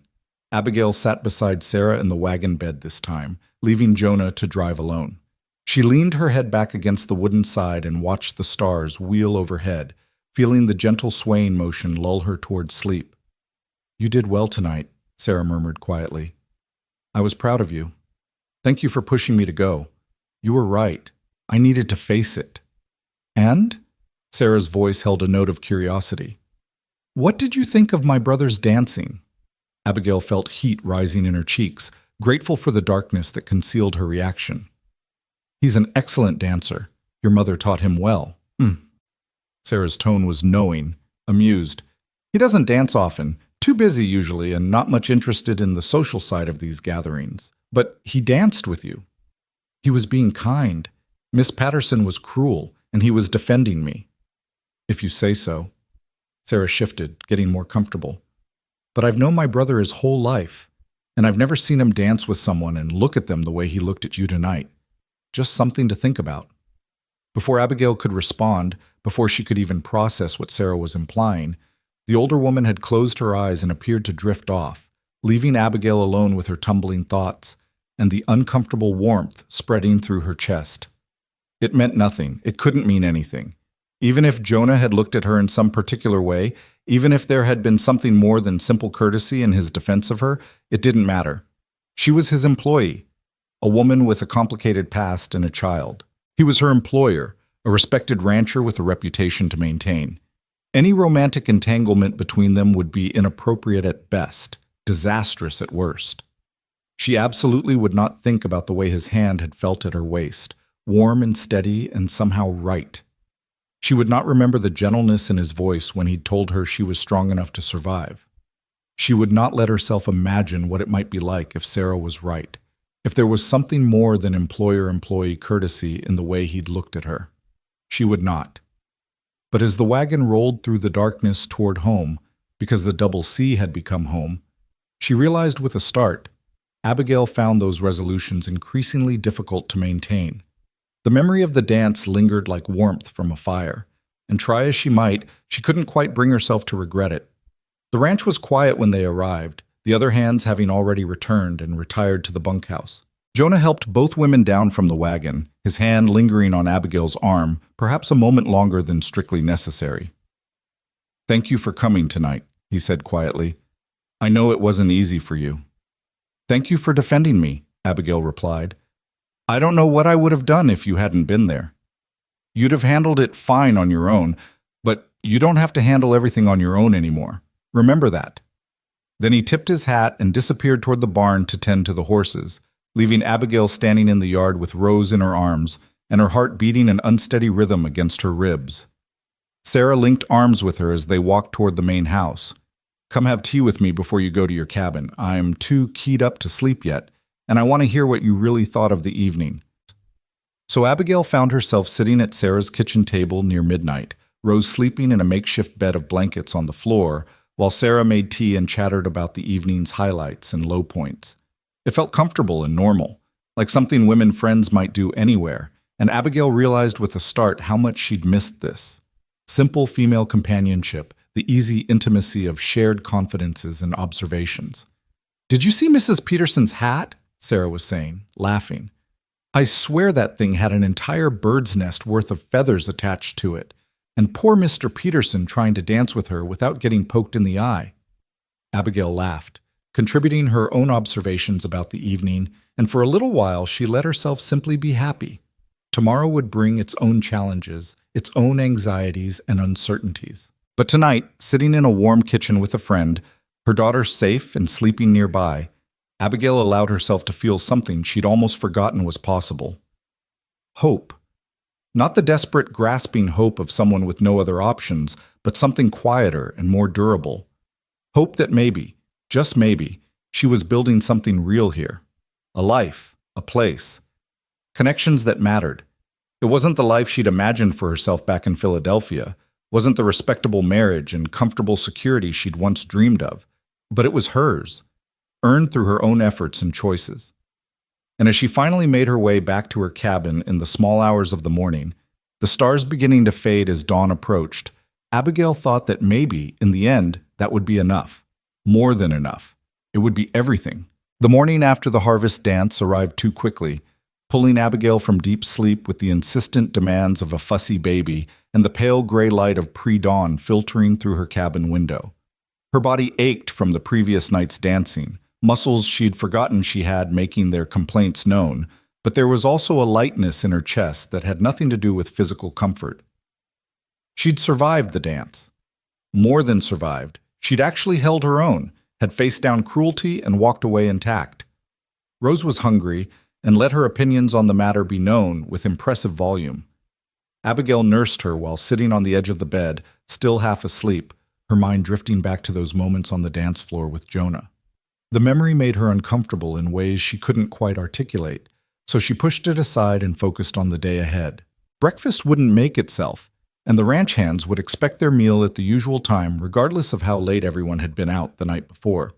Abigail sat beside Sarah in the wagon bed this time, leaving Jonah to drive alone. She leaned her head back against the wooden side and watched the stars wheel overhead, feeling the gentle swaying motion lull her toward sleep. "You did well tonight," Sarah murmured quietly. "I was proud of you. Thank you for pushing me to go. You were right. I needed to face it." "And?" Sarah's voice held a note of curiosity. "What did you think of my brother's dancing?" Abigail felt heat rising in her cheeks, grateful for the darkness that concealed her reaction. "He's an excellent dancer. Your mother taught him well." Sarah's tone was knowing, amused. "He doesn't dance often, too busy usually and not much interested in the social side of these gatherings. But he danced with you." "He was being kind. Miss Patterson was cruel, and he was defending me." "If you say so." Sarah shifted, getting more comfortable. "But I've known my brother his whole life, and I've never seen him dance with someone and look at them the way he looked at you tonight. Just something to think about." Before Abigail could respond, before she could even process what Sarah was implying, the older woman had closed her eyes and appeared to drift off, leaving Abigail alone with her tumbling thoughts and the uncomfortable warmth spreading through her chest. It meant nothing. It couldn't mean anything. Even if Jonah had looked at her in some particular way, even if there had been something more than simple courtesy in his defense of her, it didn't matter. She was his employee, a woman with a complicated past and a child. He was her employer, a respected rancher with a reputation to maintain. Any romantic entanglement between them would be inappropriate at best, disastrous at worst. She absolutely would not think about the way his hand had felt at her waist, warm and steady and somehow right. She would not remember the gentleness in his voice when he'd told her she was strong enough to survive. She would not let herself imagine what it might be like if Sarah was right, if there was something more than employer-employee courtesy in the way he'd looked at her. She would not. But as the wagon rolled through the darkness toward home, because the Double C had become home, she realized with a start, Abigail found those resolutions increasingly difficult to maintain. The memory of the dance lingered like warmth from a fire, and try as she might, she couldn't quite bring herself to regret it. The ranch was quiet when they arrived, the other hands having already returned and retired to the bunkhouse. Jonah helped both women down from the wagon, his hand lingering on Abigail's arm, perhaps a moment longer than strictly necessary. "Thank you for coming tonight," he said quietly. "I know it wasn't easy for you." "Thank you for defending me," Abigail replied. "I don't know what I would have done if you hadn't been there. You'd have handled it fine on your own, but you don't have to handle everything on your own anymore. Remember that." Then he tipped his hat and disappeared toward the barn to tend to the horses, leaving Abigail standing in the yard with Rose in her arms and her heart beating an unsteady rhythm against her ribs. Sarah linked arms with her as they walked toward the main house. "Come have tea with me before you go to your cabin. I'm too keyed up to sleep yet, and I want to hear what you really thought of the evening." So Abigail found herself sitting at Sarah's kitchen table near midnight, Rose sleeping in a makeshift bed of blankets on the floor, while Sarah made tea and chattered about the evening's highlights and low points. It felt comfortable and normal, like something women friends might do anywhere, and Abigail realized with a start how much she'd missed this. Simple female companionship, the easy intimacy of shared confidences and observations. "Did you see Mrs. Peterson's hat?" Sarah was saying, laughing. "I swear that thing had an entire bird's nest worth of feathers attached to it, and poor Mr. Peterson trying to dance with her without getting poked in the eye." Abigail laughed, contributing her own observations about the evening, and for a little while she let herself simply be happy. Tomorrow would bring its own challenges, its own anxieties and uncertainties. But tonight, sitting in a warm kitchen with a friend, her daughter safe and sleeping nearby, Abigail allowed herself to feel something she'd almost forgotten was possible. Hope. Not the desperate, grasping hope of someone with no other options, but something quieter and more durable. Hope that maybe, just maybe, she was building something real here. A life, a place. Connections that mattered. It wasn't the life she'd imagined for herself back in Philadelphia, wasn't the respectable marriage and comfortable security she'd once dreamed of, but it was hers, earned through her own efforts and choices. And as she finally made her way back to her cabin in the small hours of the morning, the stars beginning to fade as dawn approached, Abigail thought that maybe, in the end, that would be enough. More than enough. It would be everything. The morning after the harvest dance arrived too quickly, pulling Abigail from deep sleep with the insistent demands of a fussy baby and the pale gray light of pre-dawn filtering through her cabin window. Her body ached from the previous night's dancing, muscles she'd forgotten she had making their complaints known, but there was also a lightness in her chest that had nothing to do with physical comfort. She'd survived the dance. More than survived, she'd actually held her own, had faced down cruelty and walked away intact. Rose was hungry and let her opinions on the matter be known with impressive volume. Abigail nursed her while sitting on the edge of the bed, still half asleep, her mind drifting back to those moments on the dance floor with Jonah. The memory made her uncomfortable in ways she couldn't quite articulate, so she pushed it aside and focused on the day ahead. Breakfast wouldn't make itself, and the ranch hands would expect their meal at the usual time regardless of how late everyone had been out the night before.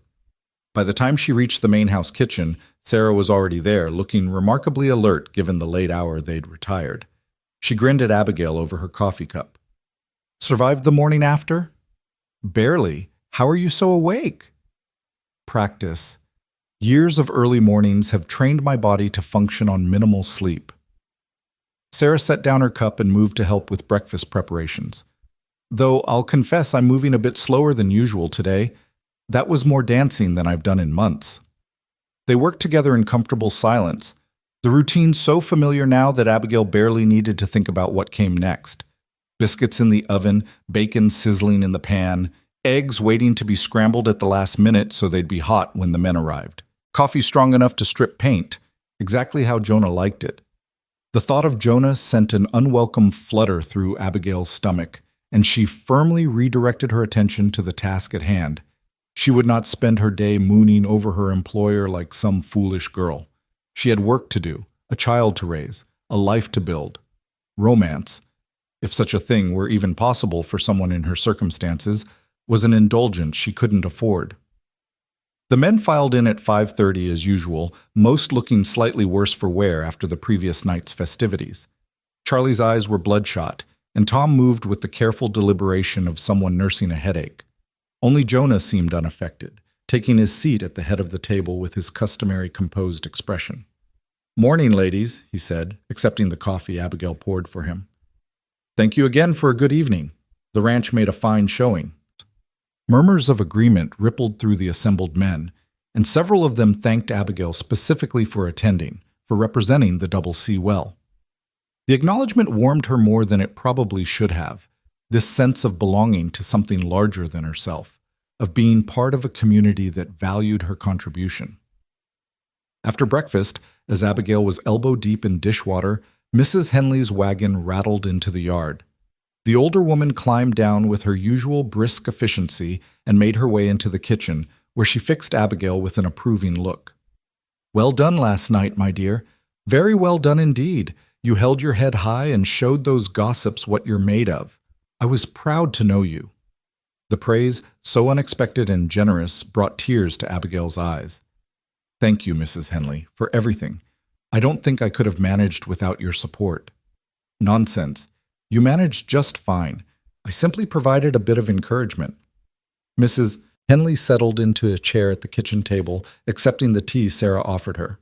By the time she reached the main house kitchen, Sarah was already there, looking remarkably alert given the late hour they'd retired. She grinned at Abigail over her coffee cup. "Survived the morning after?" "Barely. How are you so awake?" "Practice. Years of early mornings have trained my body to function on minimal sleep." Sarah set down her cup and moved to help with breakfast preparations. "Though I'll confess I'm moving a bit slower than usual today. That was more dancing than I've done in months." They worked together in comfortable silence, the routine so familiar now that Abigail barely needed to think about what came next. Biscuits in the oven, bacon sizzling in the pan, eggs waiting to be scrambled at the last minute so they'd be hot when the men arrived. Coffee strong enough to strip paint, exactly how Jonah liked it. The thought of Jonah sent an unwelcome flutter through Abigail's stomach, and she firmly redirected her attention to the task at hand. She would not spend her day mooning over her employer like some foolish girl. She had work to do, a child to raise, a life to build. Romance, if such a thing were even possible for someone in her circumstances, was an indulgence she couldn't afford. The men filed in at 5:30 as usual, most looking slightly worse for wear after the previous night's festivities. Charlie's eyes were bloodshot, and Tom moved with the careful deliberation of someone nursing a headache. Only Jonah seemed unaffected, taking his seat at the head of the table with his customary composed expression. "Morning, ladies," he said, accepting the coffee Abigail poured for him. "Thank you again for a good evening. The ranch made a fine showing." Murmurs of agreement rippled through the assembled men, and several of them thanked Abigail specifically for attending, for representing the Double C well. The acknowledgement warmed her more than it probably should have, this sense of belonging to something larger than herself, of being part of a community that valued her contribution. After breakfast, as Abigail was elbow-deep in dishwater, Mrs. Henley's wagon rattled into the yard. The older woman climbed down with her usual brisk efficiency and made her way into the kitchen, where she fixed Abigail with an approving look. "Well done last night, my dear. Very well done indeed. You held your head high and showed those gossips what you're made of. I was proud to know you." The praise, so unexpected and generous, brought tears to Abigail's eyes. "Thank you, Mrs. Henley, for everything. I don't think I could have managed without your support." "Nonsense. You managed just fine. I simply provided a bit of encouragement." Mrs. Henley settled into a chair at the kitchen table, accepting the tea Sarah offered her.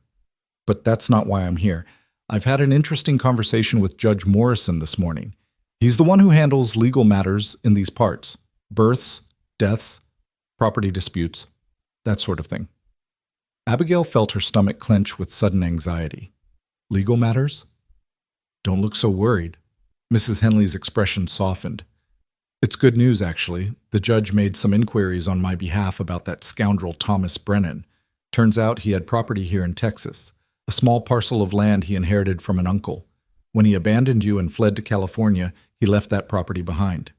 "But that's not why I'm here. I've had an interesting conversation with Judge Morrison this morning. He's the one who handles legal matters in these parts. Births, deaths, property disputes, that sort of thing." Abigail felt her stomach clench with sudden anxiety. "Legal matters? Don't look so worried." Mrs. Henley's expression softened. "It's good news, actually. The judge made some inquiries on my behalf about that scoundrel Thomas Brennan. Turns out he had property here in Texas, a small parcel of land he inherited from an uncle. When he abandoned you and fled to California, he left that property behind."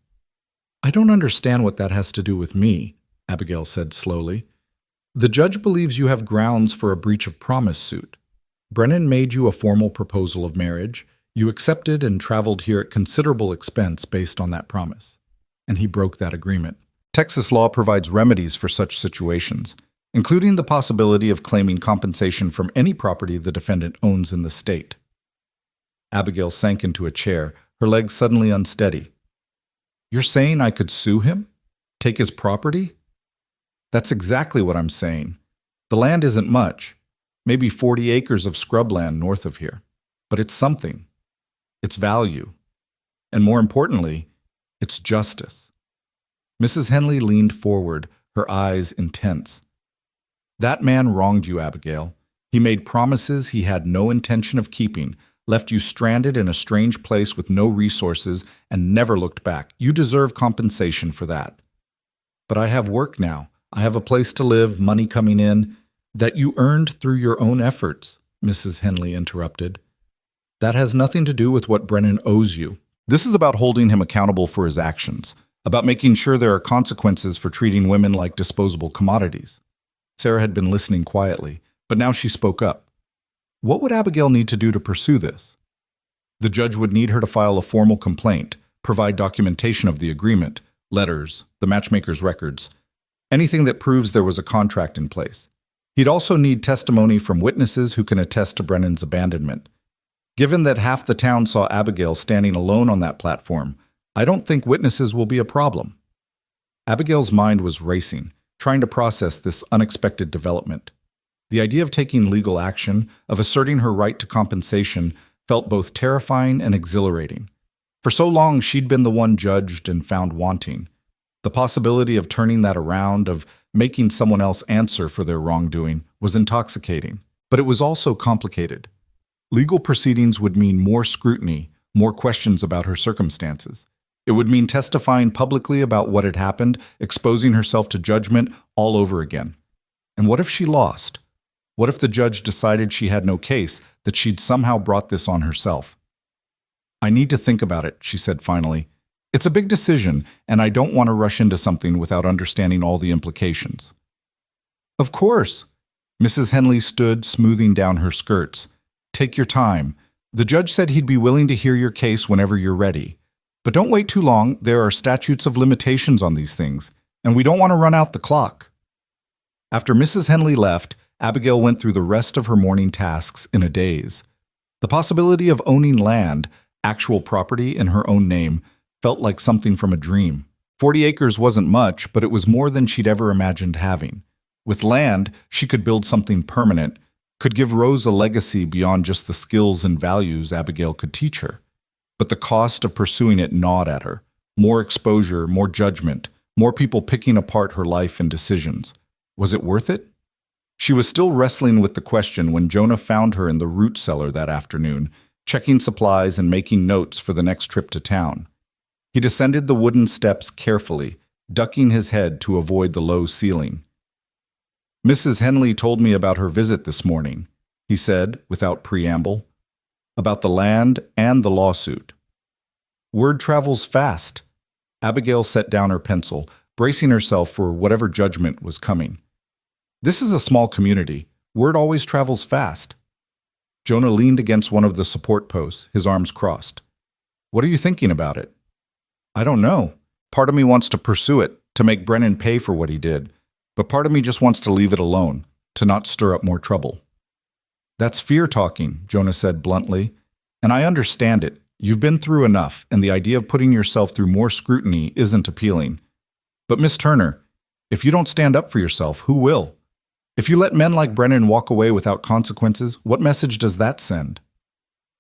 "I don't understand what that has to do with me," Abigail said slowly. "The judge believes you have grounds for a breach of promise suit. Brennan made you a formal proposal of marriage. You accepted and traveled here at considerable expense based on that promise. And he broke that agreement. Texas law provides remedies for such situations, including the possibility of claiming compensation from any property the defendant owns in the state." Abigail sank into a chair, her legs suddenly unsteady. "You're saying I could sue him? Take his property?" "That's exactly what I'm saying. The land isn't much, maybe 40 acres of scrubland north of here. But it's something. It's value. And more importantly, it's justice." Mrs. Henley leaned forward, her eyes intense. "That man wronged you, Abigail. He made promises he had no intention of keeping, left you stranded in a strange place with no resources, and never looked back. You deserve compensation for that." "But I have work now. I have a place to live, money coming in." "That you earned through your own efforts," Mrs. Henley interrupted. "That has nothing to do with what Brennan owes you. This is about holding him accountable for his actions, about making sure there are consequences for treating women like disposable commodities." Sarah had been listening quietly, but now she spoke up. "What would Abigail need to do to pursue this?" "The judge would need her to file a formal complaint, provide documentation of the agreement, letters, the matchmaker's records, anything that proves there was a contract in place. He'd also need testimony from witnesses who can attest to Brennan's abandonment. Given that half the town saw Abigail standing alone on that platform, I don't think witnesses will be a problem." Abigail's mind was racing, trying to process this unexpected development. The idea of taking legal action, of asserting her right to compensation, felt both terrifying and exhilarating. For so long, she'd been the one judged and found wanting. The possibility of turning that around, of making someone else answer for their wrongdoing, was intoxicating. But it was also complicated. Legal proceedings would mean more scrutiny, more questions about her circumstances. It would mean testifying publicly about what had happened, exposing herself to judgment all over again. And what if she lost? What if the judge decided she had no case, that she'd somehow brought this on herself? "I need to think about it," she said finally. "It's a big decision, and I don't want to rush into something without understanding all the implications." "Of course." Mrs. Henley stood, smoothing down her skirts. "Take your time. The judge said he'd be willing to hear your case whenever you're ready. But don't wait too long. There are statutes of limitations on these things, and we don't want to run out the clock." After Mrs. Henley left, Abigail went through the rest of her morning tasks in a daze. The possibility of owning land, actual property in her own name, felt like something from a dream. 40 acres wasn't much, but it was more than she'd ever imagined having. With land, she could build something permanent, could give Rose a legacy beyond just the skills and values Abigail could teach her. But the cost of pursuing it gnawed at her. More exposure, more judgment, more people picking apart her life and decisions. Was it worth it? She was still wrestling with the question when Jonah found her in the root cellar that afternoon, checking supplies and making notes for the next trip to town. He descended the wooden steps carefully, ducking his head to avoid the low ceiling. "Mrs. Henley told me about her visit this morning," he said without preamble, "about the land and the lawsuit." Word travels fast. Abigail set down her pencil, bracing herself for whatever judgment was coming. This is a small community. Word always travels fast. Jonah leaned against one of the support posts, his arms crossed. "What are you thinking about it?" "I don't know. Part of me wants to pursue it, to make Brennan pay for what he did. But part of me just wants to leave it alone, to not stir up more trouble." "That's fear talking," Jonah said bluntly. "And I understand it. You've been through enough, and the idea of putting yourself through more scrutiny isn't appealing. But Miss Turner, if you don't stand up for yourself, who will? If you let men like Brennan walk away without consequences, what message does that send?"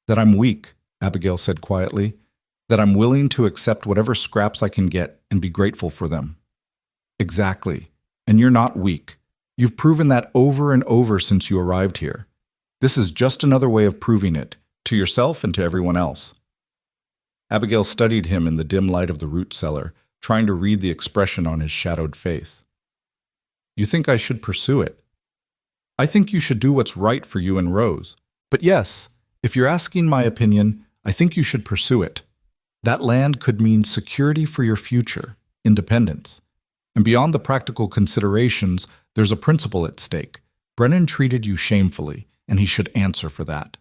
"That I'm weak," Abigail said quietly. "That I'm willing to accept whatever scraps I can get and be grateful for them." "Exactly. And you're not weak. You've proven that over and over since you arrived here. This is just another way of proving it, to yourself and to everyone else." Abigail studied him in the dim light of the root cellar, trying to read the expression on his shadowed face. "You think I should pursue it?" "I think you should do what's right for you and Rose. But yes, if you're asking my opinion, I think you should pursue it. That land could mean security for your future, independence. And beyond the practical considerations, there's a principle at stake. Brennan treated you shamefully, and he should answer for that."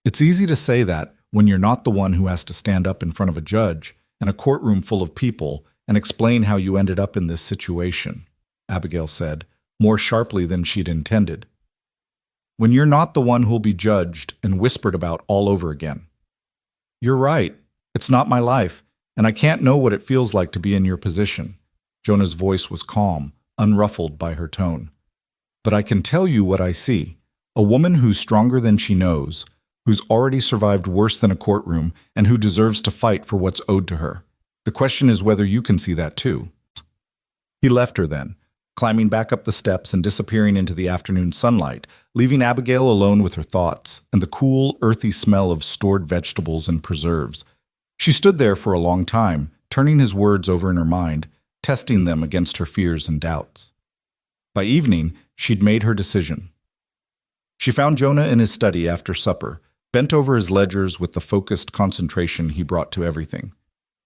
It's easy to say that when you're not the one who has to stand up in front of a judge and a courtroom full of people and explain how you ended up in this situation, Abigail said, more sharply than she'd intended. "When you're not the one who'll be judged and whispered about all over again." "You're right. It's not my life, and I can't know what it feels like to be in your position." Jonah's voice was calm, unruffled by her tone. "But I can tell you what I see. A woman who's stronger than she knows, who's already survived worse than a courtroom, and who deserves to fight for what's owed to her. The question is whether you can see that too." He left her then, climbing back up the steps and disappearing into the afternoon sunlight, leaving Abigail alone with her thoughts and the cool, earthy smell of stored vegetables and preserves. She stood there for a long time, turning his words over in her mind, testing them against her fears and doubts. By evening, she'd made her decision. She found Jonah in his study after supper, bent over his ledgers with the focused concentration he brought to everything.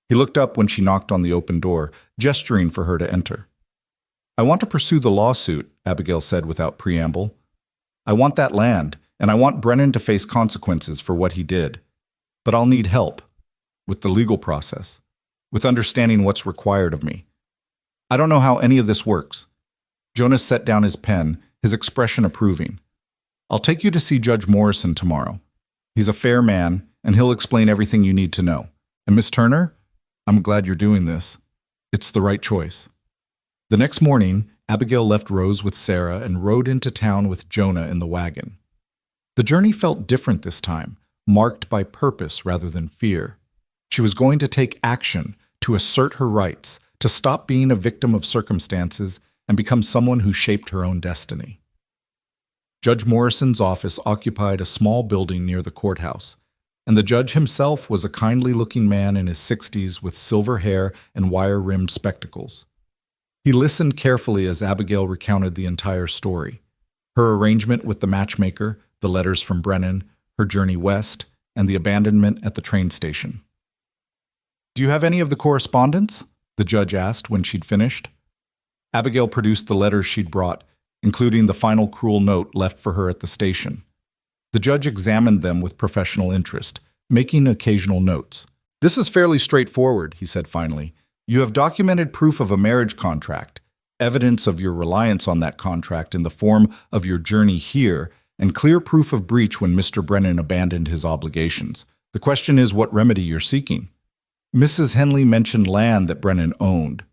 He looked up when she knocked on the open door, gesturing for her to enter. "I want to pursue the lawsuit," Abigail said without preamble. "I want that land, and I want Brennan to face consequences for what he did. But I'll need help with the legal process, with understanding what's required of me. I don't know how any of this works." Jonas set down his pen, his expression approving. "I'll take you to see Judge Morrison tomorrow. He's a fair man, and he'll explain everything you need to know. And Miss Turner, I'm glad you're doing this. It's the right choice." The next morning, Abigail left Rose with Sarah and rode into town with Jonah in the wagon. The journey felt different this time, marked by purpose rather than fear. She was going to take action, to assert her rights, to stop being a victim of circumstances and become someone who shaped her own destiny. Judge Morrison's office occupied a small building near the courthouse, and the judge himself was a kindly-looking man in his 60s with silver hair and wire-rimmed spectacles. He listened carefully as Abigail recounted the entire story, her arrangement with the matchmaker, the letters from Brennan, her journey west, and the abandonment at the train station. "Do you have any of the correspondence?" the judge asked when she'd finished. Abigail produced the letters she'd brought, including the final cruel note left for her at the station. The judge examined them with professional interest, making occasional notes. "This is fairly straightforward," he said finally. "You have documented proof of a marriage contract, evidence of your reliance on that contract in the form of your journey here, and clear proof of breach when Mr. Brennan abandoned his obligations. The question is what remedy you're seeking." Mrs. Henley mentioned land that Brennan owned.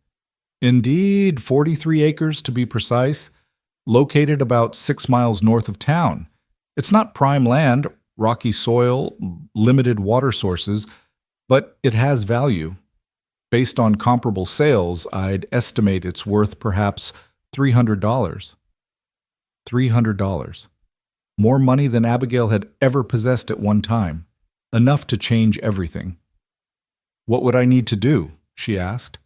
"Indeed, 43 acres to be precise, located about 6 miles north of town. It's not prime land, rocky soil, limited water sources, but it has value. Based on comparable sales, I'd estimate it's worth perhaps $300. $300. More money than Abigail had ever possessed at one time. Enough to change everything. "What would I need to do?" she asked.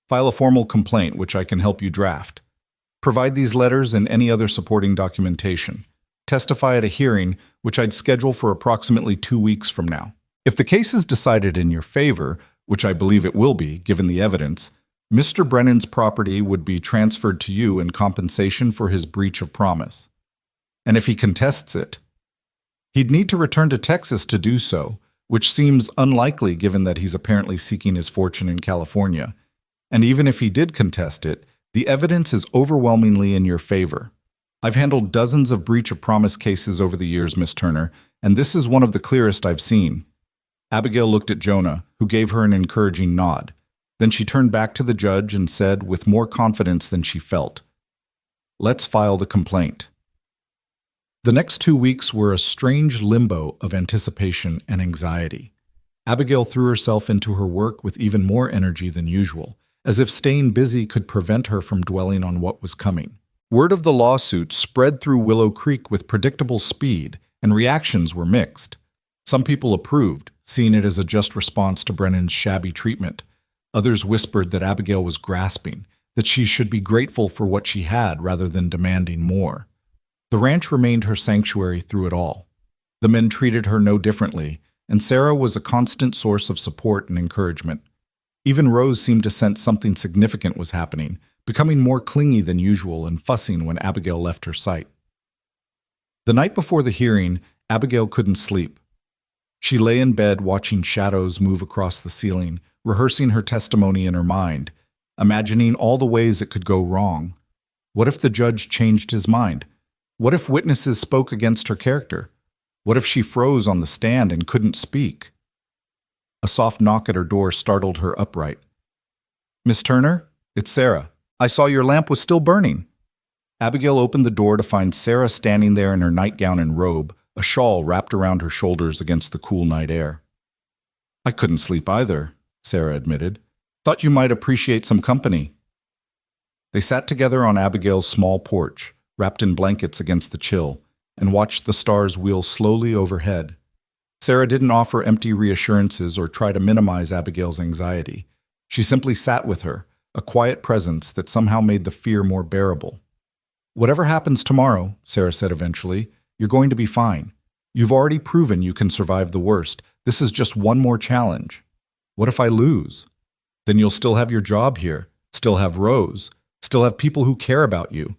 File a formal complaint, which I can help you draft. Provide these letters and any other supporting documentation. Testify at a hearing, which I'd schedule for approximately 2 weeks from now. If the case is decided in your favor, which I believe it will be, given the evidence, Mr. Brennan's property would be transferred to you in compensation for his breach of promise. And if he contests it, he'd need to return to Texas to do so, which seems unlikely given that he's apparently seeking his fortune in California. And even if he did contest it, the evidence is overwhelmingly in your favor. I've handled dozens of breach of promise cases over the years, Miss Turner, and this is one of the clearest I've seen. Abigail looked at Jonah, who gave her an encouraging nod. Then she turned back to the judge and said, with more confidence than she felt, "Let's file the complaint." The next 2 weeks were a strange limbo of anticipation and anxiety. Abigail threw herself into her work with even more energy than usual, as if staying busy could prevent her from dwelling on what was coming. Word of the lawsuit spread through Willow Creek with predictable speed, and reactions were mixed. Some people approved, seeing it as a just response to Brennan's shabby treatment. Others whispered that Abigail was grasping, that she should be grateful for what she had rather than demanding more. The ranch remained her sanctuary through it all. The men treated her no differently, and Sarah was a constant source of support and encouragement. Even Rose seemed to sense something significant was happening, becoming more clingy than usual and fussing when Abigail left her sight. The night before the hearing, Abigail couldn't sleep. She lay in bed watching shadows move across the ceiling, rehearsing her testimony in her mind, imagining all the ways it could go wrong. What if the judge changed his mind? What if witnesses spoke against her character? What if she froze on the stand and couldn't speak? A soft knock at her door startled her upright. "Miss Turner, it's Sarah. I saw your lamp was still burning." Abigail opened the door to find Sarah standing there in her nightgown and robe, a shawl wrapped around her shoulders against the cool night air. "I couldn't sleep either," Sarah admitted. "Thought you might appreciate some company." They sat together on Abigail's small porch, wrapped in blankets against the chill, and watched the stars wheel slowly overhead. Sarah didn't offer empty reassurances or try to minimize Abigail's anxiety. She simply sat with her, a quiet presence that somehow made the fear more bearable. "Whatever happens tomorrow," Sarah said eventually, "you're going to be fine. You've already proven you can survive the worst. This is just one more challenge. What if I lose? Then you'll still have your job here, still have Rose, still have people who care about you.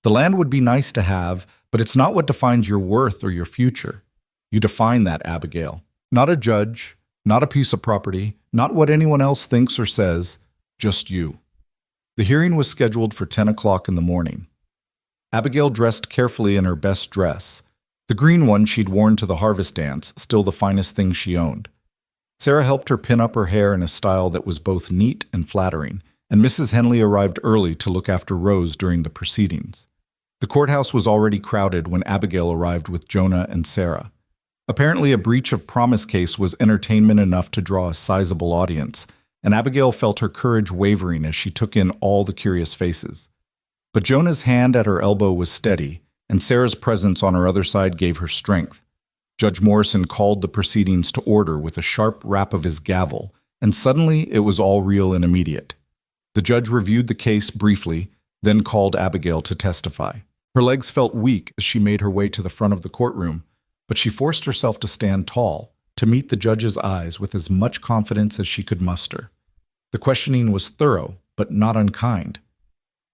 The land would be nice to have, but it's not what defines your worth or your future. You define that, Abigail. Not a judge, not a piece of property, not what anyone else thinks or says, just you." The hearing was scheduled for 10 o'clock in the morning. Abigail dressed carefully in her best dress, the green one she'd worn to the harvest dance, still the finest thing she owned. Sarah helped her pin up her hair in a style that was both neat and flattering, and Mrs. Henley arrived early to look after Rose during the proceedings. The courthouse was already crowded when Abigail arrived with Jonah and Sarah. Apparently, a breach of promise case was entertainment enough to draw a sizable audience, and Abigail felt her courage wavering as she took in all the curious faces. But Jonah's hand at her elbow was steady, and Sarah's presence on her other side gave her strength. Judge Morrison called the proceedings to order with a sharp rap of his gavel, and suddenly it was all real and immediate. The judge reviewed the case briefly, then called Abigail to testify. Her legs felt weak as she made her way to the front of the courtroom, but she forced herself to stand tall, to meet the judge's eyes with as much confidence as she could muster. The questioning was thorough, but not unkind.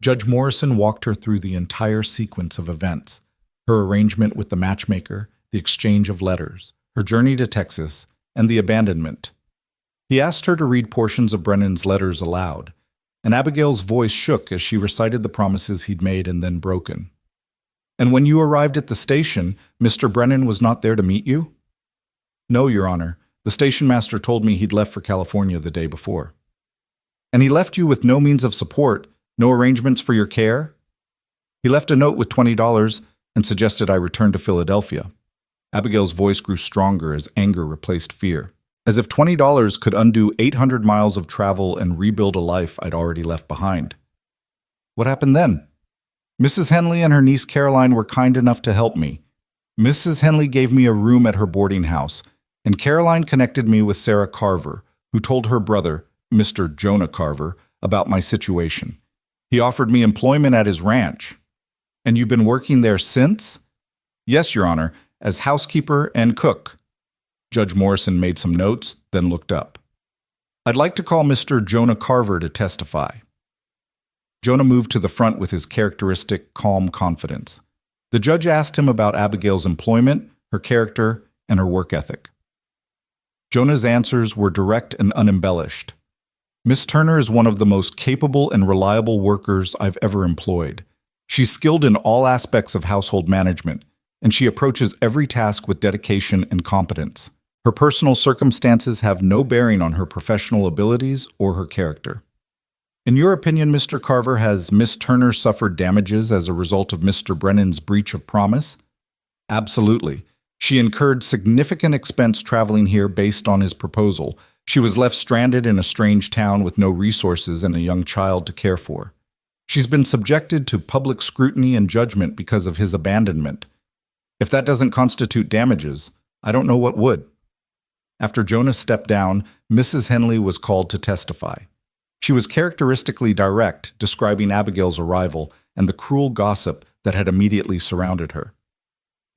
Judge Morrison walked her through the entire sequence of events, her arrangement with the matchmaker, the exchange of letters, her journey to Texas, and the abandonment. He asked her to read portions of Brennan's letters aloud, and Abigail's voice shook as she recited the promises he'd made and then broken. "And when you arrived at the station, Mr. Brennan was not there to meet you?" "No, Your Honor. The station master told me he'd left for California the day before." "And he left you with no means of support, no arrangements for your care?" "He left a note with $20 and suggested I return to Philadelphia." Abigail's voice grew stronger as anger replaced fear, as if $20 could undo 800 miles of travel and rebuild a life I'd already left behind. "What happened then?" "Mrs. Henley and her niece Caroline were kind enough to help me. Mrs. Henley gave me a room at her boarding house, and Caroline connected me with Sarah Carver, who told her brother, Mr. Jonah Carver, about my situation. He offered me employment at his ranch. And you've been working there since? Yes, Your Honor, as housekeeper and cook. Judge Morrison made some notes, then looked up. I'd like to call Mr. Jonah Carver to testify. Jonah moved to the front with his characteristic calm confidence. The judge asked him about Abigail's employment, her character, and her work ethic. Jonah's answers were direct and unembellished. Miss Turner is one of the most capable and reliable workers I've ever employed. She's skilled in all aspects of household management, and she approaches every task with dedication and competence. Her personal circumstances have no bearing on her professional abilities or her character. In your opinion, Mr. Carver, has Miss Turner suffered damages as a result of Mr. Brennan's breach of promise? Absolutely. She incurred significant expense traveling here based on his proposal. She was left stranded in a strange town with no resources and a young child to care for. She's been subjected to public scrutiny and judgment because of his abandonment. If that doesn't constitute damages, I don't know what would. After Jonah stepped down, Mrs. Henley was called to testify. She was characteristically direct, describing Abigail's arrival and the cruel gossip that had immediately surrounded her.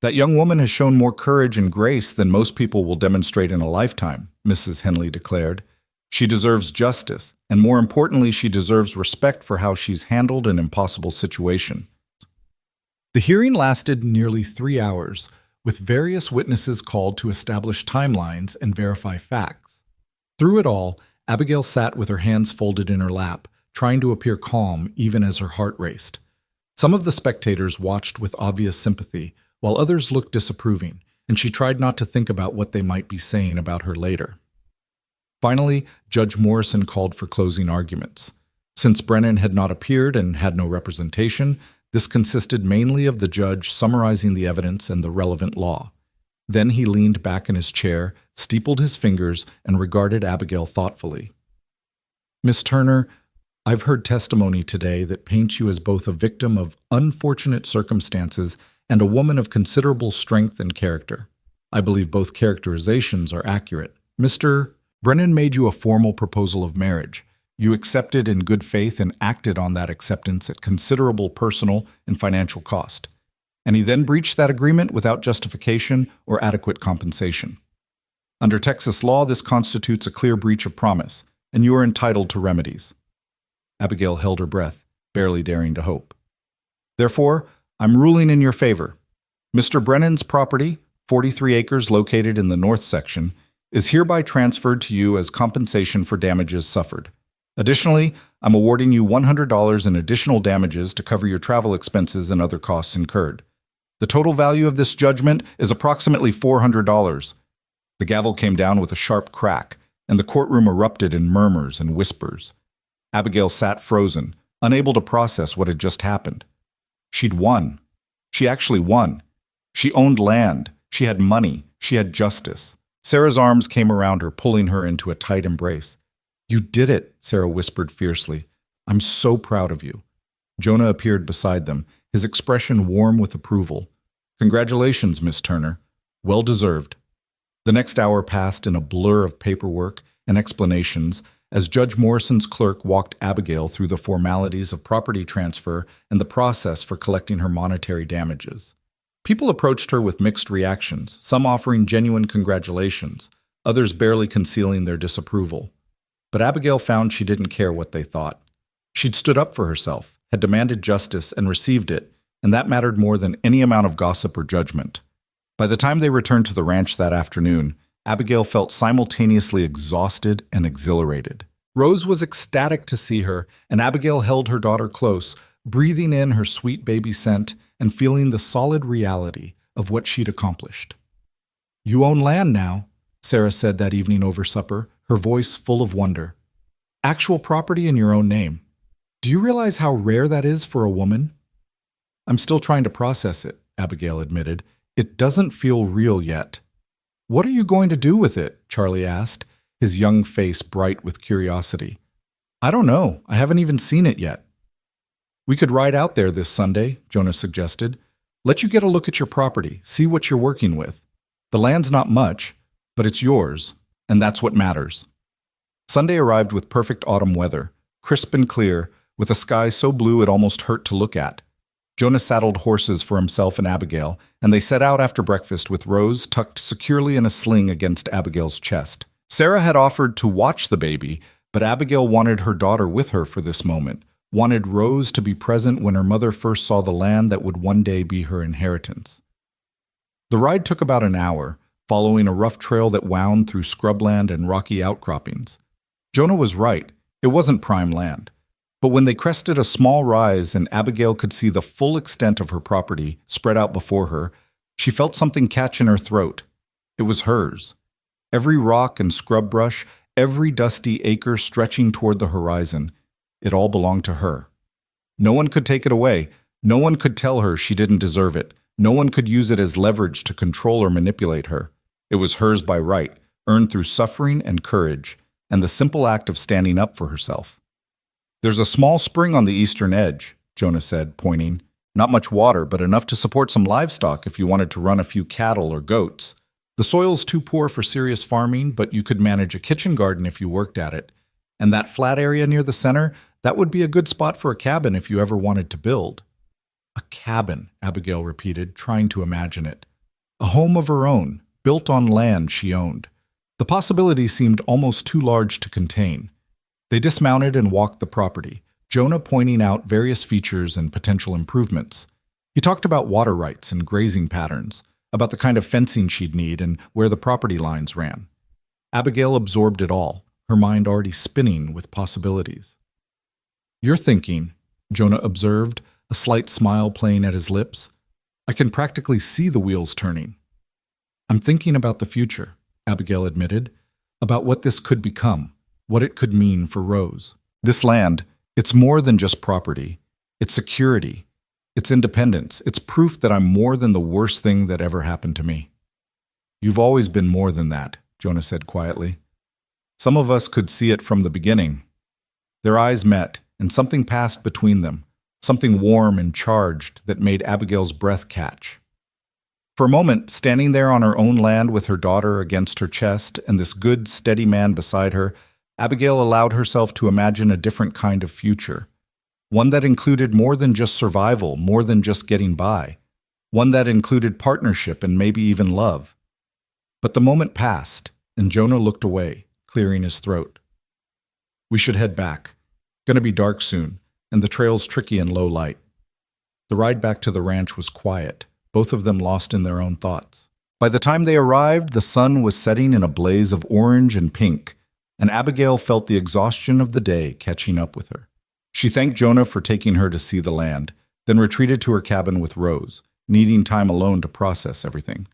That young woman has shown more courage and grace than most people will demonstrate in a lifetime, Mrs. Henley declared. She deserves justice, and more importantly, she deserves respect for how she's handled an impossible situation. The hearing lasted nearly 3 hours, with various witnesses called to establish timelines and verify facts. Through it all, Abigail sat with her hands folded in her lap, trying to appear calm even as her heart raced. Some of the spectators watched with obvious sympathy, while others looked disapproving, and she tried not to think about what they might be saying about her later. Finally, Judge Morrison called for closing arguments. Since Brennan had not appeared and had no representation, this consisted mainly of the judge summarizing the evidence and the relevant law. Then he leaned back in his chair, steepled his fingers, and regarded Abigail thoughtfully. Miss Turner, I've heard testimony today that paints you as both a victim of unfortunate circumstances and a woman of considerable strength and character. I believe both characterizations are accurate. Mr. Brennan made you a formal proposal of marriage. You accepted in good faith and acted on that acceptance at considerable personal and financial cost. And he then breached that agreement without justification or adequate compensation. Under Texas law, this constitutes a clear breach of promise, and you are entitled to remedies. Abigail held her breath, barely daring to hope. Therefore, I'm ruling in your favor. Mr. Brennan's property, 43 acres located in the north section, is hereby transferred to you as compensation for damages suffered. Additionally, I'm awarding you $100 in additional damages to cover your travel expenses and other costs incurred. The total value of this judgment is approximately $400. The gavel came down with a sharp crack, and the courtroom erupted in murmurs and whispers. Abigail sat frozen, unable to process what had just happened. She'd won. She actually won. She owned land. She had money. She had justice. Sarah's arms came around her, pulling her into a tight embrace. You did it, Sarah whispered fiercely. I'm so proud of you. Jonah appeared beside them, his expression warm with approval. Congratulations, Miss Turner. Well deserved. The next hour passed in a blur of paperwork and explanations as Judge Morrison's clerk walked Abigail through the formalities of property transfer and the process for collecting her monetary damages. People approached her with mixed reactions, some offering genuine congratulations, others barely concealing their disapproval. But Abigail found she didn't care what they thought. She'd stood up for herself, had demanded justice, and received it, and that mattered more than any amount of gossip or judgment. By the time they returned to the ranch that afternoon, Abigail felt simultaneously exhausted and exhilarated. Rose was ecstatic to see her, and Abigail held her daughter close, breathing in her sweet baby scent and feeling the solid reality of what she'd accomplished. You own land now, Sarah said that evening over supper, her voice full of wonder. Actual property in your own name. Do you realize how rare that is for a woman? I'm still trying to process it, Abigail admitted. It doesn't feel real yet. What are you going to do with it? Charlie asked, his young face bright with curiosity. I don't know. I haven't even seen it yet. We could ride out there this Sunday, Jonah suggested. Let you get a look at your property, see what you're working with. The land's not much, but it's yours, and that's what matters. Sunday arrived with perfect autumn weather. crisp and clear, with a sky so blue it almost hurt to look at. Jonah saddled horses for himself and Abigail, and they set out after breakfast with Rose tucked securely in a sling against Abigail's chest. Sarah had offered to watch the baby, but Abigail wanted her daughter with her for this moment, wanted Rose to be present when her mother first saw the land that would one day be her inheritance. The ride took about an hour, following a rough trail that wound through scrubland and rocky outcroppings. Jonah was right, it wasn't prime land. But when they crested a small rise and Abigail could see the full extent of her property spread out before her, she felt something catch in her throat. It was hers. Every rock and scrub brush, every dusty acre stretching toward the horizon, it all belonged to her. No one could take it away. No one could tell her she didn't deserve it. No one could use it as leverage to control or manipulate her. It was hers by right, earned through suffering and courage, and the simple act of standing up for herself. "There's a small spring on the eastern edge," Jonah said, pointing. "Not much water, but enough to support some livestock if you wanted to run a few cattle or goats. The soil's too poor for serious farming, but you could manage a kitchen garden if you worked at it. And that flat area near the center, that would be a good spot for a cabin if you ever wanted to build." "A cabin," Abigail repeated, trying to imagine it. A home of her own, built on land she owned. The possibility seemed almost too large to contain. They dismounted and walked the property, Jonah pointing out various features and potential improvements. He talked about water rights and grazing patterns, about the kind of fencing she'd need and where the property lines ran. Abigail absorbed it all, her mind already spinning with possibilities. "You're thinking," Jonah observed, a slight smile playing at his lips. "I can practically see the wheels turning." "I'm thinking about the future," Abigail admitted, "about what this could become. What it could mean for Rose. This land, it's more than just property. It's security. It's independence. It's proof that I'm more than the worst thing that ever happened to me." "You've always been more than that," Jonah said quietly. "Some of us could see it from the beginning." Their eyes met, and something passed between them, something warm and charged that made Abigail's breath catch. For a moment, standing there on her own land with her daughter against her chest and this good, steady man beside her, Abigail allowed herself to imagine a different kind of future. One that included more than just survival, more than just getting by. One that included partnership and maybe even love. But the moment passed, and Jonah looked away, clearing his throat. "We should head back. Gonna be dark soon, and the trail's tricky in low light." The ride back to the ranch was quiet, both of them lost in their own thoughts. By the time they arrived, the sun was setting in a blaze of orange and pink, and Abigail felt the exhaustion of the day catching up with her. She thanked Jonah for taking her to see the land, then retreated to her cabin with Rose, needing time alone to process everything.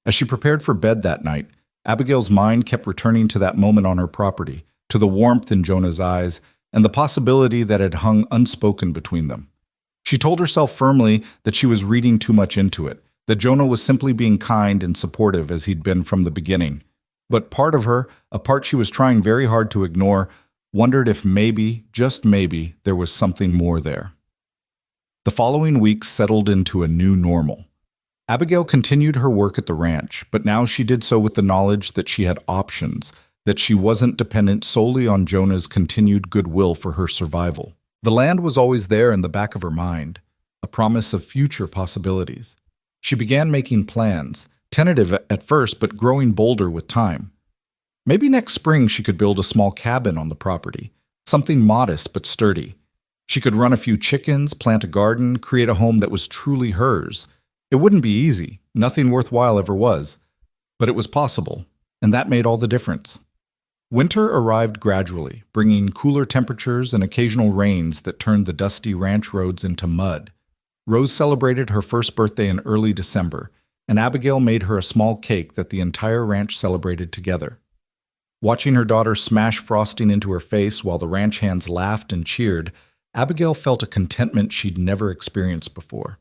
As she prepared for bed that night, Abigail's mind kept returning to that moment on her property, to the warmth in Jonah's eyes, and the possibility that had hung unspoken between them. She told herself firmly that she was reading too much into it, that Jonah was simply being kind and supportive as he'd been from the beginning. But part of her, a part she was trying very hard to ignore, wondered if maybe, just maybe, there was something more there. The following weeks settled into a new normal. Abigail continued her work at the ranch, but now she did so with the knowledge that she had options, that she wasn't dependent solely on Jonah's continued goodwill for her survival. The land was always there in the back of her mind, a promise of future possibilities. She began making plans, tentative at first but growing bolder with time. Maybe next spring she could build a small cabin on the property, something modest but sturdy. She could run a few chickens, plant a garden, create a home that was truly hers. It wouldn't be easy, nothing worthwhile ever was, but it was possible, and that made all the difference. Winter arrived gradually, bringing cooler temperatures and occasional rains that turned the dusty ranch roads into mud. Rose celebrated her first birthday in early December, and Abigail made her a small cake that the entire ranch celebrated together. Watching her daughter smash frosting into her face while the ranch hands laughed and cheered, Abigail felt a contentment she'd never experienced before.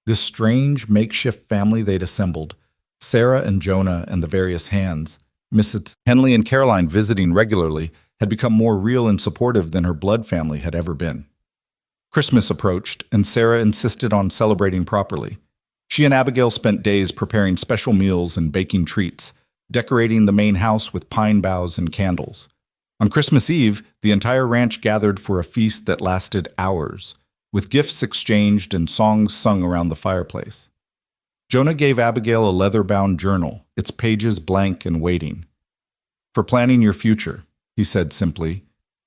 This strange, makeshift family they'd assembled, Sarah and Jonah and the various hands, Mrs. Henley and Caroline visiting regularly, had become more real and supportive than her blood family had ever been. Christmas approached, and Sarah insisted on celebrating properly. She and Abigail spent days preparing special meals and baking treats, decorating the main house with pine boughs and candles. On Christmas Eve, the entire ranch gathered for a feast that lasted hours, with gifts exchanged and songs sung around the fireplace. Jonah gave Abigail a leather-bound journal, its pages blank and waiting. "For planning your future," he said simply.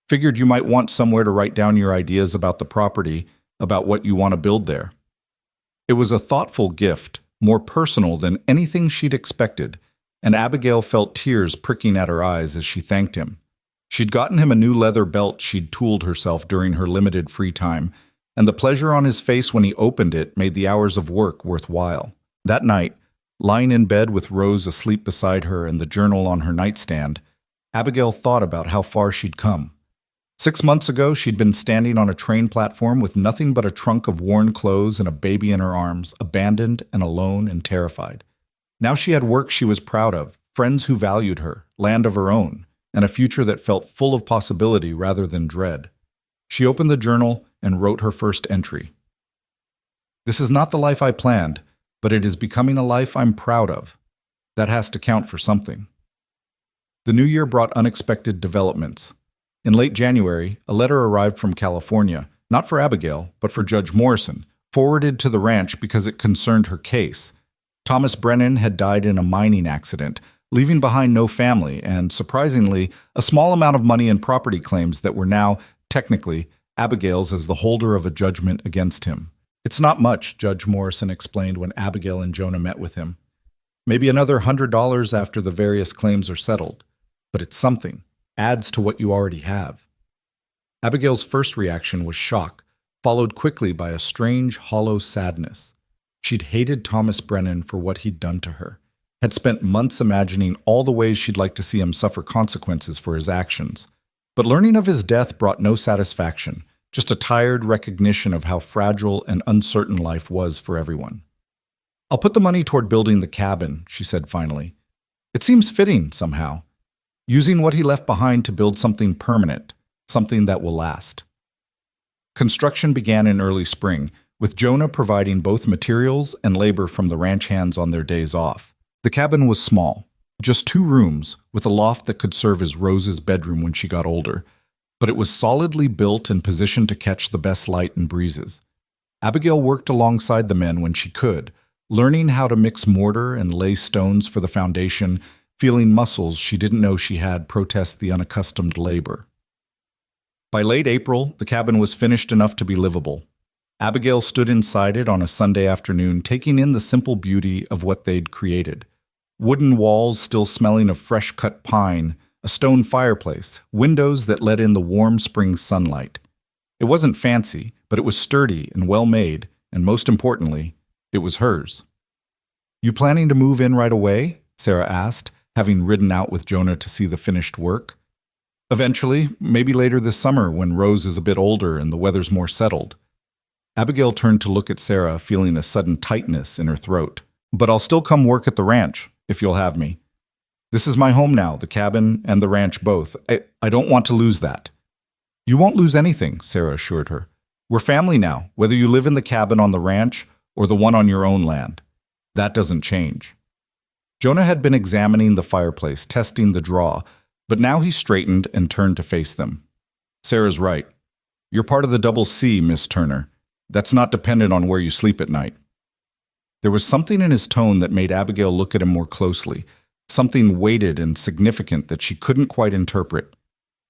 "Figured you might want somewhere to write down your ideas about the property, about what you want to build there." It was a thoughtful gift, more personal than anything she'd expected, and Abigail felt tears pricking at her eyes as she thanked him. She'd gotten him a new leather belt she'd tooled herself during her limited free time, and the pleasure on his face when he opened it made the hours of work worthwhile. That night, lying in bed with Rose asleep beside her and the journal on her nightstand, Abigail thought about how far she'd come. 6 months ago, she'd been standing on a train platform with nothing but a trunk of worn clothes and a baby in her arms, abandoned and alone and terrified. Now she had work she was proud of, friends who valued her, land of her own, and a future that felt full of possibility rather than dread. She opened the journal and wrote her first entry. "This is not the life I planned, but it is becoming a life I'm proud of. That has to count for something." The new year brought unexpected developments. In late January, a letter arrived from California, not for Abigail, but for Judge Morrison, forwarded to the ranch because it concerned her case. Thomas Brennan had died in a mining accident, leaving behind no family and, surprisingly, a small amount of money in property claims that were now, technically, Abigail's as the holder of a judgment against him. "It's not much," Judge Morrison explained when Abigail and Jonah met with him. "Maybe another $100 after the various claims are settled. But it's something. Adds to what you already have." Abigail's first reaction was shock, followed quickly by a strange, hollow sadness. She'd hated Thomas Brennan for what he'd done to her, had spent months imagining all the ways she'd like to see him suffer consequences for his actions. But learning of his death brought no satisfaction, just a tired recognition of how fragile and uncertain life was for everyone. "I'll put the money toward building the cabin," she said finally. "It seems fitting, somehow. Using what he left behind to build something permanent, something that will last." Construction began in early spring, with Jonah providing both materials and labor from the ranch hands on their days off. The cabin was small, just 2 rooms, with a loft that could serve as Rose's bedroom when she got older, but it was solidly built and positioned to catch the best light and breezes. Abigail worked alongside the men when she could, learning how to mix mortar and lay stones for the foundation, feeling muscles she didn't know she had protest the unaccustomed labor. By late April, the cabin was finished enough to be livable. Abigail stood inside it on a Sunday afternoon, taking in the simple beauty of what they'd created. Wooden walls still smelling of fresh-cut pine, a stone fireplace, windows that let in the warm spring sunlight. It wasn't fancy, but it was sturdy and well-made, and most importantly, it was hers. "You planning to move in right away?" Sarah asked, having ridden out with Jonah to see the finished work. "Eventually, maybe later this summer when Rose is a bit older and the weather's more settled." Abigail turned to look at Sarah, feeling a sudden tightness in her throat. "But I'll still come work at the ranch, if you'll have me. This is my home now, the cabin and the ranch both. I don't want to lose that." "You won't lose anything," Sarah assured her. "We're family now, whether you live in the cabin on the ranch or the one on your own land. That doesn't change." Jonah had been examining the fireplace, testing the draw, but now he straightened and turned to face them. "Sarah's right. You're part of the double C, Miss Turner. That's not dependent on where you sleep at night." There was something in his tone that made Abigail look at him more closely, something weighted and significant that she couldn't quite interpret.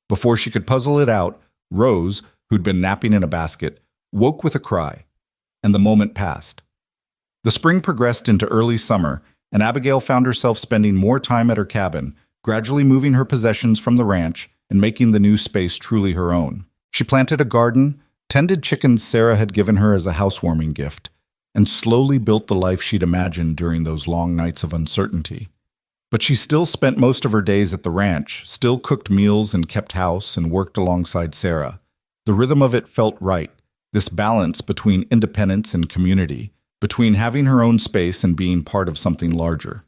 Before she could puzzle it out, Rose, who'd been napping in a basket, woke with a cry, and the moment passed. The spring progressed into early summer, and Abigail found herself spending more time at her cabin, gradually moving her possessions from the ranch and making the new space truly her own. She planted a garden, tended chickens Sarah had given her as a housewarming gift, and slowly built the life she'd imagined during those long nights of uncertainty. But she still spent most of her days at the ranch, still cooked meals and kept house and worked alongside Sarah. The rhythm of it felt right, this balance between independence and community, between having her own space and being part of something larger.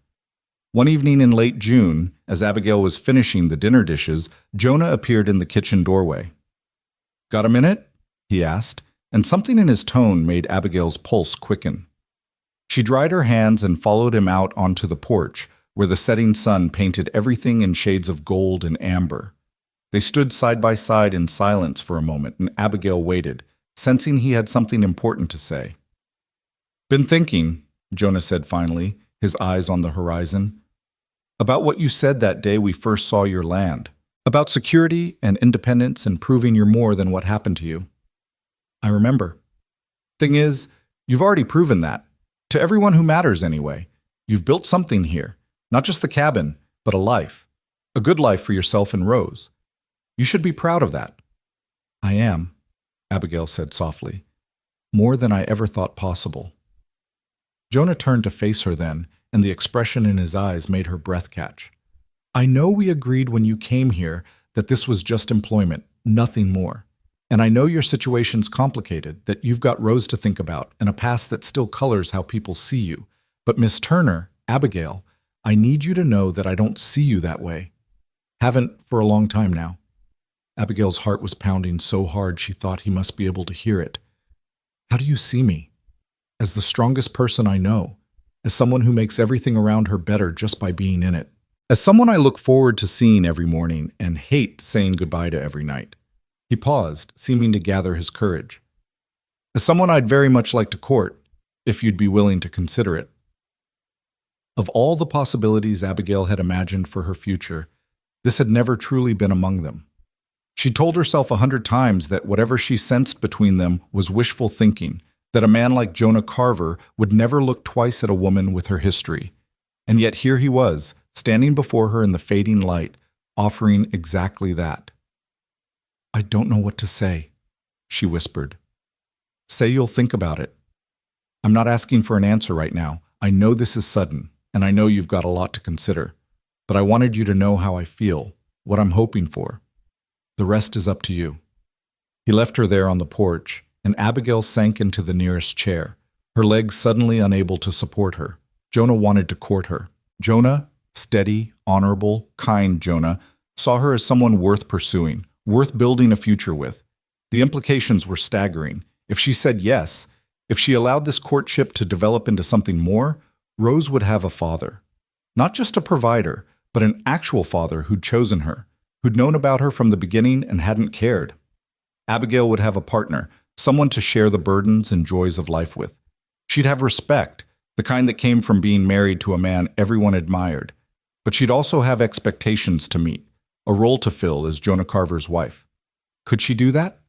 One evening in late June, as Abigail was finishing the dinner dishes, Jonah appeared in the kitchen doorway. "Got a minute?" he asked, and something in his tone made Abigail's pulse quicken. She dried her hands and followed him out onto the porch, where the setting sun painted everything in shades of gold and amber. They stood side by side in silence for a moment, and Abigail waited, sensing he had something important to say. "Been thinking," Jonah said finally, his eyes on the horizon, "about what you said that day we first saw your land, about security and independence and proving you're more than what happened to you." "I remember. Thing is, you've already proven that. To everyone who matters anyway. You've built something here, not just the cabin, but a life. A good life for yourself and Rose. You should be proud of that." "I am," Abigail said softly. "More than I ever thought possible." Jonah turned to face her then, and the expression in his eyes made her breath catch. "I know we agreed when you came here that this was just employment, nothing more. And I know your situation's complicated, that you've got Rose to think about and a past that still colors how people see you. But Miss Turner, Abigail, I need you to know that I don't see you that way. Haven't for a long time now." Abigail's heart was pounding so hard she thought he must be able to hear it. "How do you see me?" "As the strongest person I know, as someone who makes everything around her better just by being in it. As someone I look forward to seeing every morning and hate saying goodbye to every night." He paused, seeming to gather his courage. "As someone I'd very much like to court, if you'd be willing to consider it." Of all the possibilities Abigail had imagined for her future, this had never truly been among them. She told herself 100 times that whatever she sensed between them was wishful thinking, that a man like Jonah Carver would never look twice at a woman with her history. And yet here he was, standing before her in the fading light, offering exactly that. "I don't know what to say," she whispered. "Say you'll think about it. I'm not asking for an answer right now. I know this is sudden, and I know you've got a lot to consider. But I wanted you to know how I feel, what I'm hoping for. The rest is up to you." He left her there on the porch, and Abigail sank into the nearest chair, her legs suddenly unable to support her. Jonah wanted to court her. Jonah, steady, honorable, kind Jonah, saw her as someone worth pursuing, worth building a future with. The implications were staggering. If she said yes, if she allowed this courtship to develop into something more, Rose would have a father. Not just a provider, but an actual father who'd chosen her, who'd known about her from the beginning and hadn't cared. Abigail would have a partner, someone to share the burdens and joys of life with. She'd have respect, the kind that came from being married to a man everyone admired. But she'd also have expectations to meet, a role to fill as Jonah Carver's wife. Could she do that?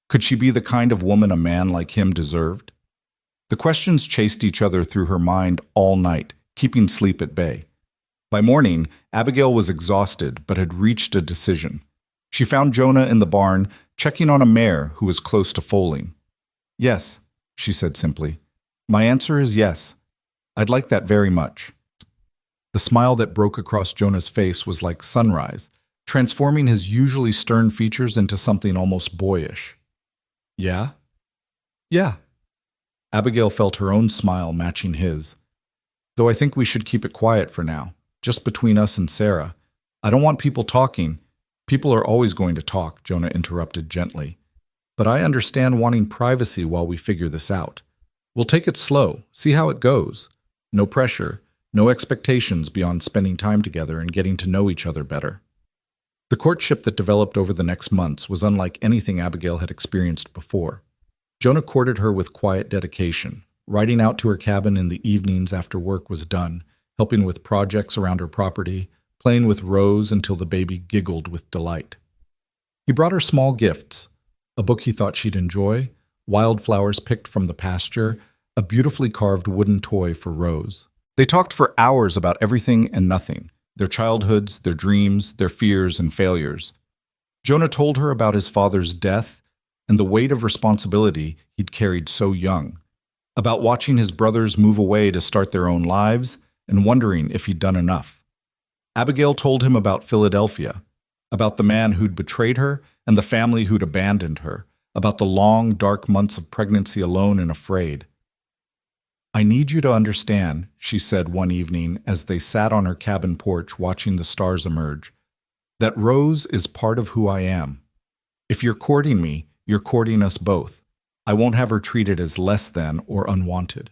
Could she be the kind of woman a man like him deserved? The questions chased each other through her mind all night, keeping sleep at bay. By morning, Abigail was exhausted but had reached a decision. She found Jonah in the barn, checking on a mare who was close to foaling. "Yes," she said simply. "My answer is yes. I'd like that very much." The smile that broke across Jonah's face was like sunrise, transforming his usually stern features into something almost boyish. "Yeah?" "Yeah." Abigail felt her own smile matching his. "Though I think we should keep it quiet for now, just between us and Sarah. I don't want people talking." "People are always going to talk," Jonah interrupted gently. "But I understand wanting privacy while we figure this out. We'll take it slow, see how it goes. No pressure, no expectations beyond spending time together and getting to know each other better." The courtship that developed over the next months was unlike anything Abigail had experienced before. Jonah courted her with quiet dedication, riding out to her cabin in the evenings after work was done, helping with projects around her property, playing with Rose until the baby giggled with delight. He brought her small gifts, a book he thought she'd enjoy, wildflowers picked from the pasture, a beautifully carved wooden toy for Rose. They talked for hours about everything and nothing, their childhoods, their dreams, their fears and failures. Jonah told her about his father's death and the weight of responsibility he'd carried so young, about watching his brothers move away to start their own lives and wondering if he'd done enough. Abigail told him about Philadelphia, about the man who'd betrayed her and the family who'd abandoned her, about the long, dark months of pregnancy alone and afraid. "I need you to understand," she said one evening as they sat on her cabin porch watching the stars emerge, "that Rose is part of who I am. If you're courting me, you're courting us both. I won't have her treated as less than or unwanted."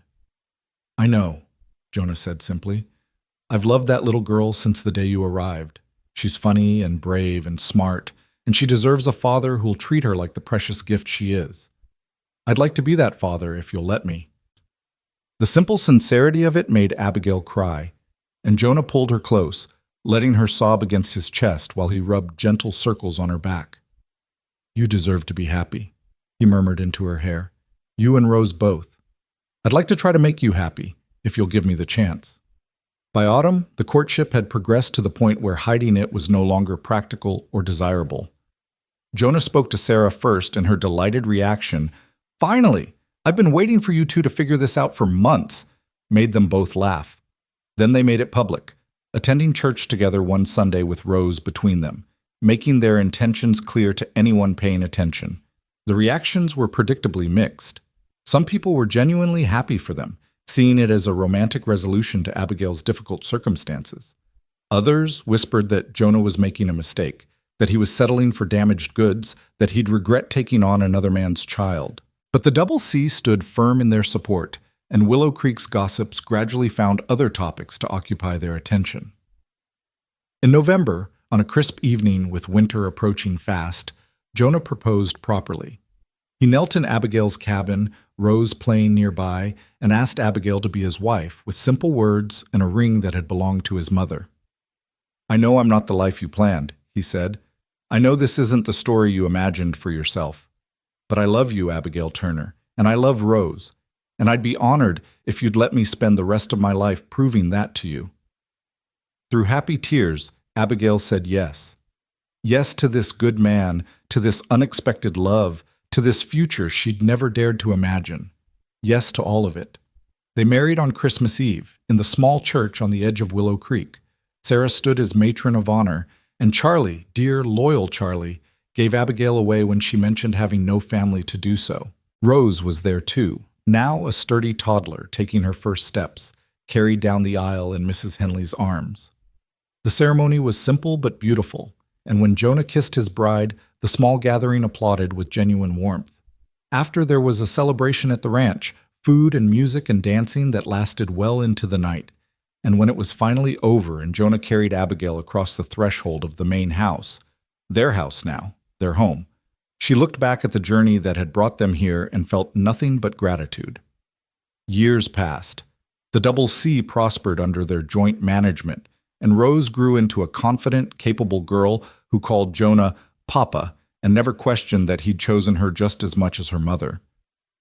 "I know," Jonah said simply. "I've loved that little girl since the day you arrived. She's funny and brave and smart, and she deserves a father who'll treat her like the precious gift she is. I'd like to be that father if you'll let me." The simple sincerity of it made Abigail cry, and Jonah pulled her close, letting her sob against his chest while he rubbed gentle circles on her back. "You deserve to be happy," he murmured into her hair. "You and Rose both. I'd like to try to make you happy, if you'll give me the chance." By autumn, the courtship had progressed to the point where hiding it was no longer practical or desirable. Jonah spoke to Sarah first, and her delighted reaction, "Finally! I've been waiting for you two to figure this out for months," made them both laugh. Then they made it public, attending church together one Sunday with Rose between them, making their intentions clear to anyone paying attention. The reactions were predictably mixed. Some people were genuinely happy for them, seeing it as a romantic resolution to Abigail's difficult circumstances. Others whispered that Jonah was making a mistake, that he was settling for damaged goods, that he'd regret taking on another man's child. But the Double C stood firm in their support, and Willow Creek's gossips gradually found other topics to occupy their attention. In November, on a crisp evening with winter approaching fast, Jonah proposed properly. He knelt in Abigail's cabin, Rose playing nearby, and asked Abigail to be his wife with simple words and a ring that had belonged to his mother. "I know I'm not the life you planned," he said. "I know this isn't the story you imagined for yourself. But I love you, Abigail Turner, and I love Rose, and I'd be honored if you'd let me spend the rest of my life proving that to you." Through happy tears, Abigail said yes. Yes to this good man, to this unexpected love, to this future she'd never dared to imagine. Yes to all of it. They married on Christmas Eve, in the small church on the edge of Willow Creek. Sarah stood as matron of honor, and Charlie, dear, loyal Charlie, gave Abigail away when she mentioned having no family to do so. Rose was there too, now a sturdy toddler taking her first steps, carried down the aisle in Mrs. Henley's arms. The ceremony was simple but beautiful, and when Jonah kissed his bride, the small gathering applauded with genuine warmth. After, there was a celebration at the ranch, food and music and dancing that lasted well into the night. And when it was finally over and Jonah carried Abigail across the threshold of the main house, their house now, their home, she looked back at the journey that had brought them here and felt nothing but gratitude. Years passed. The Double C prospered under their joint management, and Rose grew into a confident, capable girl who called Jonah Papa and never questioned that he'd chosen her just as much as her mother.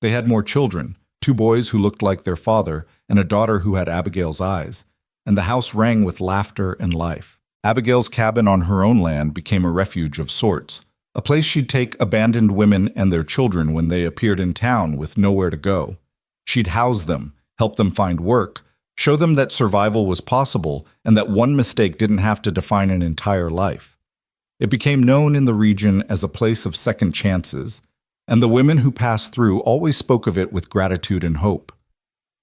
They had more children, 2 boys who looked like their father and a daughter who had Abigail's eyes, and the house rang with laughter and life. Abigail's cabin on her own land became a refuge of sorts, a place she'd take abandoned women and their children when they appeared in town with nowhere to go. She'd house them, help them find work, show them that survival was possible and that one mistake didn't have to define an entire life. It became known in the region as a place of second chances, and the women who passed through always spoke of it with gratitude and hope.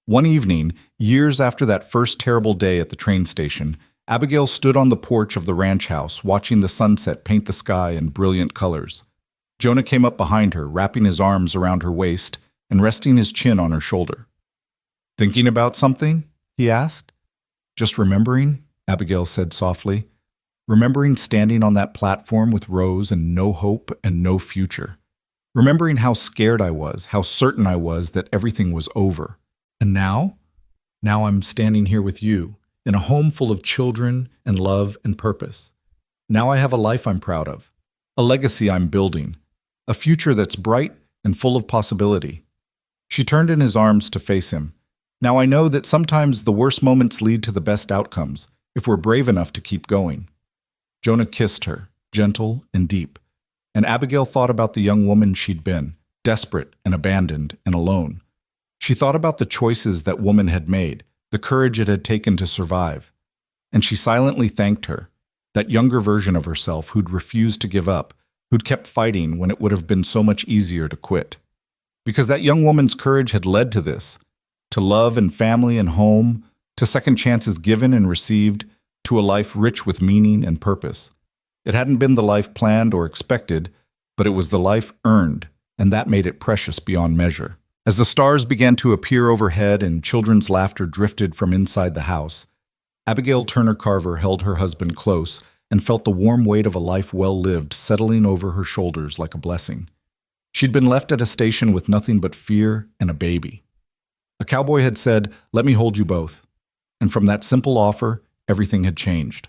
One evening, years after that first terrible day at the train station, Abigail stood on the porch of the ranch house, watching the sunset paint the sky in brilliant colors. Jonah came up behind her, wrapping his arms around her waist and resting his chin on her shoulder. "Thinking about something?" he asked. "Just remembering," Abigail said softly. "Remembering standing on that platform with Rose and no hope and no future. Remembering how scared I was, how certain I was that everything was over. And now? Now I'm standing here with you, in a home full of children and love and purpose. Now I have a life I'm proud of, a legacy I'm building, a future that's bright and full of possibility." She turned in his arms to face him. "Now I know that sometimes the worst moments lead to the best outcomes, if we're brave enough to keep going." Jonah kissed her, gentle and deep, and Abigail thought about the young woman she'd been, desperate and abandoned and alone. She thought about the choices that woman had made, the courage it had taken to survive. And she silently thanked her, that younger version of herself who'd refused to give up, who'd kept fighting when it would have been so much easier to quit. Because that young woman's courage had led to this, to love and family and home, to second chances given and received, to a life rich with meaning and purpose. It hadn't been the life planned or expected, but it was the life earned, and that made it precious beyond measure. As the stars began to appear overhead and children's laughter drifted from inside the house, Abigail Turner Carver held her husband close and felt the warm weight of a life well lived settling over her shoulders like a blessing. She'd been left at a station with nothing but fear and a baby. A cowboy had said, "Let me hold you both." And from that simple offer, everything had changed.